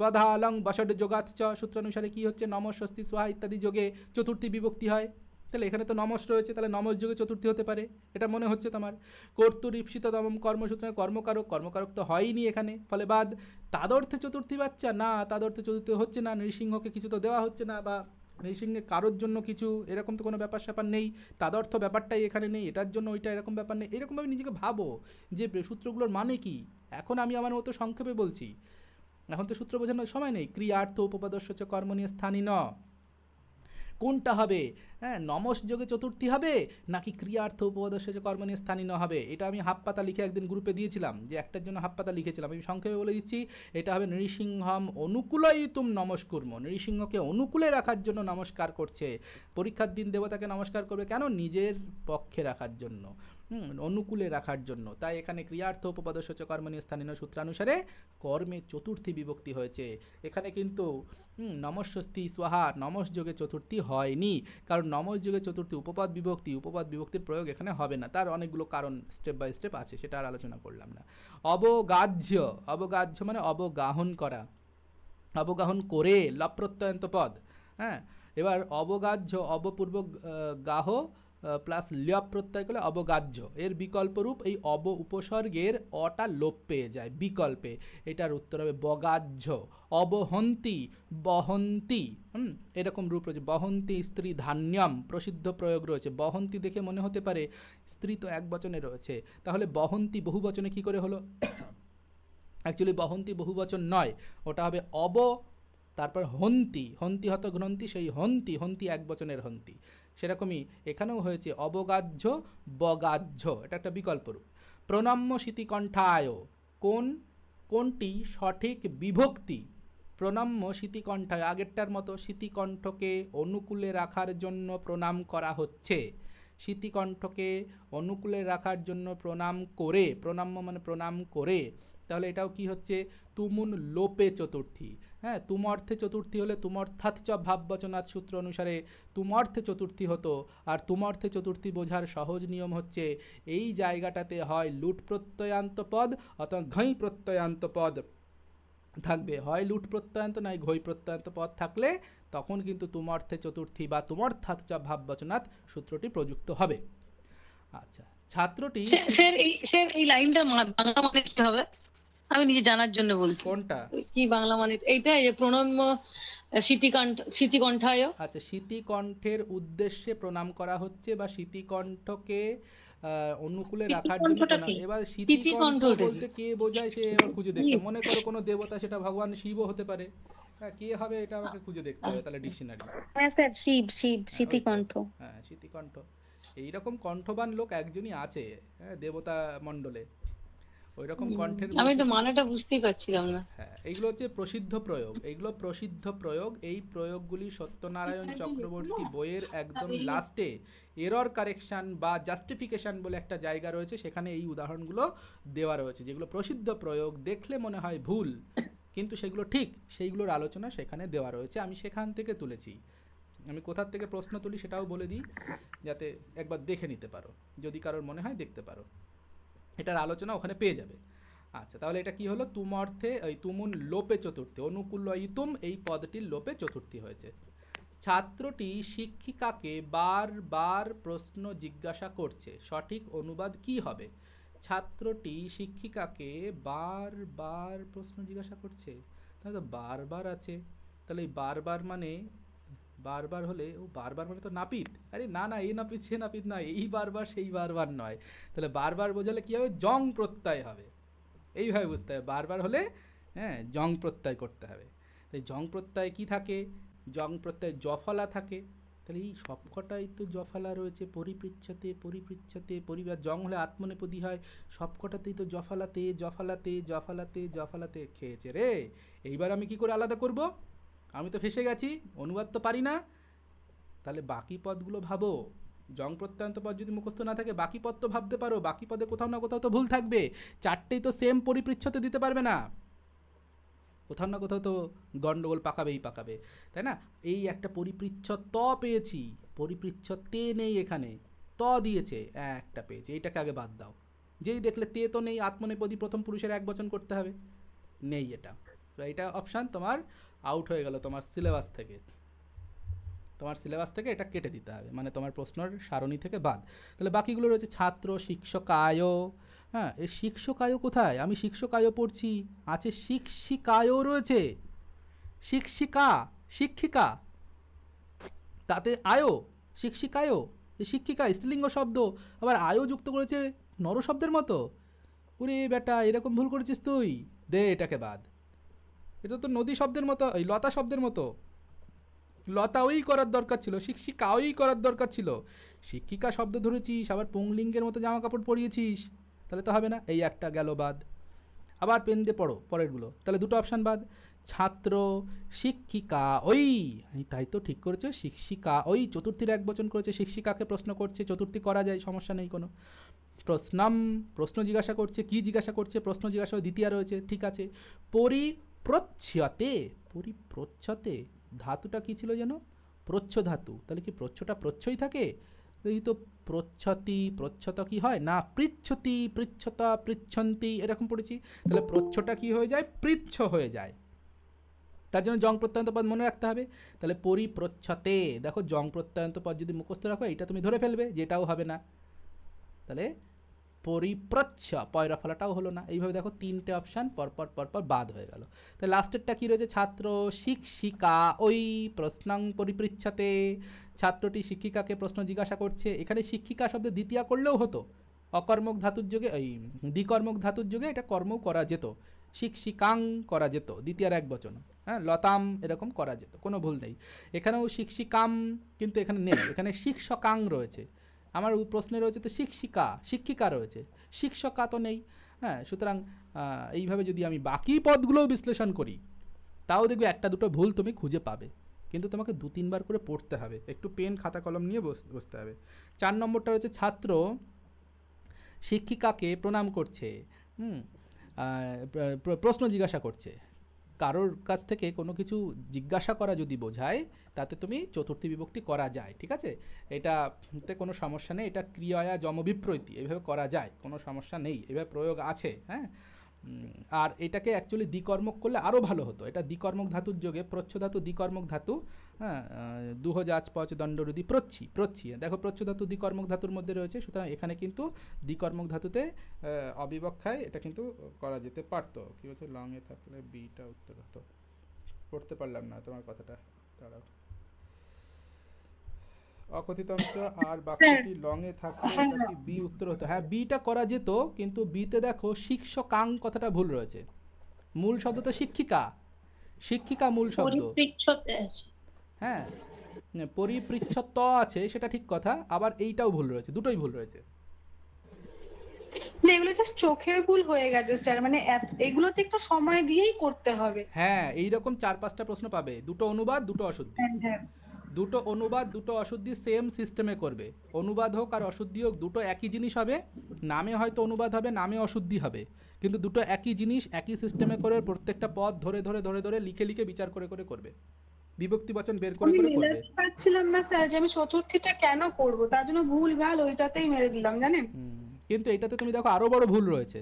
স্বধালং বষড যোগাত চ, সূত্রানুসারে কি হচ্ছে? নমস্বস্তি স্বাহা ইত্যাদি যোগে চতুর্থী বিভক্তি হয়, তাহলে এখানে তো নমস রয়েছে, তাহলে নমস যোগে চতুর্থী হতে পারে, এটা মনে হচ্ছে তোমার। কর্তুর ঈপ্সিততম কর্মসূত্রে কর্মকারক তো হয়নি এখানে, ফলে বাদ। তাদর্থে চতুর্থী বাচ্চা না, তাদর্থে চতুর্থী হচ্ছে না, নৃসিংহকে কিছু তো দেওয়া হচ্ছে না, বা নৃসিংহে কারোর জন্য কিছু এরকম তো কোনো ব্যাপার স্যাপার নেই, তাদর্থ ব্যাপারটাই এখানে নেই, এটার জন্য ওইটা এরকম ব্যাপার নেই। এরকমভাবে নিজেকে ভাবো যে সূত্রগুলোর মানে কি। এখন আমি আমার মতো সংক্ষেপে বলছি, এখন তো সূত্র বোঝানোর সময় নেই। ক্রিয়ার্থ উপপদস্য চ কর্মণীয় স্থানী ন, কোনটা হবে? হ্যাঁ নমস যোগে চতুর্থী হবে নাকি ক্রিয়ার্থ উপপদস্য চ কর্মণীয় স্থানী ন হবে? এটা আমি হাফ পাতা লিখে একদিন গ্রুপে দিয়েছিলাম, যে একটার জন্য হাফ পাতা লিখেছিলাম, আমি সংক্ষেপে বলে দিচ্ছি। এটা হবে নৃসিংহম অনুকূলয়িতুম নমস্কুর্ম, নৃসিংহকে অনুকূলে রাখার জন্য নমস্কার করছে। পরীক্ষার দিন দেবতাকে নমস্কার করবে কেন? নিজের পক্ষে রাখার জন্য, অনুকূলে রাখার জন্য। তাই এখানে ক্রিয়ার্থ উপপদস্য চ কর্মণীয় স্থানীয় সূত্রানুসারে কর্মে চতুর্থী বিভক্তি হয়েছে। এখানে কিন্তু নমস্বস্তি স্বাহা নমস যোগে চতুর্থী হয়নি, কারণ নমস যোগে চতুর্থী উপপদ বিভক্তির প্রয়োগ এখানে হবে না। তার অনেকগুলো কারণ স্টেপ বাই স্টেপ আছে, সেটা আর আলোচনা করলাম না। অবগাহ্য মানে অবগাহন করা, অবগাহন করে লপ্রত্যয়ন্ত পদ। হ্যাঁ এবার অবগাহ্য, অবপূর্বক গাহ প্লাস ল্য প্রত্যয় করলে অবগাহ্য, এর বিকল্পরূপ এই অব উপসর্গের অটা লোপ পেয়ে যায় বিকল্পে, এটার উত্তর হবে বগাহ্য। অবহন্তি, বহন্তি, এরকম রূপ রয়েছে। বহন্তি স্ত্রী ধান্যম, প্রসিদ্ধ প্রয়োগ রয়েছে। বহন্তি দেখে মনে হতে পারে স্ত্রী তো এক বচনে রয়েছে, তাহলে বহন্তি বহু বচনে কি করে হলো? অ্যাকচুয়ালি বহন্তি বহু বচন নয়, ওটা হবে অব তারপর হন্তি, হন্তি হত ঘ্নন্তি, সেই হন্তি এক বচনের হন্তি। সেরকমই এখানেও হয়েছে অবগাহ্য বগাহ্য, এটা একটা বিকল্প রূপ। প্রণম্য শীতিকণ্ঠায়, কোনটি সঠিক বিভক্তি? প্রণম্য শীতিকণ্ঠায়, আগেরটার মতো শীতিকণ্ঠকে অনুকূলে রাখার জন্য প্রণাম করা হচ্ছে। শীতিকণ্ঠকে অনুকূলে রাখার জন্য প্রণাম করে, প্রণাম্য মানে প্রণাম করে, তাহলে এটাও কি হচ্ছে? তুমুন লোপে চতুর্থী। হ্যাঁ তুমর্থে চতুর্থী হলে তুমর্থাৎ চ ভাববচনাৎ সূত্র অনুসারে তুমর্থে চতুর্থী হতো, আর তুমর্থে চতুর্থী বোঝার সহজ নিয়ম হচ্ছে এই জায়গাটাতে হয় লুট প্রত্যয়ান্ত পদ অথবা ঘৈ প্রত্যয়ান্ত পদ, থাকবে, হয় লুট প্রত্যয়ান্ত নয় ঘই প্রত্যয়ান্ত পদ থাকলে তখন কিন্তু তুমর্থে চতুর্থী বা তুমর্থাৎ চ ভাববচনাৎ সূত্রটি প্রযুক্ত হবে। আচ্ছা, ছাত্রটি স্যার এই লাইনটা বাংলা মানে কি হবে? আমি নিজে জানার জন্য বলছি। কোনটা কি বাংলা মানে? এইটা এই যে প্রণম্য স্মৃতিকণ্ঠায়। আচ্ছা, স্মৃতিকণ্ঠের উদ্দেশ্যে প্রণাম করা হচ্ছে বা স্মৃতিকণ্ঠকে অনুকূলে রাখার জন্য। এবার স্মৃতিকণ্ঠ বলতে কে বোঝায় সে এবার খুঁজে দেখতে, মনে করো কোনো দেবতা, সেটা ভগবান শিবও হতে পারে, হ্যাঁ কে হবে এটা আমাকে খুঁজে দেখতে হবে তাহলে ডিকশনারি। হ্যাঁ স্যার, শিব স্মৃতিকণ্ঠ। হ্যাঁ স্মৃতিকণ্ঠ, এইরকম কণ্ঠবান লোক একজনই আছে হ্যাঁ দেবতা মণ্ডলে, ওইরকম কণ্ঠের। আমি তো মানেটা বুঝতেই পারছিলাম না। হ্যাঁ এইগুলো হচ্ছে প্রসিদ্ধ প্রয়োগ, এইগুলো প্রসিদ্ধ প্রয়োগ। এই প্রয়োগগুলি সত্যনারায়ণ চক্রবর্তী বইয়ের একদম লাস্টে এরর কারেকশন বা জাস্টিফিকেশন বলে একটা জায়গা রয়েছে, সেখানে এই উদাহরণগুলো দেওয়া রয়েছে, যেগুলো প্রসিদ্ধ প্রয়োগ, দেখলে মনে হয় ভুল কিন্তু সেগুলো ঠিক, সেইগুলোর আলোচনা সেখানে দেওয়া রয়েছে। আমি সেখান থেকে তুলেছি, আমি কোথার থেকে প্রশ্ন তুলি সেটাও বলে দিই যাতে একবার দেখে নিতে পারো, যদি কারোর মনে হয় দেখতে পারো, এটার আলোচনা ওখানে পেয়ে যাবে। আচ্ছা, তাহলে এটা কি হলো? তুম অর্থে এই তুমুন লোপে চতুর্থী, অনুকূলয়িতুম এই পদটির লোপে চতুর্থী হয়েছে। ছাত্রটি শিক্ষিকাকে বারবার প্রশ্ন জিজ্ঞাসা করছে, সঠিক অনুবাদ কি হবে? ছাত্রটি শিক্ষিকাকে বারবার প্রশ্ন জিজ্ঞাসা করছে, তাহলে তো বারবার আছে, তাহলে এই বারবার মানে বারবার হলে ও বারবার মানে তো নাপিত, আরে না না এই নাপিত সে নাপিত নয়, এই বারবার সেই বারবার নয়, তাহলে বারবার বোঝালে কি হবে? জং প্রত্যয় হবে, এইভাবে বুঝতে হবে। বারবার হলে হ্যাঁ জং প্রত্যয় করতে হবে। তাই জং প্রত্যয় কি থাকে? জং প্রত্যয় জফলা থাকে, তাহলে এই সবকটাই তো জফলা রয়েছে, পরিপৃচ্ছতে পরিপৃচ্ছতে পরিবার, জং হলে আত্মনেপদী হয়, সবকটাতেই তো জফলাতে জফলাতে জফলাতে জফলাতে খেয়েছে রে। এইবার আমি কি করে আলাদা করব? আমি তো ফেসে গেছি, অনুবাদ তো পারি না, তাহলে বাকি পদগুলো ভাবো। জং প্রত্যয়ান্ত পদ যদি মুখস্থ না থাকে বাকি পদ তো ভাবতে পারো, বাকি পদে কোথাও না কোথাও তো ভুল থাকবে, চারটেই তো সেম পরিপৃচ্ছতে দিতে পারবে না, কোথাও না কোথাও তো গন্ডগোল পাকাবেই পাকাবে, তাই না? এই একটা পরিপৃচ্ছ ত পেয়েছি, পরিপৃচ্ছ তে নেই, এখানে ত দিয়েছে, একটা পেয়েছি, এইটাকে আগে বাদ দাও। যেই দেখলে তে তো নেই, আত্মনেপদী প্রথম পুরুষের এক বচন করতে হবে, নেই এটা, তো এইটা অপশান তোমার আউট হয়ে গেল তোমার সিলেবাস থেকে, তোমার সিলেবাস থেকে এটা কেটে দিতে হবে, মানে তোমার প্রশ্নের সারণী থেকে বাদ। তাহলে বাকিগুলো রয়েছে ছাত্র, শিক্ষকায়, হ্যাঁ এই শিক্ষকায় কোথায়? আমি শিক্ষকায় পড়ছি, আছে শিক্ষিকায়ও রয়েছে, শিক্ষিকা শিক্ষিকা তাতে আয়ো, শিক্ষিকায়ও, এই শিক্ষিকা স্ত্রীলিঙ্গ শব্দ, আবার আয়ও যুক্ত করেছে নর শব্দের মতো, ওরে বেটা এরকম ভুল করেছিস তুই, দে এটাকে বাদ। এটা তো নদী শব্দের মতো, এই লতা শব্দের মতো, লতা ওই করার দরকার ছিল, শিক্ষিকা ওই করার দরকার ছিল, শিক্ষিকা শব্দ ধরেছিস, আবার পুংলিঙ্গের মতো জামা কাপড় পরিয়েছিস, তাহলে তো হবে না, এই একটা গেল বাদ। আবার পেন দিয়ে পড়ো পরেরগুলো, তাহলে দুটো অপশান বাদ। ছাত্র শিক্ষিকা ওই, তাই তো ঠিক করেছে, শিক্ষিকা ওই চতুর্থীর এক বচন করেছে, শিক্ষিকাকে প্রশ্ন করছে, চতুর্থী করা যায়, সমস্যা নেই কোনো। প্রশ্নম প্রশ্ন জিজ্ঞাসা করছে, কি জিজ্ঞাসা করছে? প্রশ্ন জিজ্ঞাসা দ্বিতীয় রয়েছে, ঠিক আছে। পরিপ্রচ্ছতে, পরিপ্রচ্ছতে ধাতুটা কি ছিল যেন? প্রচ্ছ ধাতু, তাহলে কি প্রচ্ছটা প্রচ্ছই থাকে? এই তো প্রচ্ছতি, প্রচ্ছত কি হয় না, পৃচ্ছতি পৃচ্ছতা পৃচ্ছন্তি এরকম পড়েছি, তাহলে প্রচ্ছটা কি হয়ে যায়? পৃচ্ছ হয়ে যায়, তার জন্য জং প্রত্যয়ান্ত পদ মনে রাখতে হবে। তাহলে পরিপ্রচ্ছতে, দেখো জং প্রত্যয়ান্ত পদ যদি মুখস্থ রাখো এটা তুমি ধরে ফেলবে, যেটাও হবে না, তাহলে পরিপ্রচ্ছ পয়রা ফলাটাও হলো না। এইভাবে দেখো তিনটে অপশান পরপর পরপর বাদ হয়ে গেল। তাহলে লাস্টেরটা কী রয়েছে? ছাত্র শিক্ষিকা ওই প্রশ্নং পরিপৃচ্ছতে, ছাত্রটি শিক্ষিকাকে প্রশ্ন জিজ্ঞাসা করছে, এখানে শিক্ষিকা শব্দ দ্বিতীয়া করলেও হতো, অকর্মক ধাতুর যোগে, এই দ্বিকর্মক ধাতুর যোগে এটা কর্মও করা যেত, শিক্ষিকাং করা যেত, দ্বিতীয়ার এক বচন, হ্যাঁ লতাম এরকম করা যেত, কোনো ভুল নেই। এখানেও শিক্ষিকাম কিন্তু এখানে নেই, এখানে শিক্ষকাং রয়েছে, আমার প্রশ্নে রয়েছে তো শিক্ষিকা, শিক্ষিকা রয়েছে, শিক্ষকা তো নেই, হ্যাঁ। সুতরাং এইভাবে যদি আমি বাকি পদগুলোও বিশ্লেষণ করি তাও দেখবে একটা দুটো ভুল তুমি খুঁজে পাবে, কিন্তু তোমাকে 2-3 বার করে পড়তে হবে, একটু পেন খাতা কলম নিয়ে বসতে হবে। 4 নম্বরটা রয়েছে ছাত্র শিক্ষিকাকে প্রণাম করছে, প্রশ্ন জিজ্ঞাসা করছে, কারোর কাছ থেকে কোনো কিছু জিজ্ঞাসা করা যদি বোঝায় তাতে তুমি চতুর্থী বিভক্তি করা যায়, ঠিক আছে, এটাতে কোনো সমস্যা নেই, এটা ক্রিয়া যমবিপ্রতি এইভাবে করা যায়, কোনো সমস্যা নেই, এভাবে প্রয়োগ আছে, হ্যাঁ। আর এটাকে অ্যাকচুয়ালি দ্বিকর্মক করলে আরও ভালো হতো। এটা দ্বিকর্মক ধাতুর যোগে প্রচ্ছ ধাতু দ্বিকর্মক ধাতু, হ্যাঁ, দুহজাজ পচ দণ্ডরুদি প্রচ্ছি দেখো প্রচ্ছ ধাতু দ্বিকর্মক ধাতুর মধ্যে রয়েছে, সুতরাং এখানে কিন্তু দ্বিকর্মক ধাতুতে অবিবক্ষায় এটা কিন্তু করা যেতে পারতো। কী বলছে, লংয়ে থাকলে বিটা উত্তর হতো, পড়তে পারলাম না তোমার কথাটা, দাঁড়াও। অকথিত অংশ আর বাক্যটি লংয়ে থাকলে এটা কি বি উত্তর হতো? হ্যাঁ, বিটা করা যেত, কিন্তু বিতে দেখো শিক্ষকাং কথাটা ভুল রয়েছে। মূল শব্দ তো শিক্ষিকা মূল শব্দ, হ্যাঁ, পরিপৃচ্ছত্ব আছে সেটা ঠিক কথা, আবার এইটাও ভুল রয়েছে, দুটোই ভুল রয়েছে। এগুলো জাস্ট চোখের ভুল হয়ে গেছে স্যার, মানে এগুলোতে একটু সময় দিয়েই করতে হবে। হ্যাঁ, এইরকম 4-5টা প্রশ্ন পাবে, দুটো অনুবাদ দুটো অশুদ্ধি, দুটো অনুবাদ দুটো অশুদ্ধি সেম সিস্টেমে করবে। অনুবাদ হোক আর অশুদ্ধি হোক দুটো একই জিনিস হবে, নামে হয়তো অনুবাদ হবে, নামে অশুদ্ধি হবে, কিন্তু দুটো একই জিনিস একই সিস্টেমে করে প্রত্যেকটা পদ ধরে ধরে ধরে ধরে লিখে লিখে বিচার করে করে করবে, বিভক্তি বচন বের করে করে করবে। আমি পাচ্ছিলাম না স্যার যে আমি চতুর্থীটা কেন করব, তার জন্য ভুল ভাল ওইটাতেই মেরে দিলাম জানেন। কিন্তু এটাতে তুমি দেখো আরো বড় ভুল রয়েছে।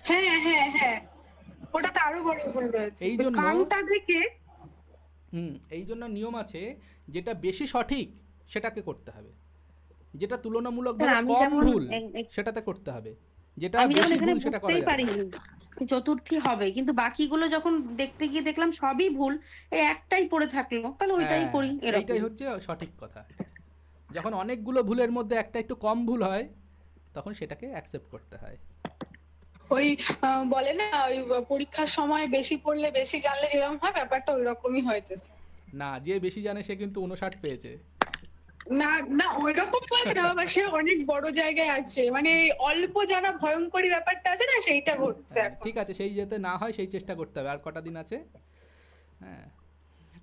হ্যাঁ হ্যাঁ হ্যাঁ, ওটাতে আরো বড় ভুল রয়েছে। এই জন্য কামটা দেখে এই জন্য নিয়ম আছে, যেটা বেশি সঠিক সেটাকে করতে হবে, যেটা তুলনামূলকভাবে কম ভুল সেটাতে করতে হবে, যেটা বেশি ভুল সেটা করা যাবে না। চতুর্থী হবে, কিন্তু বাকিগুলো যখন দেখতে গিয়ে দেখলাম সবই ভুল, এই একটাই পড়ে থাকলো, তাহলে ওইটাই করি। এটাই হচ্ছে সঠিক কথা। যখন অনেকগুলো ভুলের মধ্যে একটা একটু কম ভুল হয় তখন সেটাকে অ্যাকসেপ্ট করতে হয়। ওই বলে না, ওই পরীক্ষার সময় বেশি পড়লে বেশি জানলে যেরকম হয়, ব্যাপারটা ওই রকমই হয়েছে না। যে বেশি জানে সে কিন্তু 59 পেয়েছে। না না, ওই রকম বলছি না বাবা, সে অনেক বড় জায়গায় আছে, মানে অল্প জানা ভয়ঙ্করী ব্যাপারটা আছে না, সেইটা ঘটছে। ঠিক আছে, সেই যাতে না হয় সেই চেষ্টা করতে হবে। আর কটা দিন আছে? হ্যাঁ,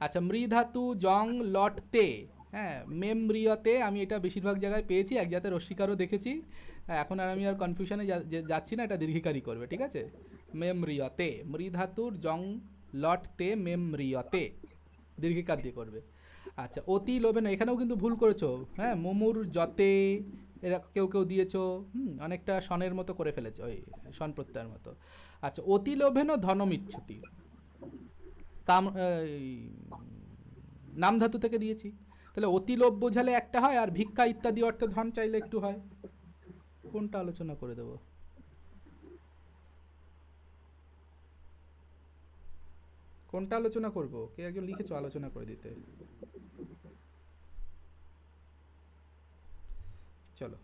আচ্ছা, মৃধাতু জং লটতে, হ্যাঁ, মেমরিয়তে আমি এটা বেশিরভাগ জায়গায় পেয়েছি, এক জাতের রস্বীকারও দেখেছি। এখন আর আমি আর কনফিউশনে যাচ্ছি না, এটা দীর্ঘিকারী করবে, ঠিক আছে। মেমরিয়তে, মৃধাতুর জং লটতে মেমরিয়তে, দীর্ঘিকার দিয়ে করবে। আচ্ছা, অতি লোভে না, এখানেও কিন্তু ভুল করেছো। হ্যাঁ, মোমুর যতে এরা কেউ কেউ দিয়েছো, অনেকটা সনের মতো করে ফেলেছে, ওই সন প্রত্যয়ের মতো। আচ্ছা, অতি লোভেন ধনমিচ্ছতি, নাম ধাতু থেকে দিয়েছি, তাহলে অতি লোভ বোঝালে একটা হয়, আর ভিক্ষা ইত্যাদি অর্থে ধন চাইলে একটু হয়। কোনটা আলোচনা করে দেব? কোনটা আলোচনা করব? কে একজন লিখেছো আলোচনা করে দিতে? চলো,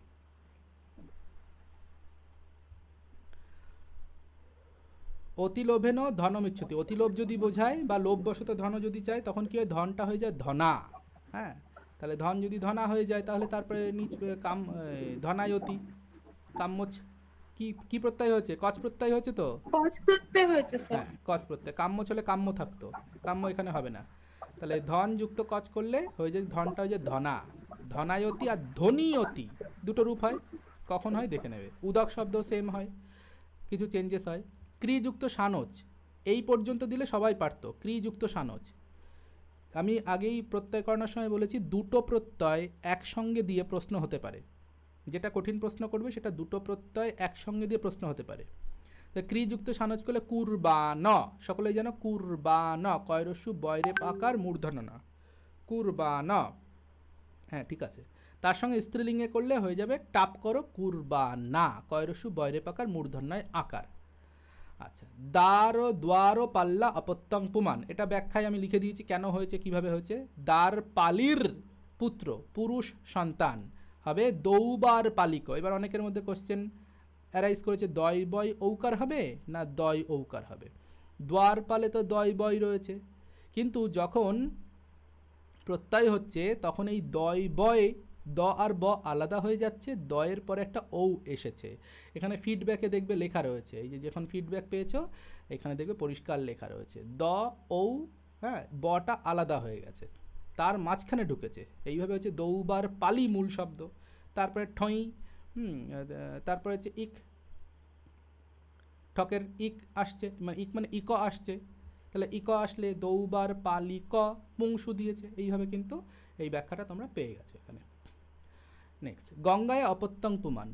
অতিলোভেন ধনমিচ্ছতি, অতিলোভ যদি বোঝায় বা লোভবশত ধন যদি চায় তখন কি হয়, ধনটা হয়ে যায় ধনা। হ্যাঁ, তাহলে ধন যদি ধনা হয়ে যায় তাহলে তারপরে নিচ কাম ধনায়তি, কাম্যচ কি কি প্রত্যয় হয়েছে? কচ প্রত্যয় হয়েছে তো, কচ প্রত্যয় হয়েছে স্যার। হ্যাঁ, কচ প্রত্যয়। কাম্য চলে কাম্য থাকতো, কাম্য এখানে হবে না, তাহলে ধন যুক্ত কচ করলে হয়ে যায় ধনটা হয়ে যায় ধনা। ধনায়তি আর ধনীয়তি দুটো রূপ হয়, কখন হয় দেখে নেবে। উদক শব্দ সেম হয়, কিছু চেঞ্জেস হয়। ক্রিযুক্ত সানজ এই পর্যন্ত দিলে সবাই পারত, ক্রিযুক্ত সানজ। আমি আগেই প্রত্যয় করানোর সময় বলেছি দুটো প্রত্যয় একসঙ্গে দিয়ে প্রশ্ন হতে পারে, যেটা কঠিন প্রশ্ন করবে সেটা দুটো প্রত্যয় একসঙ্গে দিয়ে প্রশ্ন হতে পারে। তো ক্রিযুক্ত সানজ করলে কুরবান, সকলেই জানো কুরবান, কয়রস্যু বয়রে পাকার মূর্ধন্য না, কুরবান। হ্যাঁ, ঠিক আছে। তার সঙ্গে স্ত্রীলিঙ্গে করলে হয়ে যাবে টাপ করো কুরবানা, কয়রস্যু বয়রে পাকার মূর্ধন্যয় আকার। আচ্ছা, দ্বার দ্বার পাল্লা অপত্যং পুমান, এটা ব্যাখ্যায় আমি লিখে দিয়েছি কেন হয়েছে কিভাবে হয়েছে। দ্বার পালির পুত্র পুরুষ সন্তান হবে দৌবার পালিক। এবার অনেকের মধ্যে কোশ্চেন অ্যারাইজ করেছে, দয় বয় ঔকার হবে না দয় ঔকার হবে। দ্বার পালে তো দয় বয় রয়েছে, কিন্তু যখন প্রত্যয় হচ্ছে তখন এই দয় বয় দ আর ব আলাদা হয়ে যাচ্ছে, দয়ের পরে একটা ঔ এসেছে। এখানে ফিডব্যাকে দেখবে লেখা রয়েছে, এই যে যখন ফিডব্যাক পেয়েছো এখানে দেখবে পরিষ্কার লেখা রয়েছে দ ঔ, হ্যাঁ, বটা আলাদা হয়ে গেছে, তার মাঝখানে ঢুকেছে। এইভাবে হচ্ছে দৌবার পালি মূল শব্দ, তারপরে ঠই, তারপরে হচ্ছে ইক, ঠকের ইক আসছে, মানে ইক মানে ইক আসছে, তাহলে ইক আসলে দৌবার পালি ক পুংসু দিয়েছে। এইভাবে কিন্তু এই ব্যাখ্যাটা তোমরা পেয়ে গেছো এখানে। নেক্সট, গঙ্গায় অপত্যং পুমান,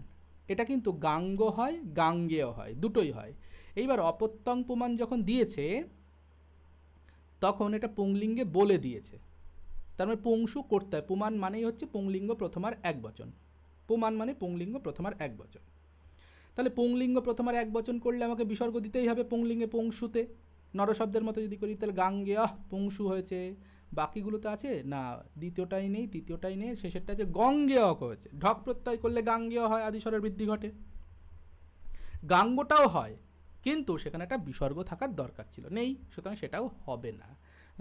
এটা কিন্তু গাঙ্গ হয় গাঙ্গেয় হয়, দুটোই হয়। এইবার অপত্যং পুমান যখন দিয়েছে তখন এটা পুংলিঙ্গে বলে দিয়েছে, তার মানে পুংসু করতে হয়। পুমান মানেই হচ্ছে পুংলিঙ্গ প্রথমার এক বচন, পুমান মানে পুংলিঙ্গ প্রথমার এক বচন। তাহলে পুংলিঙ্গ প্রথমার এক বচন করলে আমাকে বিসর্গ দিতেই হবে পুংলিঙ্গে পুংসুতে, নরশব্দের মতো যদি করি তাহলে গাঙ্গেয় পুংসু হয়েছে। বাকিগুলো তো আছে না, দ্বিতীয়টাই নেই, তৃতীয়টাই নেই, শেষেরটা আছে গঙ্গেয় হয়েছে। ঢক প্রত্যয় করলে গাঙ্গেয় হয়, আদিস্বরের বৃদ্ধি ঘটে, গাঙ্গটাও হয়, কিন্তু সেখানে একটা বিসর্গ থাকার দরকার ছিল, নেই, সুতরাং সেটাও হবে না।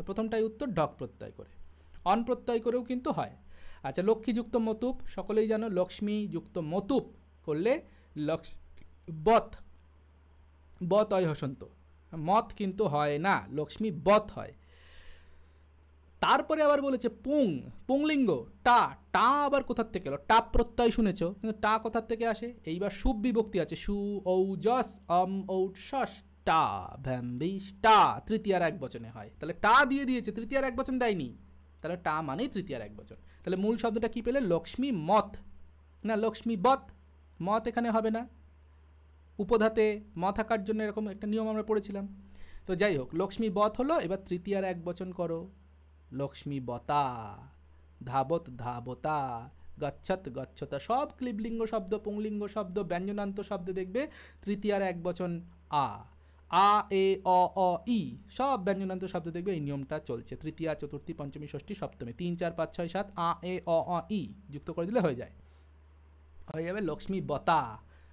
প্রথমটাই উত্তর, ঢক প্রত্যয় করে। অন প্রত্যয় করেও কিন্তু হয়। আচ্ছা, লক্ষ্মীযুক্ত মতুপ, সকলেই জানো লক্ষ্মীযুক্ত মতুপ করলে বত, বত হয় হসন্ত, মত কিন্তু হয় না, লক্ষ্মী বত হয়। তারপরে আবার বলেছে পুং, পুংলিঙ্গ, টা, টা আবার কোথার থেকে এলো? টাপ প্রত্যয় শুনেছ, কিন্তু টা কোথার থেকে আসে? এইবার সুব বিভক্তি আছে, সু ঔ জস ঔ শস টা ভ্যাম্বিস টা, তৃতীয়ার এক বচনে হয়। তাহলে টা দিয়ে দিয়েছে, তৃতীয়ার এক বচন দেয়নি, তাহলে টা মানেই তৃতীয়ার এক বচন। তাহলে মূল শব্দটা কি পেলে? লক্ষ্মী মত, না লক্ষ্মী বত, মত এখানে হবে না, উপধাতে ম থাকার জন্য এরকম একটা নিয়ম আমরা পড়েছিলাম। তো যাই হোক, লক্ষ্মী বত হলো, এবার তৃতীয়ার এক বচন করো, লক্ষ্মী বতা, ধাবত ধাবতা, গচ্ছত গচ্ছতা, সব ক্লিবলিঙ্গ শব্দ, পুংলিঙ্গ শব্দ, ব্যঞ্জনান্ত শব্দ দেখবে তৃতীয়ার এক বচন আ, আ এ অ ই, সব ব্যঞ্জনান্ত শব্দ দেখবে এই নিয়মটা চলছে। তৃতীয়া, চতুর্থী, পঞ্চমী, ষষ্ঠী, সপ্তমী, 3 4 5 6 7 আ এ অ ই যুক্ত করে দিলে হয়ে যায়, হয়ে যাবে লক্ষ্মী বতা।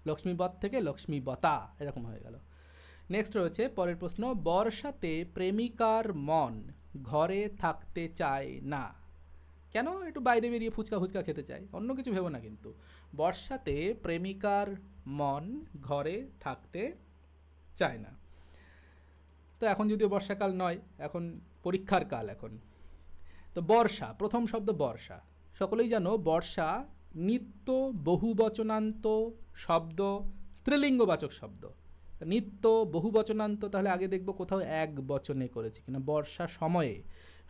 লক্ষ্মী বত থেকে লক্ষ্মী বতা, এরকম হয়ে গেল। নেক্সট রয়েছে পরের প্রশ্ন, বর্ষাতে প্রেমিকার মন ঘরে থাকতে চায় না, কেন? একটু বাইরে বেরিয়ে ফুচকা ফুচকা খেতে চায়, অন্য কিছু ভেবো না। কিন্তু বর্ষাতে প্রেমিকার মন ঘরে থাকতে চায় না, তো এখন যদিও বর্ষাকাল নয়, এখন পরীক্ষার কাল এখন। তো বর্ষা, প্রথম শব্দ বর্ষা, সকলেই জানো বর্ষা নিত্য বহুবচনান্ত শব্দ, স্ত্রীলিঙ্গবাচক শব্দ। নিত্য বহুবচনান্ত, তাহলে আগে দেখবো কোথাও এক বচনে করেছি কিনা। বর্ষা সময়ে,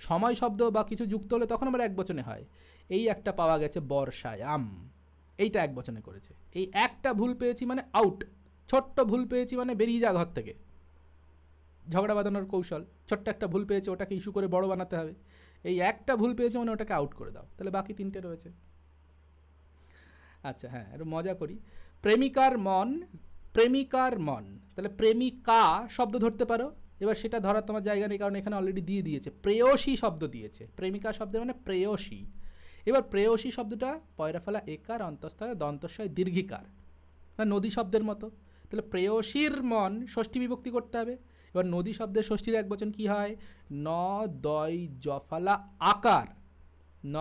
সময় শব্দ বা কিছু যুক্ত হলে তখন আবার এক বচনে হয়, এই একটা পাওয়া গেছে বর্ষায়াম, এইটা এক বচনে করেছে। এই একটা ভুল পেয়েছি মানে আউট, ছোট্ট ভুল পেয়েছি মানে বেরিয়ে যা ঘর থেকে, ঝগড়া বাঁধানোর কৌশল। ছোট্ট একটা ভুল পেয়েছে, ওটাকে ইস্যু করে বড় বানাতে হবে। এই একটা ভুল পেয়েছে মানে ওটাকে আউট করে দাও, তাহলে বাকি তিনটে রয়েছে। আচ্ছা হ্যাঁ, একটু মজা করি। প্রেমিকার মন, প্রেমিকার মন, তাহলে প্রেমিকা শব্দ ধরতে পারো, এবার সেটা ধরার তোমার জায়গা নেই, কারণ এখানে অলরেডি দিয়ে দিয়েছে, প্রেয়সী শব্দ দিয়েছে। প্রেমিকা শব্দ মানে প্রেয়সী। এবার প্রেয়সী শব্দটা পয়রা ফেলা একার, অন্তঃস্থলে দন্তস্বয় দীর্ঘিকার, না নদী শব্দের মতো। তাহলে প্রেয়সীর মন ষষ্ঠী বিভক্তি করতে হবে। এবার নদী শব্দের ষষ্ঠীর এক বচন কি হয়? ন দয় জফালা আকার, ন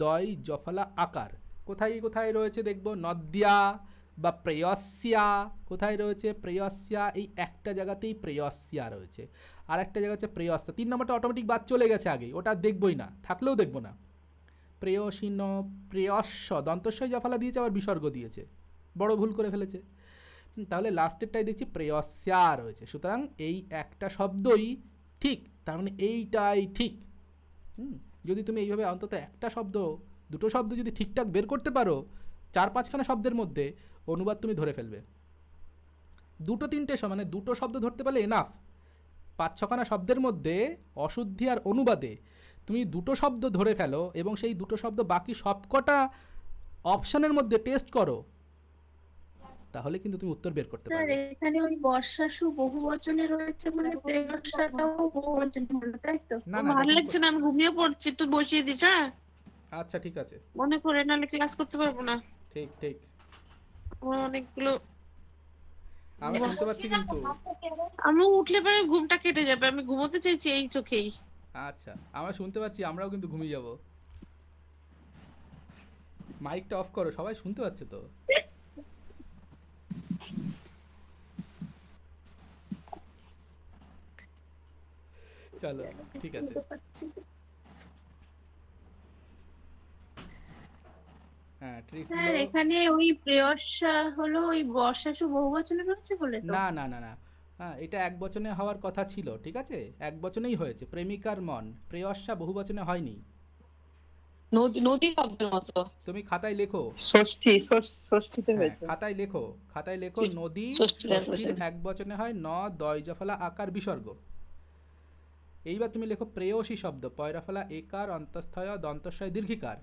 দয় জফালা আকার। কোথায় কোথায় রয়েছে দেখবো, নদ্যা বা প্রেয়স্যা, কোথায় রয়েছে প্রেয়স্যা? এই একটা জায়গাতেই প্রেয়স্যা রয়েছে, আর একটা জায়গা হচ্ছে প্রেয়স্যা। 3 নম্বরটা অটোমেটিক বাদ চলে গেছে আগেই, ওটা দেখবই না, থাকলেও দেখবো না। প্রেয়সীন প্রেয়স্য, দন্তস্বয় জফালা দিয়েছে, আবার বিসর্গ দিয়েছে, বড় ভুল করে ফেলেছে। তাহলে লাস্টেরটাই দেখছি প্রেয়স্যা রয়েছে, সুতরাং এই একটা শব্দই ঠিক, তার মানে এইটাই ঠিক। যদি তুমি এইভাবে অন্তত একটা শব্দ, দুটো শব্দ যদি ঠিকঠাক বের করতে পারো 4-5খানা শব্দের মধ্যে, অনুবাদ তুমি ধরে ফেলবে। 2-3টে মানে দুটো শব্দ ধরতে পারলে এনাফ। 5-6খানা শব্দের মধ্যে অশুদ্ধি আর অনুবাদে তুমি দুটো শব্দ ধরে ফেলো, এবং সেই দুটো শব্দ বাকি সবকটা অপশনের মধ্যে টেস্ট করো, তাহলে কিন্তু তুমি উত্তর বের করতে পারবে। স্যার এখানে ওই বর্ষাসু বহুবচনে রয়েছে বলে প্রেয়সাটাও বহুবচনে হলো, তাই তো? না না, ভালো লাগছে না, আমি ঘুমিয়ে পড়ছি, একটু বসিয়ে দিস। হ্যাঁ আচ্ছা ঠিক আছে, মনে করে নাহলে ক্লাস করতে পারবো না। ঠিক ঠিক, আমার অনেকগুলো, আমি শুনতে পাচ্ছি কিন্তু। আমি উঠলে পরে ঘুমটা কেটে যাবে, আমি ঘুমোতে চাইছি এই চোখেই। আচ্ছা, আমরা শুনতে পাচ্ছি, আমরাও কিন্তু ঘুমিয়ে যাব। মাইকটা অফ করো, সবাই শুনতে পাচ্ছে তো। চলো ঠিক আছে। হ্যাঁ, স্যার এখানে ওই প্রেয়সা হলো ওই বর্ষাসু বহুবচনে রয়েছে বলে তো? না না না না, হ্যাঁ এটা এক বচনে হওয়ার কথা ছিল, ঠিক আছে, এক বচনেই হয়েছে। প্রেমিকার মন, প্রেয়সা বহুবচনে হয়নি। নদী শব্দের মতো। তুমি খাতায় লেখো, ষষ্ঠীতে হয়েছে। খাতায় লেখো নদী ষষ্ঠীর এক বচনে হয় ন দয় জফলা আকার বিসর্গ। এইবার তুমি লেখো প্রেয়সী শব্দ, পয়রাফলা একার অন্তস্থয় দন্তস্বয় দীর্ঘিকার,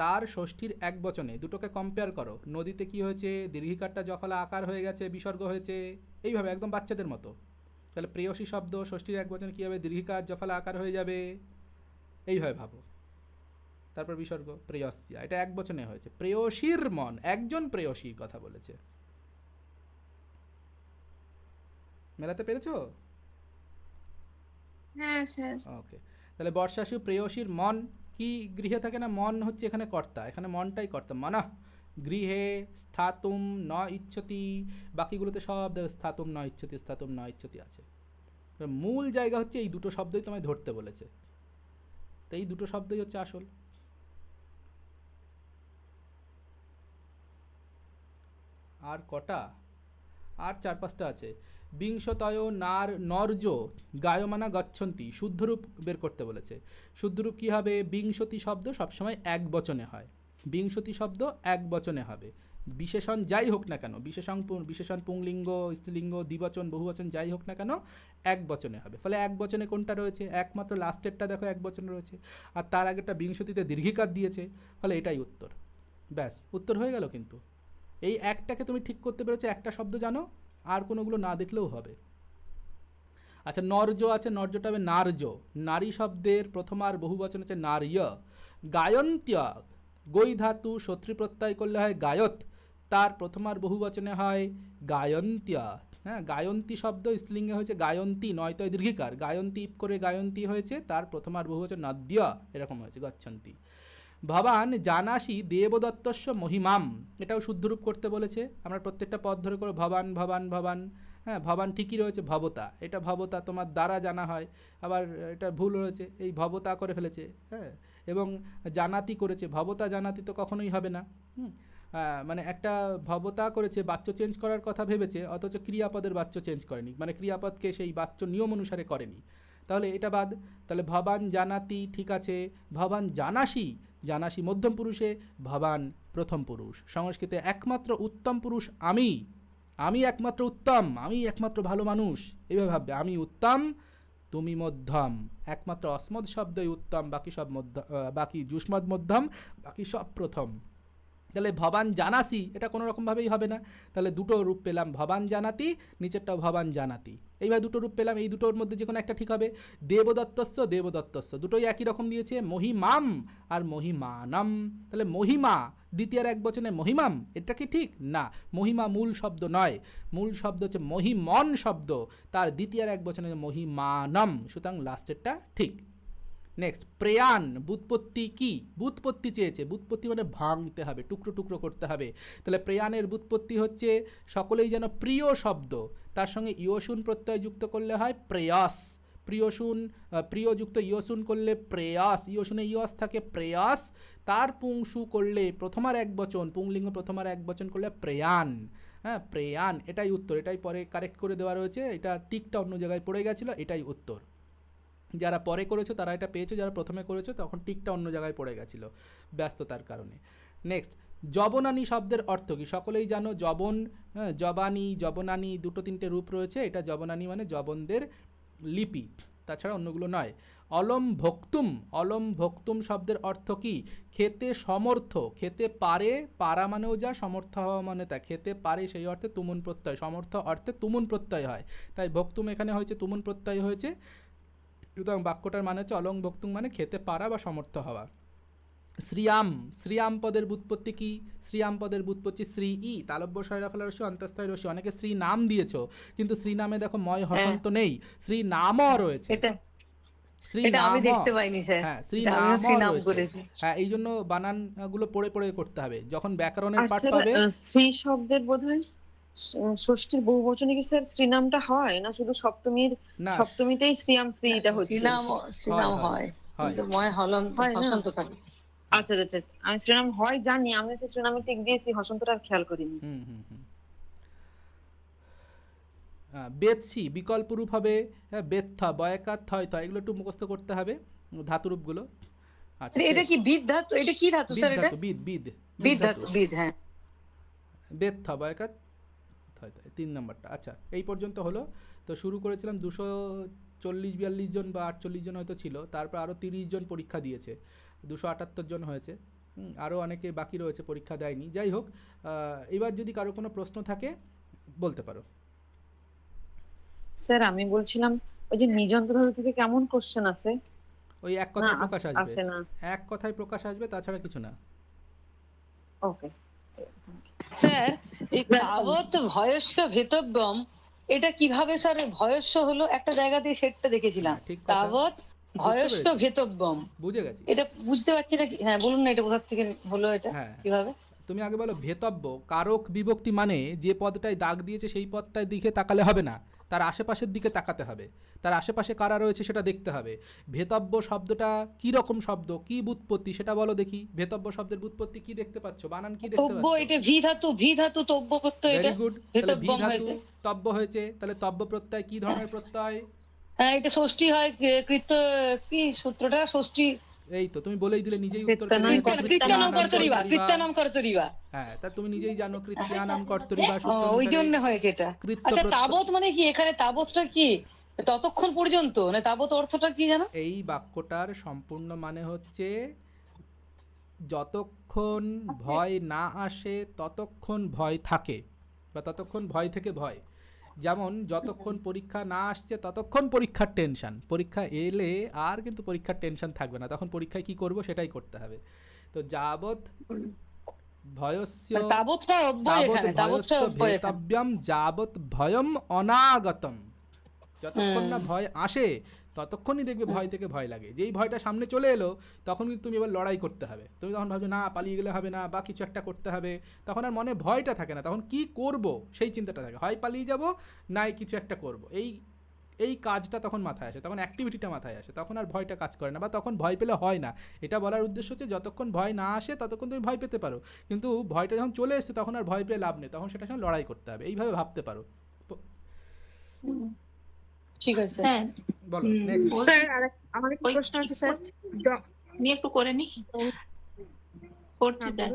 তার ষষ্ঠীর এক বচনে। দুটোকে কম্পেয়ার করো, নদীতে কি হয়েছে, দীর্ঘিকারটা জফলা আকার হয়ে গেছে, বিসর্গ হয়েছে, এইভাবে একদম বাচ্চাদের মতো। তাহলে প্রেয়সী শব্দ ষষ্ঠীর এক বচনে কী হবে, দীর্ঘিকার জফলা আকার হয়ে যাবে, এইভাবে ভাবো। তারপর বিসর্গ প্রেয়স্যা, এটা এক বচনে হয়েছে। প্রেয়সীর মন, একজন প্রেয়সীর কথা বলেছে। মেলাতে পেরেছো? হ্যাঁ স্যার। ওকে, তাহলে বর্ষাশু প্রেয়সীর মন কি গৃহে থাকে না, মন হচ্ছে এখানে কর্তা, এখানে মনটাই কর্তা। মানা গৃহে স্থাতুম ন ইচ্ছতি, বাকিগুলোতে সব স্থাতুম ন ইচ্ছতি, স্থাতুম ন ইচ্ছতি আছে। মূল জায়গা হচ্ছে এই দুটো শব্দই তোমায় ধরতে বলেছে, তো এই দুটো শব্দই হচ্ছে আসল। আর কটা, আর 4-5টা আছে। বিংশতয় নর্য গায়মানা গচ্ছন্তি, শুদ্ধরূপ বের করতে বলেছে। শুদ্ধরূপ কী হবে, বিংশতি শব্দ সবসময় এক বচনে হয়, বিংশতি শব্দ এক বচনে হবে, বিশেষণ যাই হোক না কেন, বিশেষণ পুংলিঙ্গ স্ত্রীলিঙ্গ দ্বিবচন বহুবচন যাই হোক না কেন এক বচনে হবে। ফলে এক বচনে কোনটা রয়েছে, একমাত্র লাস্টেরটা দেখো এক বচনে রয়েছে, আর তার আগেরটা বিংশতিতে দীর্ঘিকার দিয়েছে, ফলে এটাই উত্তর। ব্যাস, উত্তর হয়ে গেল। কিন্তু এই একটাকে তুমি ঠিক করতে পেরেছো, একটা শব্দ জানো, আর কোনোগুলো না দেখলেও হবে। আচ্ছা, নর্য আছে, নর্যটা হবে নার্য, নারী শব্দের প্রথমার বহুবচন হচ্ছে নার্য। গায়ন্ত্য, গৈ ধাতু শত্রী প্রত্যয় করলে হয় গায়ত, তার প্রথমার বহুবচনে হয় গায়ন্ত্য। হ্যাঁ, গায়ন্তী শব্দ স্ত্রীলিঙ্গে হয়েছে গায়ন্তী, নয়তয় দীর্ঘিকার, গায়ন্তী ইপ করে গায়ন্তী হয়েছে, তার প্রথমার বহুবচন নদ্য, এরকম হয়েছে গচ্ছন্তি। ভবান জানাসি দেবদত্তস্য মহিমাম, এটাও শুদ্ধরূপ করতে বলেছে। আমরা প্রত্যেকটা পদ ধরে করে ভবান ভবান ভবান, হ্যাঁ ভবান ঠিকই রয়েছে, ভবতা, এটা ভবতা তোমার দ্বারা জানা হয়, আবার এটা ভুল রয়েছে, এই ভবতা করে ফেলেছে। হ্যাঁ, এবং জানাতি করেছে, ভবতা জানাতি তো কখনোই হবে না। মানে একটা ভবতা করেছে, বাচ্য চেঞ্জ করার কথা ভেবেছে, অথচ ক্রিয়াপদের বাচ্য চেঞ্জ করেনি, মানে ক্রিয়াপদকে সেই বাচ্য নিয়ম অনুসারে করেনি, তাহলে এটা বাদ। তাহলে ভবান জানাতি ঠিক আছে, ভবান জানাসি, জানাসি মধ্যম পুরুষে, ভবান প্রথম পুরুষ। সংস্কৃতে একমাত্র উত্তম পুরুষ আমি, আমি একমাত্র উত্তম, আমি একমাত্র ভালো মানুষ, এইভাবে ভাববে, আমি উত্তম তুমি মধ্যম, একমাত্র অস্মদ শব্দই উত্তম, বাকি সব বাকি যুষ্মদ মধ্যম, বাকি সব প্রথম। তাহলে ভবান জানাসি এটা কোনো রকমভাবেই হবে না, তাহলে দুটো রূপ পেলাম, ভবান জানাতি, নিচেরটাও ভবান জানাতি, এইভাবে দুটো রূপ পেলাম। এই দুটোর মধ্যে যে কোনো একটা ঠিক হবে। দেবদত্তস্য, দেবদত্তস্য দুটোই একই রকম দিয়েছে, মহিমাম আর মহিমানম। তাহলে মহিমা দ্বিতীয় এক বচনে মহিমাম, এটা কি ঠিক না? মহিমা মূল শব্দ নয়, মূল শব্দ হচ্ছে মহিমন শব্দ, তার দ্বিতীয় এক বচনে মহিমানম, সুতরাং লাস্টেরটা ঠিক। নেক্সট, প্রেয়ান বুৎপত্তি কি, বুৎপত্তি চেয়েছে, বুৎপত্তি মানে ভাঙতে হবে, টুকরো টুকরো করতে হবে। তাহলে প্রেয়ানের বুৎপত্তি হচ্ছে সকলেই যেন প্রিয় শব্দ, তার সঙ্গে ইয়সুন প্রত্যয় যুক্ত করলে হয় প্রেয়াস, প্রিয়সুন প্রিয়যুক্ত ইয়সুন করলে প্রেয়াস, ইয়সুনে ইয়স থাকে প্রেয়াস, তার পুংসু করলে প্রথমার এক বচন, পুংলিঙ্গ প্রথমার এক বচন করলে প্রেয়ান। হ্যাঁ, প্রেয়ান, এটাই উত্তর, এটাই পরে কারেক্ট করে দেওয়া রয়েছে, এটা টিকটা অন্য জায়গায় পড়ে গেছিলো, এটাই উত্তর। যারা পরে করেছো তারা এটা পেয়েছো, যারা প্রথমে করেছো তখন টিকটা অন্য জায়গায় পড়ে গেছিলো ব্যস্ততার কারণে। নেক্সট, জবনানী শব্দের অর্থ কি? সকলেই জানো জবন, হ্যাঁ জবানি জবনানী দুটো তিনটে রূপ রয়েছে, এটা জবনানী মানে জবনদের লিপি, তাছাড়া অন্যগুলো নয়। অলম ভক্তুম, অলম ভক্তুম শব্দের অর্থ কি? খেতে সমর্থ, খেতে পারে, পারা মানেও যা, সমর্থ হওয়া মানে তা, খেতে পারে সেই অর্থে তুমুন প্রত্যয়, সমর্থ অর্থে তুমুন প্রত্যয় হয়, তাই ভক্তুম এখানে হয়েছে তুমুন প্রত্যয় হয়েছে। সুতরাং বাক্যটার মানে হচ্ছে অলং ভক্তুং মানে খেতে পারা বা সমর্থ হওয়া। শ্রিয়াম, শ্রিয়াম পদের ব্যুৎপত্তি কি? শ্রিয়াম পদের ব্যুৎপত্তি শ্রী ই, তালব্য শয়রাফলা রস্যি অন্তস্থয় রস্যি। অনেকে শ্রী নাম দিয়েছো, কিন্তু শ্রী নামে দেখো ময় হসন্ত নেই, শ্রী নামও রয়েছে, শ্রী নাম, আমি দেখতে পাইনি স্যার, হ্যাঁ শ্রী নাম রয়েছে, হ্যাঁ এই জন্য বানান গুলো পড়ে পড়ে করতে হবে যখন ব্যাকরণের পাঠ পাবে। শ্রী শব্দের বোধহয় ষষ্ঠীর বহুবচনে কি স্যার শ্রী নামটা হয় না, শুধু সপ্তমীতেই শ্রীয়াম শ্রীটা হচ্ছে? শ্রীনাম হয়, কিন্তু ময় হসন্ত থাকে। আচ্ছা আচ্ছা, আমি শ্রীনাম হয় জানি, আমি হচ্ছে শ্রীনামে টিক দিয়েছি, হসন্তটা আর খেয়াল করিনি। বেদসি বিকল্প রূপ হবে বেত্থা, বয়কার থয় থয়, এগুলো একটু মুখস্থ করতে হবে ধাতুরূপগুলো। আচ্ছা এটা কি বিদ ধাতু? এটা কি ধাতু স্যার? এটা বিদ বিদ বিদ ধাতু। বিদ, হ্যাঁ বেদ থবা একা 3 নাম্বারটা। আচ্ছা এই পর্যন্ত হলো। তো শুরু করেছিলাম 240-42 জন বা 48 জন হয়তো ছিল, তারপর আরও 30 জন পরীক্ষা দিয়েছে, 278 জন হয়েছে। আরও অনেকে বাকি রয়েছে পরীক্ষা দেয়নি। যাই হোক, এবার যদি কারো কোনো প্রশ্ন থাকে বলতে পারো। স্যার আমি বলছিলাম ওই যে নিযন্ত্র ধাতু থেকে কেমন কোশ্চেন আছে? ওই এক কথায় প্রকাশ আসবে, আসে না। এক কথায় প্রকাশ আসবে, তাছাড়া কিছু না। ওকে স্যার, এই তাবৎ ভয়স্য ভেতব্যম এটা কিভাবে স্যার ভয়স্য হলো? একটা জায়গাতে সেটটা দেখেছিলাম, তাবৎ ভয়স্য ভেতব্যম। বুঝে গেছি, এটা বুঝতে পারছি না। হ্যাঁ বলুন না, এটা কোথা থেকে হলো, এটা কিভাবে? তুমি আগে বলো ভেতব্য কারক বিভক্তি মানে যে পদটায় দাগ দিয়েছে সেই পদটার দিকে তাকালে হবে না, তার আশেপাশের দিকে তাকাতে হবে, তার আশেপাশে কারা রয়েছে সেটা দেখতে হবে। ভেতব্য শব্দটা কি রকম শব্দ, কি ব্যুৎপত্তি সেটা বলো দেখি। ভেতব্য শব্দের ব্যুৎপত্তি কি দেখতে পাচ্ছ, বানান কি দেখতে পাচ্ছ? তব্য, এটা ভি ধাতু, ভি ধাতু তব্য প্রত্যয়। এটা ভেরি গুড, তাহলে ভি ধাতু তব্য হয়েছে, তাহলে তব্য প্রত্যয় কি ধরনের প্রত্যয়? হ্যাঁ এটা ষষ্ঠী হয়, কৃত্য কি সূত্রটা ষষ্ঠী। এই তো তুমি বলেই দিলে, নিজেই উত্তর চলে গেছে, কৃত্যানাম কর্তরিবা, কৃত্যানাম কর্তরিবা। হ্যাঁ তা তুমি নিজেই জানো কৃত্যানাম কর্তরিবা সূত্র অনুসারে ওই জন্য হয়েছে এটা। আচ্ছা তাবৎ মানে কি? এখানে তাবৎটা কি ততক্ষণ পর্যন্ত, না তাবৎ অর্থটা কি জানো? এই বাক্যটার সম্পূর্ণ মানে হচ্ছে যতক্ষণ ভয় না আসে ততক্ষণ ভয় থাকে, বা ততক্ষণ ভয় থেকে ভয়। যেমন যতক্ষণ পরীক্ষা না আসছে ততক্ষণ পরীক্ষার টেনশন, পরীক্ষা এলে আর কিন্তু পরীক্ষার টেনশন থাকবে না, তখন পরীক্ষায় কি করব সেটাই করতে হবে। তো যাবৎ ভয়স্য ভেতব্যম যাবৎ ভয়ম অনাগতম, যতক্ষণ না ভয় আসে ততক্ষণই দেখবে ভয় থেকে ভয় লাগে। যেই ভয়টা সামনে চলে এলো তখন কিন্তু তুমি এবার লড়াই করতে হবে। তুমি তখন ভাবছো না পালিয়ে গেলে হবে না, বা কিছু একটা করতে হবে, তখন আর মনে ভয়টা থাকে না, তখন কি করব সেই চিন্তাটা থাকে, হয় পালিয়ে যাব না কিছু একটা করব, এই কাজটা তখন মাথায় আসে, তখন অ্যাক্টিভিটিটা মাথায় আসে, তখন আর ভয়টা কাজ করে না, বা তখন ভয় পেলে হয় না। এটা বলার উদ্দেশ্য হচ্ছে যতক্ষণ ভয় না আসে ততক্ষণ তুমি ভয় পেতে পারো, কিন্তু ভয়টা যখন চলে এসে তখন আর ভয় পেয়ে লাভ নেই, তখন সেটার সঙ্গে লড়াই করতে হবে, এইভাবে ভাবতে পারো। ঠিক আছে হ্যাঁ বলো নেক্সট। স্যার আমার একটা প্রশ্ন আছে স্যার, নিয়ে একটু করে নি করছি স্যার।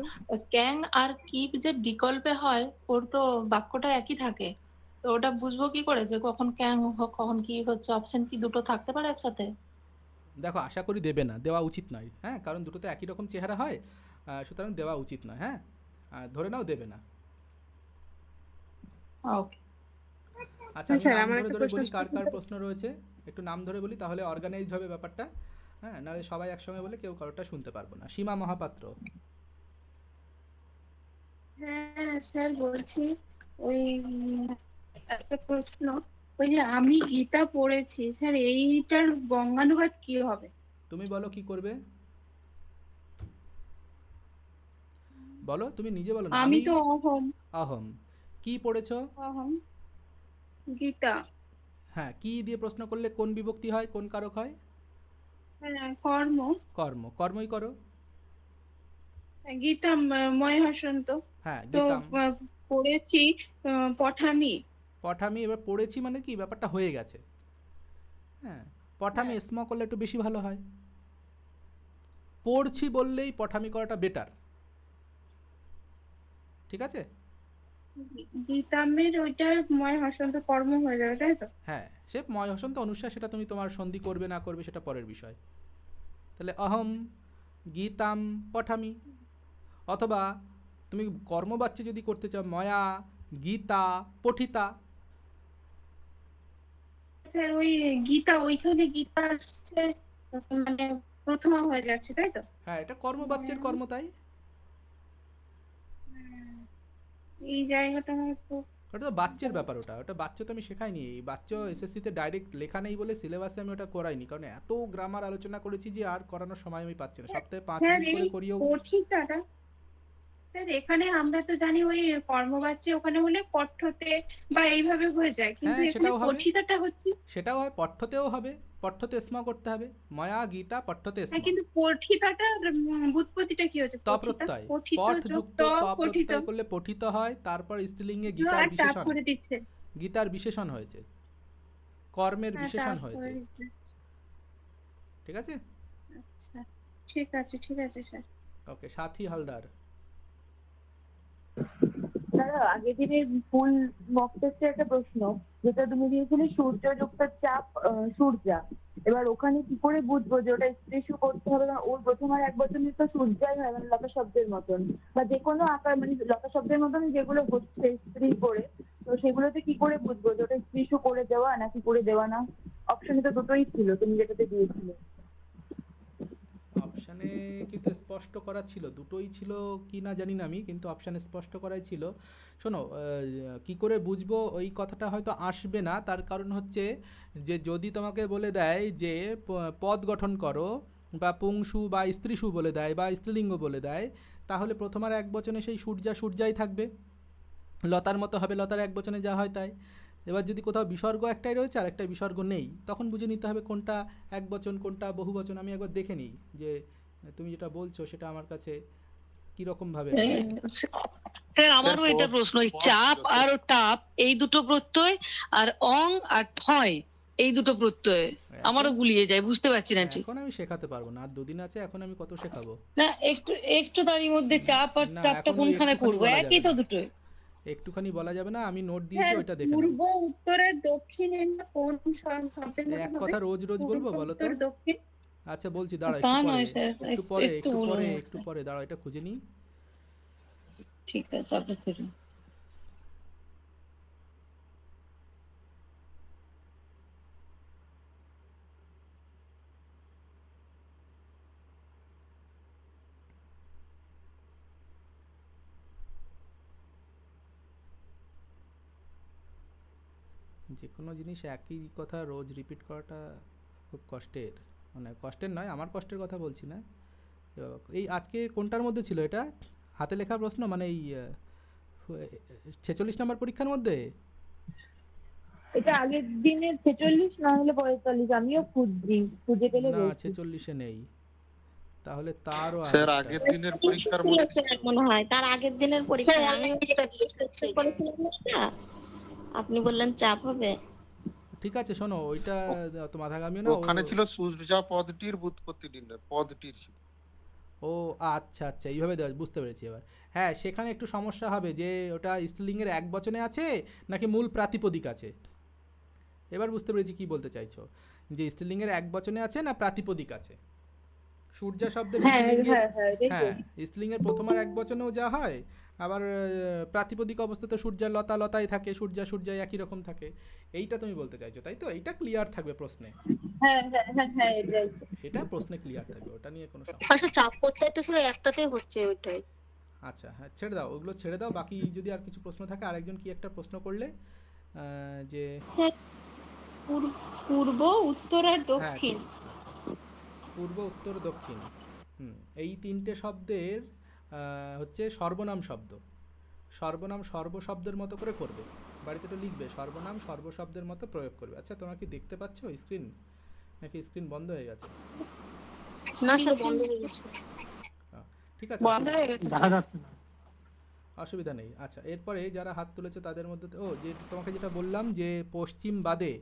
ক্যাং আর কিপ যে বিকল্পে হয়, ওর তো বাক্যটা একই থাকে, তো ওটা বুঝবো কি করে যে কখন ক্যাং কখন কি হচ্ছে? অপশন কি দুটো থাকতে পারে একসাথে? দেখো আশা করি দেবে না, দেওয়া উচিত নয়, হ্যাঁ, কারণ দুটো তো একই রকম চেহারা হয়, সুতরাং দেওয়া উচিত নয়। হ্যাঁ ধরে নাও দেবে না। ওকে আচ্ছা আমি নাম ধরে বলি কার কার প্রশ্ন রয়েছে, একটু নাম ধরে বলি, তাহলে অর্গানাইজড হবে ব্যাপারটা। হ্যাঁ নাহলে সবাই একসঙ্গে বলে কেউ কারোটা শুনতে পারবো না। সীমা মহাপাত্র। হ্যাঁ স্যার বলছি, ওই একটা প্রশ্ন, ওই যে আমি গীতা পড়েছি স্যার, এইটার বঙ্গানুবাদ কি হবে? তুমি বলো কি করবে, বলো তুমি নিজে বলো না। আমি তো অহম। অহম কি পড়েছো? অহম গীতা। হ্যাঁ কি দিয়ে প্রশ্ন করলে কোন বিভক্তি হয়, কোন কারক হয়? হ্যাঁ কর্ম। কর্ম, কর্মই করো। গীতা ময় হসন্ত। হ্যাঁ তো পড়েছি পঠামি। পঠামি, এবার পড়েছি মানে কি ব্যাপারটা হয়ে গেছে। হ্যাঁ পঠামি স্ম করলে একটু বেশি ভালো হয়, পড়ছি বললেই পঠামি করাটা বেটার, ঠিক আছে? গীতামের ওইটা ময় হসন্ত কর্ম হয়ে যাবে তাই তো? হ্যাঁ সে ময় হসন্ত অনুসার, সেটা তুমি তোমার সন্ধি করবে না করবে সেটা পরের বিষয়। তাহলে অহম গীতাম পঠামি, অথবা তুমি কর্মবাচ্য যদি করতে চাও ময়া গীতা পঠিতা। স্যার ওই গীতা, ওইখানে গীতা আসছে মানে প্রথমা হয়ে যাচ্ছে তাই তো? হ্যাঁ এটা কর্মবাচ্যের কর্ম, তাই এই জায়গাটা ওটা তো বাচ্চের ব্যাপার, ওটা বাচ্চা তো আমি শেখাইনি, এই বাচ্চা এসএসসিতে ডাইরেক্ট লেখা নেই বলে সিলেবাসে আমি ওটা করাইনি, কারণ এত গ্রামার আলোচনা করেছি যে আর করানোর সময় আমি পাচ্ছি না, সপ্তাহে 5 মিনিট করে করিও। পঠিতাটা স্যার এখানে আমরা তো জানি ওই কর্মবাচ্যে ওখানে হলে পঠ্যতে বা এইভাবে হয়ে যায়, কিন্তু এখানে পঠিতাটা হচ্ছে, সেটাও হয়, পঠ্যতেও হবে, পঠ্যতে স্ম করতে হবে, ময়া গীতা পঠ্যতে স্ম। কিন্তু পঠিতাটা ব্যুৎপত্তিটা কি হচ্ছে? তপ্রত্যয়, পঠ যুক্ত তপ্রত্যয় করলে পঠিত হয়, তারপর স্ত্রীলিঙ্গে গীতার বিশেষণ, গীতার বিশেষণ হয়েছে, কর্মের বিশেষণ হয়েছে, ঠিক আছে? ঠিক আছে স্যার। ওকে, সাথী হালদার। দাদা আগের দিনের ফুল মক টেস্টের একটা প্রশ্ন, যেটা তুমি দিয়েছিলে সূর্য যুক্ত চাপ সূর্যা, এবার ওখানে কি করে বুঝবো যে ওটা স্ত্রী করতে হবে? না ওর প্রথম আর এক বছর তো সূর্যাই হয়, মানে লতা শব্দের মতন বা যে কোনো আকার, মানে লতা শব্দের মতন যেগুলো হচ্ছে স্ত্রী করে, তো সেগুলোতে কি করে বুঝবো যে ওটা স্ত্রী করে দেওয়া নাকি করে দেওয়া না? অপশনে তো দুটোই ছিল তুমি যেটাতে দিয়েছিলে। অপশানে কিন্তু স্পষ্ট করা ছিল, দুটোই ছিল কি না জানি না আমি, কিন্তু অপশানে স্পষ্ট করাই ছিল। শোনো, কি করে বুঝবো ওই কথাটা হয়তো আসবে না, তার কারণ হচ্ছে যে যদি তোমাকে বলে দেয় যে পদ গঠন করো বা পুংসু বা স্ত্রীসু বলে দেয় বা স্ত্রীলিঙ্গ বলে দেয়, তাহলে প্রথম আর এক বচনে সেই সূর্যাই থাকবে, লতার মতো হবে, লতার এক বচনে যা হয় তাই। এবার যদি কোথাও বিসর্গ একটাই রয়েছে আর একটা বিসর্গ নেই, তখন বুঝে নিতে হবে কোনটা এক বচন কোনটা বহু বচন। আমি একবার দেখে নিই যে তুমি যেটা বলছো সেটা আমার কাছে কিরকম ভাবে। স্যার আমারও এটা প্রশ্ন, চাপ আর টাপ এই দুটো প্রত্যয় আর অং আর ঠয় এই দুটো প্রত্যয় আমারও গুলিয়ে যায়, বুঝতে পারছি না ঠিক। এখন আমি শেখাতে পারবো না, আর দুদিন আছে, এখন আমি কত শেখাবো? না একটু তারই মধ্যে চাপ আর টাপটা কোনখানে করবো? একই তো দুটোই। একটুখানি বলা যাবে না, আমি নোট দিয়েছি ওইটা দেখে নাও। পূর্ব উত্তরের দক্ষিণের না কোন শব্দের মধ্যে এক কথা রোজ বলবো বলো তো? দক্ষিণ। আচ্ছা বলছি, দাঁড়াও একটু পরে দাঁড়াও, এটা খুঁজে নিই। ঠিক আছে, আপনি খুঁজুন। যে কোনো জিনিস একই কথা রোজ রিপিট করাটা খুব কষ্টের, মানে কষ্টের নয়, আমার কষ্টের কথা বলছি না। এই আজকে কোনটার মধ্যে ছিল এটা? হাতে লেখা প্রশ্ন, মানে এই 46 নম্বর পরীক্ষার মধ্যে? এটা আগের দিনের 46 না হলে 45, আমিও খুঁজে পেলে না 46-এ নেই, তাহলে তারও স্যার আগের দিনের পরীক্ষার মধ্যে মনে হয় তার আগের দিনের পরীক্ষা আমি যেটা দিয়েছিলাম, আপনি বললেন চাপ হবে। ঠিক আছে শোনো, ওইটা তো মাথাগামী না, ওখানে ছিল সূর্যা পদটির বুৎপত্তি নির্ণয়, পদটির ছিল। ও আচ্ছা এইভাবে বুঝতে পেরেছি এবার। হ্যাঁ, সেখানে একটু সমস্যা হবে যে ওটা স্ত্রীলিঙ্গের এক বচনে আছে নাকি মূল প্রাতিপদিক আছে। এবার বুঝতে পেরেছি কি বলতে চাইছো, যে স্ত্রীলিঙ্গের এক বচনে আছে না প্রাতিপদিক আছে। সূর্যা শব্দের স্ত্রীলিঙ্গের প্রথম আর এক বচনেও যা হয়, আবার প্রাতিপদিক অবস্থাতে সূর্যা লতাই থাকে, সূর্যা একই রকম থাকে। এইটা তুমি বলতে চাইছো তাই তো? এইটা ক্লিয়ার থাকবে প্রশ্নে। হ্যাঁ এটা প্রশ্নে ক্লিয়ার থাকবে, ওটা নিয়ে কোনো সমস্যা। আসলে চাপ করতে তো শুধু একটাতেই হচ্ছে ওইটাই। আচ্ছা হ্যাঁ, ছেড়ে দাও ওগুলো, ছেড়ে দাও। বাকি যদি আর কিছু প্রশ্ন থাকে, আরেকজন কি একটা প্রশ্ন করলে যে পূর্ব উত্তর আর দক্ষিণ। পূর্ব উত্তর দক্ষিণ, এই তিনটে শব্দের হচ্ছে সর্বনাম শব্দ। সর্বনাম সর্বশব্দের মতো করে করবে, বাড়িতে একটু লিখবে, সর্বনাম সর্বশব্দের মতো প্রয়োগ করবে। আচ্ছা তোমরা কি দেখতে পাচ্ছ স্ক্রিন, নাকি স্ক্রিন বন্ধ হয়ে গেছে? না স্যার বন্ধ হয়ে গেছে। ঠিক আছে, বন্ধ হয়ে গেছে, অসুবিধা নেই। আচ্ছা এরপরে যারা হাত তুলেছে তাদের মধ্যে যে তোমাকে যেটা বললাম যে পশ্চিম বাদে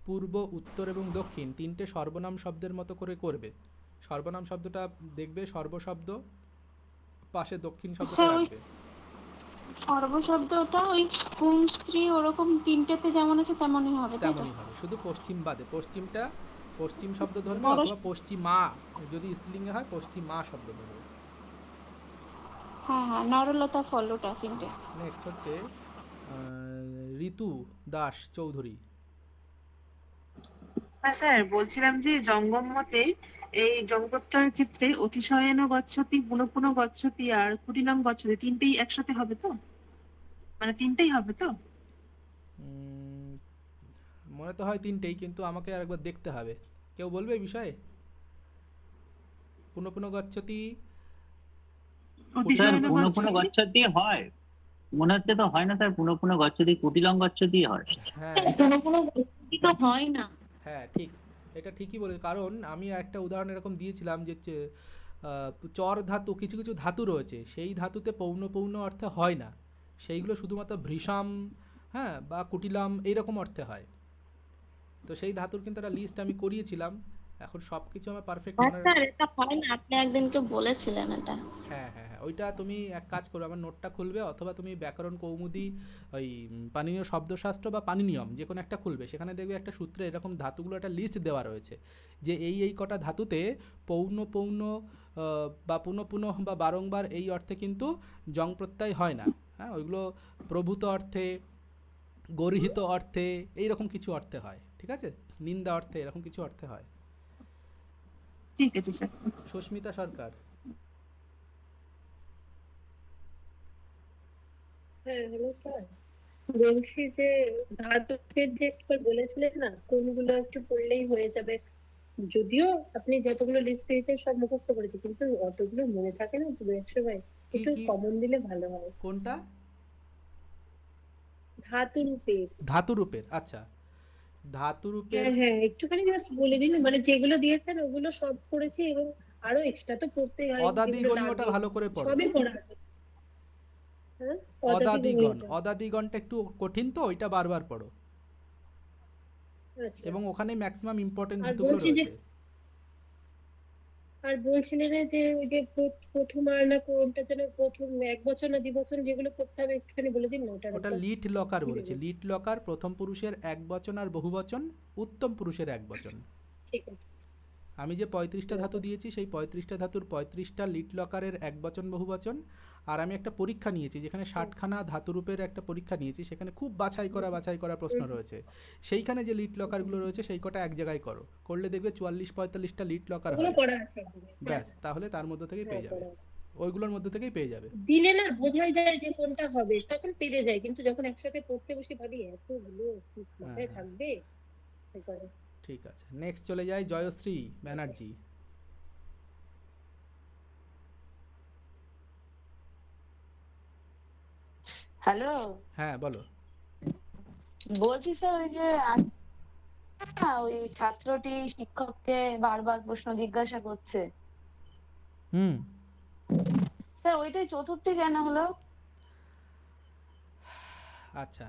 পূর্ব উত্তর এবং দক্ষিণ তিনটে সর্বনাম শব্দের মতো করে করবে। সর্বনাম শব্দটা দেখবে সর্বশব্দ, পাশে দক্ষিণ শব্দটা রাখবে। সর্বশব্দটা ওই পুং স্ত্রী ওরকম তিনটেতে যেমন আছে তেমনই হবে, শুধু পশ্চিম বাদে, পশ্চিমটা পশ্চিম শব্দ ধরবে, অথবা পশ্চিমা যদি স্ত্রীলিঙ্গে হয় পশ্চিমা শব্দ ধরবে। হ্যাঁ নরলতা ফলটা তিনটে। নেক্সট হচ্ছে ঋতু দাস চৌধুরী। হ্যাঁ স্যার, বলছিলাম যে জঙ্গম মতে এই জঙ্গপ্রত্যয়ের ক্ষেত্রে অতিশয়ন গচ্ছতি, পুনঃ গচ্ছতি আর কুটিলং গচ্ছতি তিনটেই একসাথে হবে তো? মানে তিনটেই হবে তো? মনে তো হয় তিনটেই, কিন্তু আমাকে আরেকবার দেখতে হবে। কেউ বলবে এই বিষয়ে? পুনঃ গচ্ছতি গচ্ছতি হয় মনে হচ্ছে তো, হয় না স্যার? পুনঃ গচ্ছতি কুটিলং গচ্ছতি হয়। হ্যাঁ গচ্ছতি তো হয় না। হ্যাঁ ঠিক, এটা ঠিকই বলে, কারণ আমি একটা উদাহরণ এরকম দিয়েছিলাম যে চর ধাতু, কিছু কিছু ধাতু রয়েছে সেই ধাতুতে পৌন অর্থে হয় না, সেইগুলো শুধুমাত্র ভৃশাম হ্যাঁ বা কুটিলাম এইরকম অর্থে হয়। তো সেই ধাতুর কিন্তু একটা লিস্ট আমি করিয়েছিলাম, এখন সবকিছু আমার পারফেক্ট হ্যাঁ মনে স্যার, এটা হয় না, আপনি একদিনকে বলেছিলেন এটা। হ্যাঁ হ্যাঁ হ্যাঁ, ওইটা তুমি এক কাজ করো, আমার নোটটা খুলবে, অথবা তুমি ব্যাকরণ কৌমুদি ওই পাণিনীয় শব্দশাস্ত্র বা পাণিনিয়ম যে কোনো একটা খুলবে, সেখানে দেখবে একটা সূত্রে এরকম ধাতুগুলো একটা লিস্ট দেওয়া রয়েছে যে এই কটা ধাতুতে পৌন পৌন বা পুনঃ পুনঃ বা বারংবার এই অর্থে কিন্তু জং প্রত্যয় হয় না। হ্যাঁ, ওইগুলো প্রভূত অর্থে, গর্হিত অর্থে, এইরকম কিছু অর্থে হয়। ঠিক আছে, নিন্দা অর্থে, এরকম কিছু অর্থে হয়। ঠিক আছে স্যার। সুস্মিতা সরকার। হ্যাঁ হ্যালো স্যার, বলছি যে ধাতুকের যে একবার বলেছিলেন না কোনগুলো একটু পড়লেই হয়ে যাবে, যদিও আপনি যতগুলো লিস্ট দিয়েছেন সব মুখস্থ করেছি, কিন্তু অতগুলো মনে থাকে না তো এক সময়, একটু কমন দিলে ভালো হয়। কোনটা? ধাতুরূপের। ধাতুরূপের, আচ্ছা ধাতুরূপের, হ্যাঁ হ্যাঁ, একটুখানি জাস্ট বলে দিন, মানে যেগুলো দিয়েছেন ওগুলো সব পড়েছি, এবং আরো এক্সট্রা তো পড়তেই হয়। অদাদিগণী ওটা ভালো করে পড়ো। সবই পড়া আছে। হ্যাঁ, অদাদিগণ, অদাদিগণটা একটু কঠিন তো, ওইটা বারবার পড়ো। আচ্ছা। এবং ওখানে ম্যাক্সিমাম ইম্পর্টেন্ট আর ধাতুগুলো বলছি যে, রয়েছে। আর বলছিলেন যে ওই যে প্রথম আর না কোনটা যেন, প্রথম 1 বছর না 2 বছর যেগুলো করতে হবে একটুখানি বলে দিন না। ওটা লিট লকার বলেছে। লিট লকার প্রথম পুরুষের এক বচন আর বহুবচন, উত্তম পুরুষের এক বচন। ঠিক আছে। আমি যে 35টা ধাতু দিয়েছি সেই 35টা ধাতুর 35টা লিট লকারের এক বচন বহুবচন, আর আমি একটা পরীক্ষা নিয়েছি যেখানে 60খানা ধাতুরূপের একটা পরীক্ষা নিয়েছি, সেখানে খুব বাছাই করা প্রশ্ন রয়েছে। সেইখানে যে লিট লকারগুলো রয়েছে সেই কটা এক জায়গায় করলে দেখবে 44-45টা লিট লকার হয়। ব্যাস, তাহলে তার মধ্যে থেকেই পেয়ে যাবে, ওইগুলোর মধ্যে থেকেই পেয়ে যাবে। দিলে না বোঝাই যায় যে কোনটা হবে, তখন পেরে যায়, কিন্তু যখন একসাথে পড়তে বসে ভাবি এতগুলো মাথায় থাকবে। ঠিক আছে, নেক্সট চলে যায় জয়শ্রী ব্যানার্জি। হ্যালো, হ্যাঁ বলো। বলছি স্যার ওই যে ওই ছাত্রটি শিক্ষককে বারবার প্রশ্ন জিজ্ঞাসা করছে, স্যার ওইটাই চতুর্থী কেন হলো? আচ্ছা,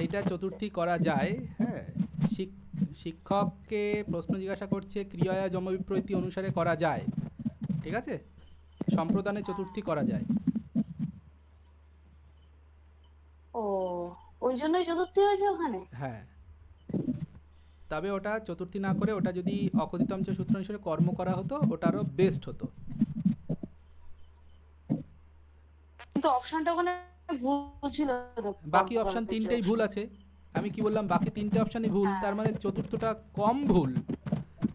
এইটা চতুর্থী করা যায়। হ্যাঁ, শিক্ষককে প্রশ্ন জিজ্ঞাসা করছে, ক্রিয়া যমবিপ্রতি অনুসারে করা যায়। ঠিক আছে, সম্প্রদানে চতুর্থী করা যায়। ও, ওই জন্যই চতুর্থী হয়েছে ওখানে। হ্যাঁ, তবে ওটা চতুর্থী না করে ওটা যদি অকথিতম চ সূত্র অনুসারে কর্ম করা হতো ওটা আরো বেস্ট হতো। কিন্তু অপশনটা ওখানে ভুল ছিল তো, বাকি অপশন তিনটেই ভুল আছে। আমি কি বললাম, বাকি তিনটে অপশনই ভুল, তার মানে চতুর্থটা কম ভুল,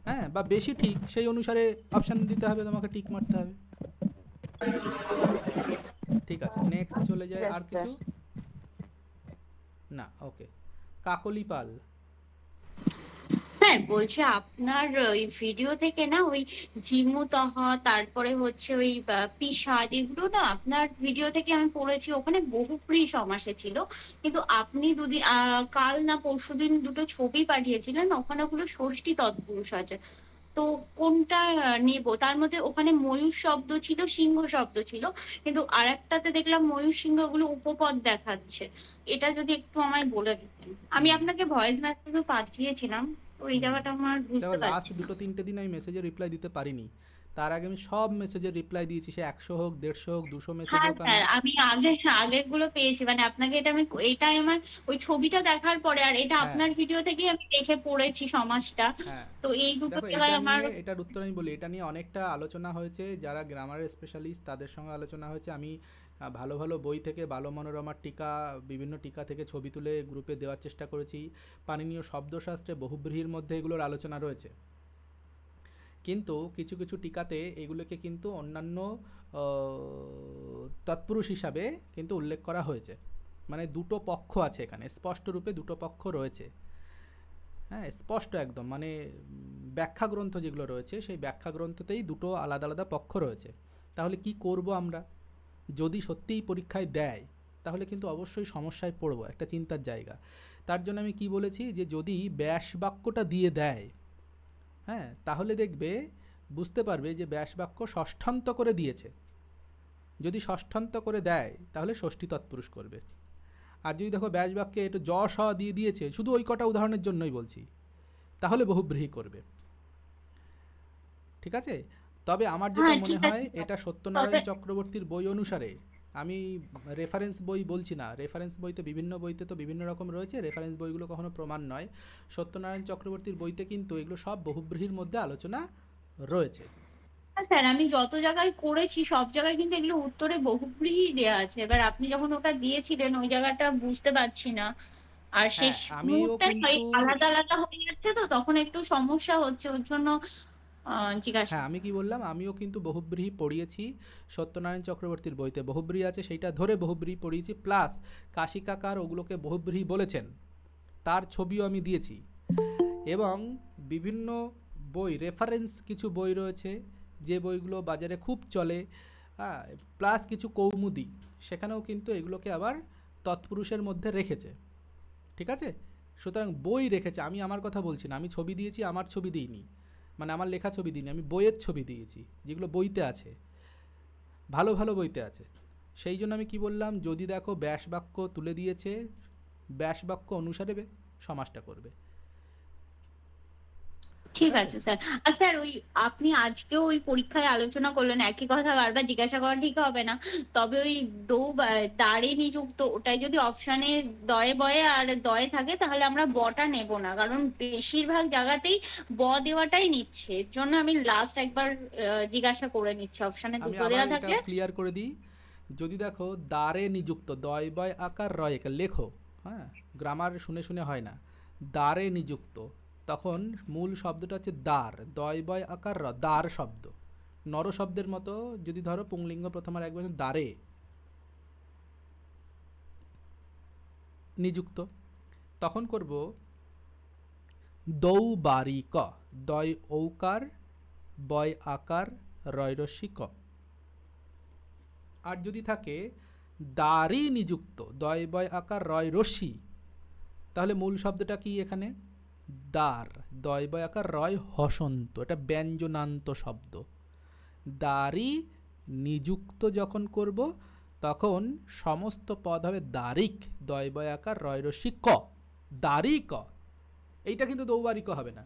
হ্যাঁ, বা বেশি ঠিক, সেই অনুসারে অপশন দিতে হবে, তোমাকে টিক মারতে হবে। ঠিক আছে, নেক্সট চলে যায়। আর কিছু না? ওকে, কাকলি পাল। স্যার বলছি আপনার ওই ভিডিও থেকে না ওই জিমুতহ, তারপরে হচ্ছে ওই পিশাচ, এগুলো না আপনার ভিডিও থেকে আমি পড়েছি, ওখানে বহুব্রী সমাস ছিল, কিন্তু আপনি দুদিন কাল না পরশুদিন দুটো ছবি পাঠিয়েছিলেন, ওখানে ওগুলো ষষ্ঠী তৎপুরুষ আছে, তো কোনটা নেব? তার মধ্যে ওখানে ময়ূর শব্দ ছিল, সিংহ শব্দ ছিল, কিন্তু আরেকটাতে দেখলাম ময়ূর সিংহ গুলো উপপদ দেখাচ্ছে। এটা যদি একটু আমায় বলে দিতেন। আমি আপনাকে ভয়েস মেসেজও পাঠিয়েছিলাম, তো এই জায়গাটা আমার বুঝতে পারছি। লাস্ট 2-3 দিন আমি মেসেজের রিপ্লাই দিতে পারিনি, তার আগে আমি সব মেসেজের রিপ্লাই দিয়েছি, সে 100 হোক 150 হোক 200 মেসেজ হোক। আমি আগের গুলো পেয়েছি, মানে আপনাকে এটাই আমার ওই ছবিটা দেখার পরে, আর এটা আপনার ভিডিও থেকে আমি দেখে পড়েছি সমাজটা, তো এই দুটো জায়গায় আমার। এটার উত্তর আমি বলি, এটা নিয়ে অনেকটা আলোচনা হয়েছে, যারা গ্রামারের স্পেশালিস্ট তাদের সঙ্গে আলোচনা হয়েছে। আমি ভালো ভালো বই থেকে, বালো মনোরমার টিকা, বিভিন্ন টিকা থেকে ছবি তুলে গ্রুপে দেওয়ার চেষ্টা করেছি। পাণিনীয় শব্দশাস্ত্রে বহুব্রীহির মধ্যে এগুলোর আলোচনা রয়েছে, কিন্তু কিছু কিছু টিকাতে এগুলোকে কিন্তু অন্যান্য তৎপুরুষ হিসাবে কিন্তু উল্লেখ করা হয়েছে। মানে দুটো পক্ষ আছে এখানে, স্পষ্ট রূপে দুটো পক্ষ রয়েছে। হ্যাঁ, স্পষ্ট একদম, মানে ব্যাখ্যা গ্রন্থ যেগুলো রয়েছে সেই ব্যাখ্যা গ্রন্থতেই দুটো আলাদা আলাদা পক্ষ রয়েছে। তাহলে কি করব আমরা? যদি সত্যিই পরীক্ষায় দেয় তাহলে কিন্তু অবশ্যই সমস্যায় পড়ব, একটা চিন্তার জায়গা। তার জন্য আমি কি বলেছি, যে যদি ব্যাস বাক্যটা দিয়ে দেয়, হ্যাঁ, তাহলে দেখবে, বুঝতে পারবে যে ব্যাস বাক্য ষষ্ঠান্ত করে দিয়েছে। যদি ষষ্ঠান্ত করে দেয় তাহলে ষষ্ঠী তৎপুরুষ করবে। আর যদি দেখো ব্যাস বাক্যে একটু জ স দিয়ে দিয়েছে, শুধু ওই কটা উদাহরণের জন্যই বলছি, তাহলে বহুব্রীহি করবে। ঠিক আছে? তবে আমার যেটা মনে হয় এটা সত্যনারায়ণ চক্রবর্তীর বই অনুসারে, আমি রেফারেন্স বই বলছি না, রেফারেন্স বইতে বিভিন্ন বইতে তো বিভিন্ন রকম রয়েছে, রেফারেন্স বইগুলো কখনো প্রমাণ নয়। সত্যনারায়ণ চক্রবর্তীর বইতে কিন্তু এগুলো সব বহুব্রীহির মধ্যে আলোচনা রয়েছে। স্যার আমি যত জায়গায় করেছি সব জায়গায় কিন্তু এগুলো উত্তরে বহুব্রীহি দেওয়া আছে। এবার আপনি যখন ওটা দিয়েছিলেন ওই জায়গাটা বুঝতে পারছি না, আর শেষ মুহূর্তে আলাদা আলাদা হয়ে যাচ্ছে, তো তখন একটু সমস্যা হচ্ছে, ওর জন্য জিজ্ঞাসা। হ্যাঁ, আমি কি বললাম, আমিও কিন্তু বহুব্রীহি পড়িয়েছি সত্যনারায়ণ চক্রবর্তীর বইতে বহুব্রীহি আছে, সেইটা ধরে বহুব্রীহি পড়িয়েছি, প্লাস কাশী কাকার ওগুলোকে বহুব্রীহি বলেছেন তার ছবিও আমি দিয়েছি। এবং বিভিন্ন বই রেফারেন্স কিছু বই রয়েছে যে বইগুলো বাজারে খুব চলে, প্লাস কিছু কৌমুদি, সেখানেও কিন্তু এগুলোকে আবার তৎপুরুষের মধ্যে রেখেছে। ঠিক আছে? সুতরাং বই রেখেছে, আমি আমার কথা বলছি না, আমি ছবি দিয়েছি, আমার ছবি দিইনি, মানে আমার লেখা ছবি দিইনি, আমি বইয়ের ছবি দিয়েছি যেগুলো বইতে আছে, ভালো ভালো বইতে আছে। সেই জন্য আমি কি বললাম, যদি দেখো ব্যাসবাক্য তুলে দিয়েছে, ব্যাসবাক্য অনুসারে সমাসটা করবে। ঠিক আছে স্যার। আর স্যার ওই আপনি আজকেও ওই পরীক্ষায় আলোচনা করলেন, একই কথা বারবার জিজ্ঞাসা করা ঠিক হবে না, তবে ওই দাঁড়ে নিযুক্ত ওটাই যদি অপশানে দয়ে বয়ে আর দয়ে থাকে তাহলে আমরা বটা নেব না, কারণ বেশিরভাগ জায়গাতেই ব দেওয়াটাই নিচ্ছে। এর জন্য আমি লাস্ট একবার জিজ্ঞাসা করে নিচ্ছি, অপশানে দুটো দেওয়া থাকলে ক্লিয়ার করে দিই। যদি দেখো দাঁড়ে নিযুক্ত দয় বয় আকার রয় লেখো, হ্যাঁ, গ্রামার শুনে শুনে হয় না, দাঁড়ে নিযুক্ত, তখন মূল শব্দটা হচ্ছে দ্বার, দয় বয় আকার র, দ্বার শব্দ, নর শব্দের মতো। যদি ধরো পুংলিঙ্গ প্রথম আর একবার দ্বারে নিযুক্ত, তখন করব দৌ বারি ক, দয় ঔকার বয় আকার রয় রস্যি ক। আর যদি থাকে দ্বারি নিযুক্ত দয় বয় আকার রয় রস্যি, তাহলে মূল শব্দটা কি এখানে দ্বার, দয় বয় আকার রয় হসন্ত, এটা ব্যঞ্জনান্ত শব্দ। দ্বারি নিযুক্ত যখন করব তখন সমস্ত পদ হবে দ্বারিক, দয় বয় আকার রয় রস্যি ক, দ্বারিক। এইটা কিন্তু দৌবারিক হবে না,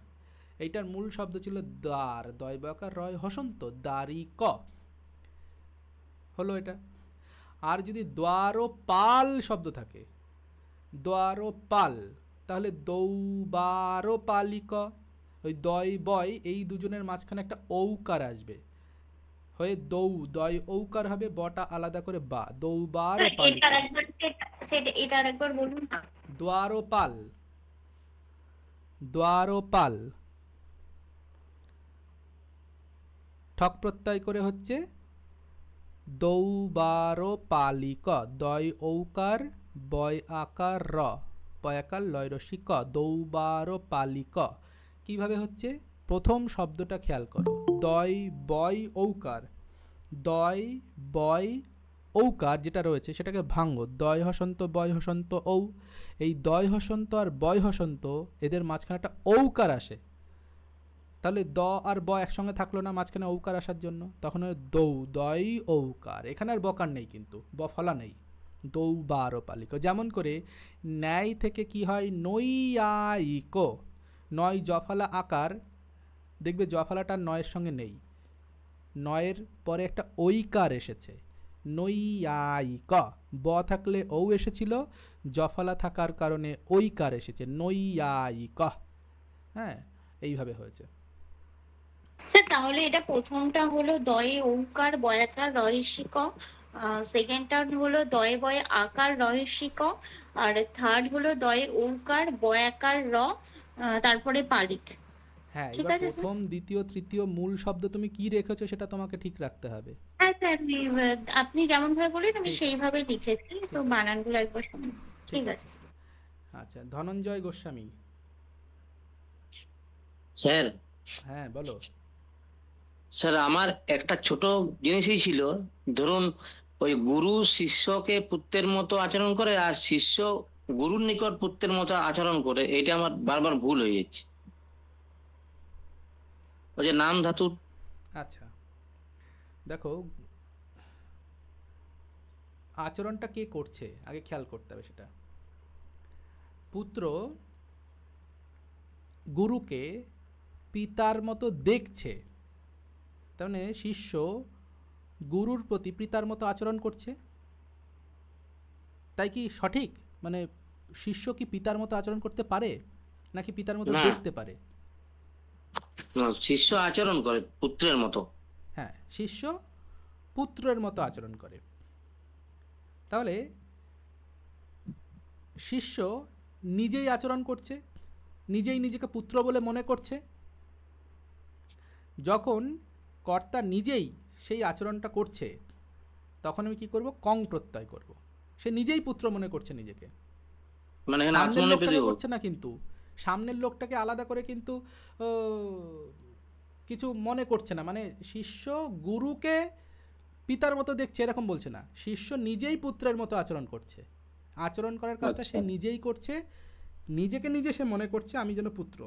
এইটার মূল শব্দ ছিল দ্বার, দয় বয় আকার রয় হসন্ত, দ্বারিক হলো এটা। আর যদি দ্বারপাল শব্দ থাকে, দ্বারপাল, তাহলে দৌবারো পালিক, ওই দয় বয় এই দুজনের মাঝখানে একটা ঔকার আসবে, হয়ে দৌ, দয় ঔকার হবে, বটা আলাদা করে বা, দৌবারো পালিক। এটা আরেকবার বলুন না। দ্বারপাল, দ্বারপাল ঠক প্রত্যয় করে হচ্ছে দৌবারো পালিক, দয় ঔকার বয় আকার র, পয়াকার লয় রস্যি ক, দৌবারো পালিক। কিভাবে হচ্ছে প্রথম শব্দটা খেয়াল করো, দয় বয় ঔকার, দয় বয় ঔকার যেটা রয়েছে সেটাকে ভাঙো, দয় হসন্ত বয় হসন্ত ঔ, এই দয় হসন্ত আর বয় হসন্ত এদের মাঝখানে একটা ঔকার আসে, তাহলে দ আর ব একসঙ্গে থাকলো না মাঝখানে ঔকার আসার জন্য, তখন দৌ, দয় ঔকার, এখানে আর বকার নেই, কিন্তু ব ফলা নেই, দৌবারো পালিক। যেমন করে ন্যায় থেকে কি হয় নৈয়ায়িক, নয় জফলা আকার, দেখবে জফলাটা নয়ের সঙ্গে নেই, নয়ের পরে একটা ঐকার এসেছে, নৈয়ায়িক, ব থাকলে ঔ এসেছিল, জফলা থাকার কারণে ঐকার এসেছে, নৈয়ায়িক। হ্যাঁ, এইভাবে হয়েছে। তাহলে এটা প্রথমটা হলো দয়ে ঔকার বয়াকার রহস্যি ক, সেকেন্ডটা হলো দয়ে বয়ে আকার রহস্যি ক, আর থার্ড হলো দয়ে ঔকার বয়াকার র, তারপরে পালিক। হ্যাঁ, এবার প্রথম দ্বিতীয় তৃতীয় মূল শব্দ তুমি কি রেখেছো সেটা তোমাকে ঠিক রাখতে হবে। হ্যাঁ স্যার, আপনি যেমন ভাবে বলেন আমি সেইভাবে লিখেছি, তো বানানগুলো একবার শুনুন। ঠিক আছে। আচ্ছা, ধনঞ্জয় গোস্বামী। স্যার। হ্যাঁ বলো। স্যার আমার একটা ছোট জিনিসই ছিল, ধরুন ওই গুরু শিষ্যকে পুত্রের মতো আচরণ করে আর শিষ্য গুরুর নিকট পুত্রের মতো আচরণ করে, এটা আমার বারবার ভুল হয়ে যাচ্ছে, ওই যে নাম ধাতুর। আচ্ছা দেখো, আচরণটা কে করছে আগে খেয়াল করতে হবে সেটা। পুত্র গুরুকে পিতার মতো দেখছে, তার মানে শিষ্য গুরুর প্রতি পিতার মতো আচরণ করছে, তাই কি সঠিক? মানে শিষ্য কি পিতার মতো আচরণ করতে পারে নাকি পিতার মতো দেখতে পারে? শিষ্য আচরণ করে পুত্রের মতো। হ্যাঁ, শিষ্য পুত্রের মতো আচরণ করে। তাহলে শিষ্য নিজেই আচরণ করছে, নিজেই নিজেকে পুত্র বলে মনে করছে। যখন কর্তা নিজেই সেই আচরণটা করছে তখন আমি কি করব? কং প্রত্যয় করব। সে নিজেই পুত্র মনে করছে নিজেকে, মানে করছে না, কিন্তু সামনের লোকটাকে আলাদা করে কিন্তু কিছু মনে করছে না। মানে শিষ্য গুরুকে পিতার মতো দেখছে এরকম বলছে না, শিষ্য নিজেই পুত্রের মতো আচরণ করছে। আচরণ করার কাজটা সে নিজেই করছে, নিজেকে নিজে সে মনে করছে আমি যেন পুত্র,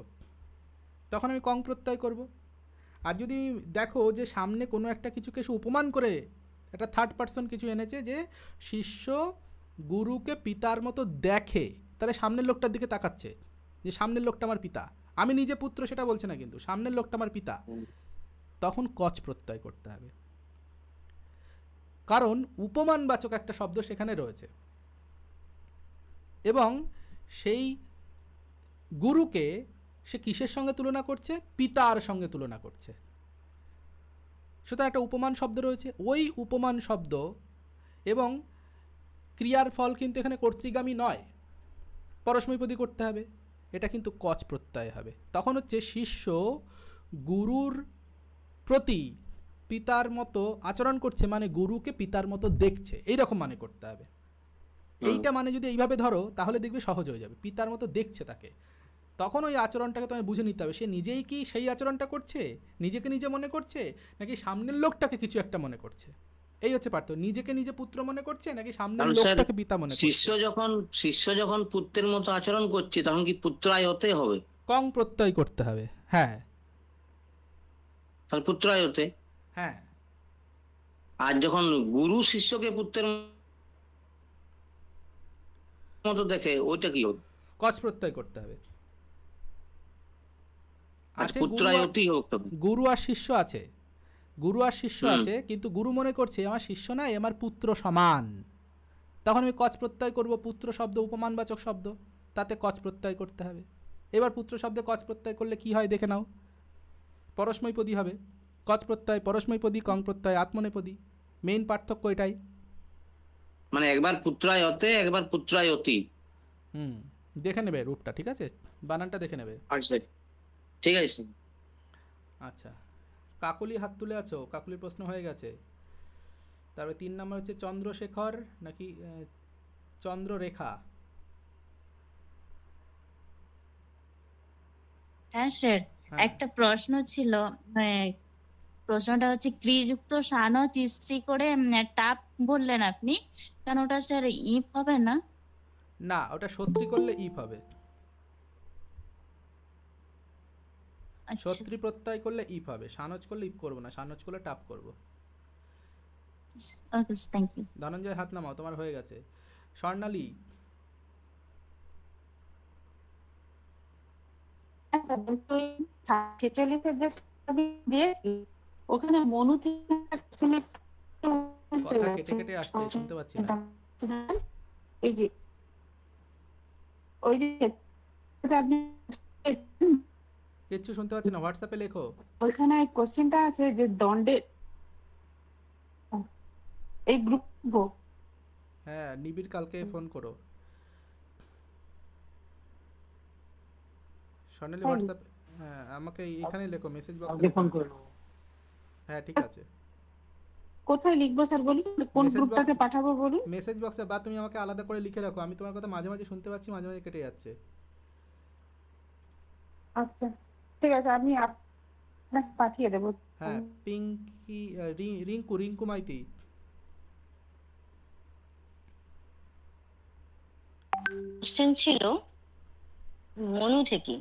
তখন আমি কং প্রত্যয় করব। আর যদি দেখো যে সামনে কোনো একটা কিছুকে সে উপমান করে একটা থার্ড পার্সন কিছু এনেছে যে শিষ্য গুরুকে পিতার মতো দেখে, তাহলে সামনের লোকটার দিকে তাকাচ্ছে যে সামনের লোকটা আমার পিতা, আমি নিজে পুত্র সেটা বলছে না, কিন্তু সামনের লোকটা আমার পিতা, তখন কচ প্রত্যয় করতে হবে। কারণ উপমানবাচক একটা শব্দ সেখানে রয়েছে এবং সেই গুরুকে সে কিসের সঙ্গে তুলনা করছে? পিতার সঙ্গে তুলনা করছে। সুতরাং একটা উপমান শব্দ রয়েছে, ওই উপমান শব্দ এবং ক্রিয়ার ফল কিন্তু এখানে কর্তৃগামী নয়, পরস্মৈপদী করতে হবে, এটা কিন্তু কচ প্রত্যয় হবে। তখন হচ্ছে শিষ্য গুরুর প্রতি পিতার মতো আচরণ করছে, মানে গুরুকে পিতার মতো দেখছে, এইরকম মানে করতে হবে। এইটা মানে যদি এইভাবে ধরো তাহলে দেখবে সহজ হয়ে যাবে। পিতার মতো দেখছে তাকে, তখন ওই আচরণটাকে তোমায় বুঝে নিতে হবে সে নিজেই কি সেই আচরণটা করছে, নিজেকে নিজে মনে করছে, নাকি সামনের লোকটাকে কিছু একটা মনে করছে। এই হচ্ছে পার্থক্য, নিজেকে নিজে পুত্র মনে করছে নাকি সামনের লোকটাকে পিতা মনে করছে। শিষ্য যখন পুত্রের মতো আচরণ করছে তখন কি পুত্রায় হতে হবে? কং প্রত্যয় করতে হবে। হ্যাঁ, তাহলে পুত্রায় হতে। হ্যাঁ, আর যখন গুরু শিষ্যকে পুত্রের মতো দেখে ওইটা কি হবে? কচ প্রত্যয় করতে হবে। গুরু আর শিষ্য আছে, গুরু আর শিষ্য আছে, কিন্তু গুরু মনে করছে আমার শিষ্য না, আমার পুত্র সমান, তখন আমি কচ প্রত্যয় করব। পুত্র শব্দ উপমানবাচক শব্দ, তাতে কচ প্রত্যয় করতে হবে। এবার পুত্র শব্দে কচ প্রত্যয় করলে কি হয় দেখে নাও, পরস্মৈপদী হবে। কচ প্রত্যয় পরস্মৈপদী, কং প্রত্যয় আত্মনেপদী, মেইন পার্থক্য এটাই। মানে একবার পুত্রায় হতে, একবার পুত্রায় অতি। দেখে নেবে রূপটা, ঠিক আছে, বানানটা দেখে নেবে। আচ্ছা ঠিক আছে। আচ্ছা, কাকলি হাত তুলে আছো, কাকলির প্রশ্ন হয়ে গেছে। তারপরে 3 নম্বর হচ্ছে চন্দ্রশেখর নাকি চন্দ্ররেখা? হ্যাঁ স্যার, একটা প্রশ্ন ছিল, প্রশ্নটা হচ্ছে ক্রিযুক্ত সানচ স্ত্রী করে টাপ বললেন আপনি, কেন ওটা স্যার ইফ হবে না? না, ওটা সত্যি করলে ইফ হবে, সত্যি প্রত্যয় করলে ইফ হবে, সানচ করলে ইফ করব না, সানচ করলে টাপ করব। ওকে, থ্যাংক ইউ। ধনঞ্জয় হাত নামাও, তোমার হয়ে গেছে। স্বর্ণালী? ওখানে মনু থেকে কথা কেটে কেটে আসছে, শুনতে পাচ্ছি না। এই যে ওই যে আপনি কিচ্ছু শুনতে পাচ্ছি না, হোয়াটসঅ্যাপে লেখো। ওইখানে কোশ্চেনটা আছে যে দণ্ডে এই গ্রুপ। হ্যাঁ, নিবিড় কালকে ফোন করো। স্বর্ণালী হোয়াটসঅ্যাপ, হ্যাঁ আমাকে এখানে লেখো, মেসেজ বক্সে ফোন করো। হ্যাঁ ঠিক আছে। কোথায় লিখবো স্যার বলুন, কোন গ্রুপটাতে পাঠাবো বলুন? মেসেজ বক্সে, বা তুমি আমাকে আলাদা করে লিখে রাখো, আমি তোমার কথা মাঝে মাঝে শুনতে পাচ্ছি, মাঝে মাঝে কেটে যাচ্ছে। আচ্ছা ঠিক আছে, আমি আপনাকে পাঠিয়ে দেব। হ্যাঁ, পিঙ্কি রিঙ্কু মাইতি। কোশ্চেন ছিল মনু থেকে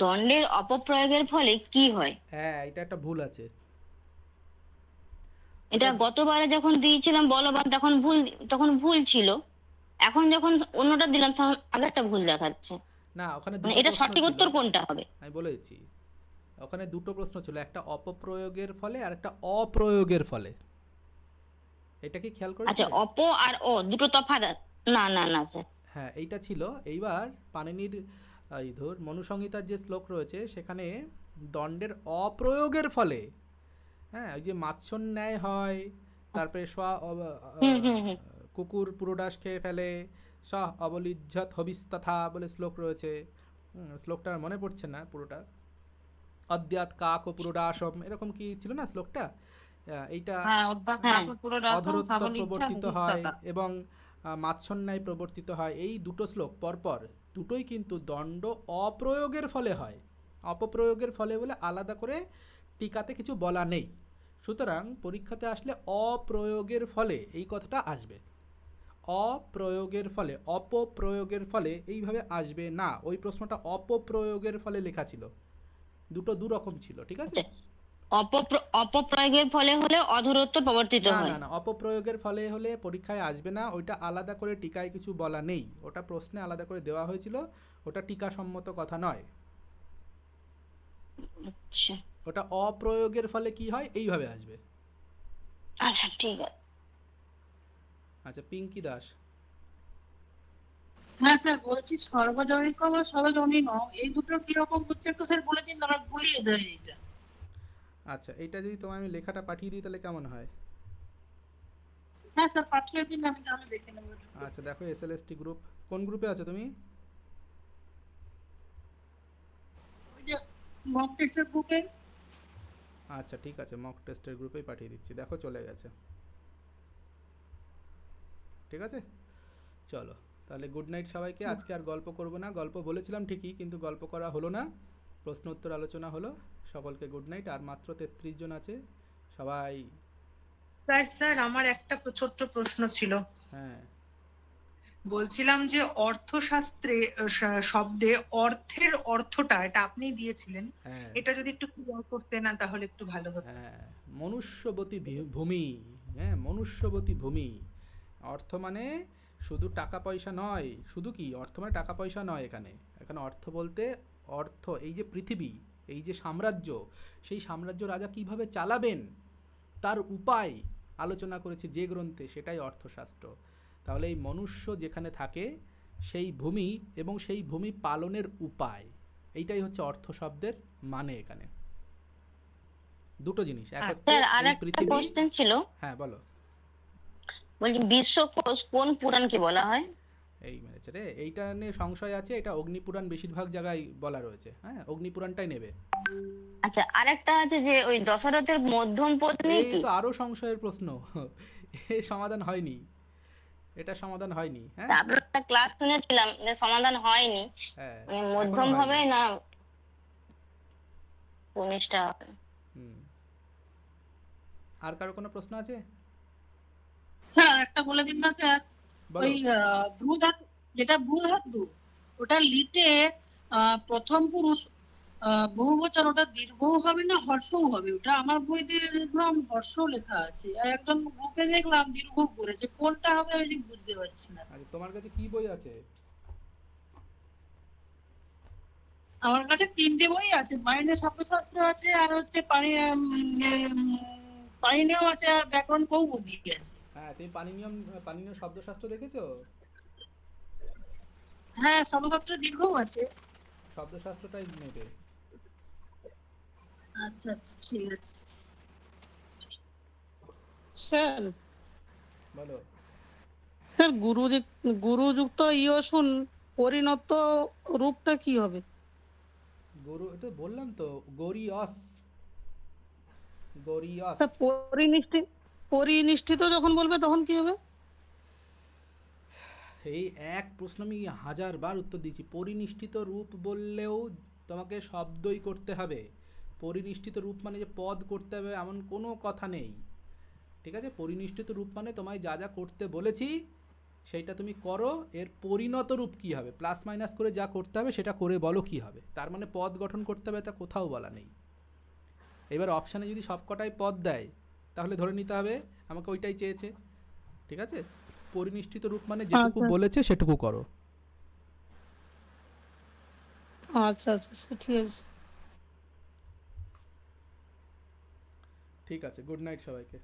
দণ্ডের অপপ্রয়োগের ফলে কি হয়? হ্যাঁ, এটা একটা ভুল আছে। এটা গতবারে যখন দিয়েছিলাম বলবান তখন ভুল ছিল, এখন যখন অন্যটা দিলাম তখন আরেকটা ভুল দেখাচ্ছে। না, ওখানে এটা সঠিক উত্তর কোনটা হবে? আমি বলেছি ওখানে দুটো প্রশ্ন ছিল, একটা অপপ্রয়োগের ফলে আর একটা অপ্রয়োগের ফলে। এটা কি খেয়াল করেছো? আচ্ছা, অপ আর ও দুটো তফাৎ? না না না স্যার। হ্যাঁ, এইটা ছিল। এইবার পাণিনির এই ধর মনুসংহিতার যে শ্লোক রয়েছে সেখানে দণ্ডের অপ্রয়োগের ফলে, হ্যাঁ, ওই যে মাৎসন ন্যায় হয়, তারপরে কুকুর পুরোডাস খেয়ে ফেলে, স অবলিজ্জত হবিস্তথা বলে শ্লোক রয়েছে। শ্লোকটা মনে পড়ছে না পুরোটা। অদ্যাৎ কাক ও পুরোডাসম, এরকম কি ছিল না শ্লোকটা? এইটা অধরত্ব প্রবর্তিত হয় এবং মাৎসন্যায় প্রবর্তিত হয়। এই দুটো শ্লোক পরপর, দুটোই কিন্তু দণ্ড অপ্রয়োগের ফলে হয়। অপপ্রয়োগের ফলে বলে আলাদা করে টিকাতে কিছু বলা নেই। সুতরাং পরীক্ষাতে আসলে অপ্রয়োগের ফলে এই কথাটা আসবে। অপ্রয়োগের ফলে, অপপ্রয়োগের ফলে এইভাবে আসবে না। ওই প্রশ্নটা অপপ্রয়োগের ফলে লেখা ছিল, দুটো দু রকম ছিল, ঠিক আছে? অপপ্রয়োগের ফলে হলে অধরত্ব প্রবর্তিত না হয়। না না, অপপ্রয়োগের ফলে হলে পরীক্ষায় আসবে না। ওইটা আলাদা করে টিকায় কিছু বলা নেই, ওটা প্রশ্নে আলাদা করে দেওয়া হয়েছিল, ওটা টিকাসম্মত কথা নয়। আচ্ছা ওটা অপ্রয়োগের ফলে কি হয় এইভাবে আসবে। আচ্ছা ঠিক আছে। আচ্ছা, পিঙ্কি দাস। হ্যাঁ স্যার, বলছি সর্বজনীন বা সর্বজনীন এই দুটো কিরকম হচ্ছে একটু স্যার বলে দিন, আমরা গুলিয়ে যায় এইটা। আচ্ছা, এইটা যদি তোমায় আমি লেখাটা পাঠিয়ে দিই তাহলে কেমন হয়? হ্যাঁ স্যার, পাঠিয়ে দিন, আমি তাহলে দেখে নেব। আচ্ছা দেখো, এসএলএসটি গ্রুপ, কোন গ্রুপে আছো তুমি? ওই যে মক টেস্টের গ্রুপে। আচ্ছা ঠিক আছে, মক টেস্টের গ্রুপেই পাঠিয়ে দিচ্ছি। দেখো চলে গেছে, ঠিক আছে? চলো তাহলে গুড নাইট সবাইকে। আজকে আর গল্প করব না, গল্প বলেছিলাম ঠিকই কিন্তু গল্প করা হলো না, প্রশ্ন উত্তর আলোচনা হলো। সকলকে গুড নাইট। আর মাত্র 33 জন আছে, সবাই। স্যার আমার একটা ছোট্ট প্রশ্ন ছিল। হ্যাঁ, বলছিলাম যে অর্থশাস্ত্রে শব্দে অর্থের অর্থটা এটা আপনি দিয়েছিলেন, এটা যদি একটু ক্লিয়ার করতেন না তাহলে একটু ভালো হতো। হ্যাঁ, মনুষ্যবতী ভূমি। হ্যাঁ, মনুষ্যবতী ভূমি। অর্থ মানে শুধু টাকা পয়সা নয়। শুধু কি অর্থ মানে টাকা পয়সা নয়, এখানে এখানে অর্থ বলতে অর্থ এই যে পৃথিবী, এই যে সাম্রাজ্য, সেই সাম্রাজ্য রাজা কিভাবে চালাবেন তার উপায় আলোচনা করেছে যে গ্রন্থে, সেটাই অর্থশাস্ত্র। তাহলে এই মনুষ্য যেখানে থাকে সেই ভূমি এবং সেই ভূমি পালনের উপায়, এইটাই হচ্ছে অর্থ শব্দের মানে। এখানে দুটো জিনিস, এক হচ্ছে এই পৃথিবী। ছিল, হ্যাঁ বলো। বলছি বিশ্বকোষ কোন পুরাণকে বলা হয়? এই মেরেছে রে, এইটা নিয়ে সংশয় আছে। এটা অগ্নিপুরাণ বেশিরভাগ জায়গায় বলা রয়েছে। হ্যাঁ, অগ্নিপুরাণটাই নেবে। আচ্ছা, আরেকটা আছে যে ওই দশরথের মধ্যম পত্নী কি? এই তো আরো সংশয়ের প্রশ্ন, এই সমাধান হয়নি, এটা সমাধান হয়নি। হ্যাঁ, আপনার একটা ক্লাস শুনেছিলাম যে সমাধান হয়নি, মানে মধ্যম হবে না কনিষ্ঠা হবে। আর কারো কোনো প্রশ্ন আছে? স্যার একটা বলে দিন না স্যার, ওই বৃহৎ যেটা বৃহৎ ওটা লিটে প্রথম পুরুষ বহুবচন, ওটা দীর্ঘও হবে না হর্ষও হবে? ওটা আমার বইতে দেখলাম হর্ষ লেখা আছে, আর একজন গ্রুপে দেখলাম দীর্ঘ করেছে, কোনটা হবে আমি বুঝতে পারছি না। তোমার কাছে কি বই আছে? আমার কাছে 3টে বই আছে, পাণিনিয় শব্দশাস্ত্র আছে, আর হচ্ছে পাণিনিয় আছে, আর ব্যাকরণ কৌমুদী আছে। হ্যাঁ, তুমি পাণিনিয় শব্দশাস্ত্র দেখেছো? হ্যাঁ, শব্দশাস্ত্র দীর্ঘও আছে। শব্দশাস্ত্রটাই নেবে। আচ্ছা আচ্ছা ঠিক আছে স্যার। বলো স্যার, গুরুযুক্ত ইয়সুন পরিণত রূপটা কি হবে? গুরু, এটা বললাম তো, গরিয়স। গরিয়স। পরিনিষ্ঠিত যখন বলবে তখন কি হবে? এই এক প্রশ্ন আমি 1000 বার উত্তর দিয়েছি। পরিনিষ্ঠিত রূপ বললেও তোমাকে শব্দই করতে হবে। পরিনিষ্ঠিত রূপ মানে যে পদ করতে হবে এমন কোনো কথা নেই, ঠিক আছে? পরিনিষ্ঠিত রূপ মানে তোমায় যা যা করতে বলেছি সেইটা তুমি করো। এর পরিণত রূপ কি হবে, প্লাস মাইনাস করে যা করতে হবে সেটা করে বলো কি হবে। তার মানে পদ গঠন করতে হবে, এটা কোথাও বলা নেই। এবার অপশানে যদি সবকটাই পদ দেয় তাহলে ধরে নিতে হবে আমাকে ওইটাই চেয়েছে, ঠিক আছে? পরিনিষ্ঠিত রূপ মানে যেটুকু বলেছে সেটুকু করো। আচ্ছা আচ্ছা ঠিক আছে। ঠিক আছে, গুড নাইট সবাইকে।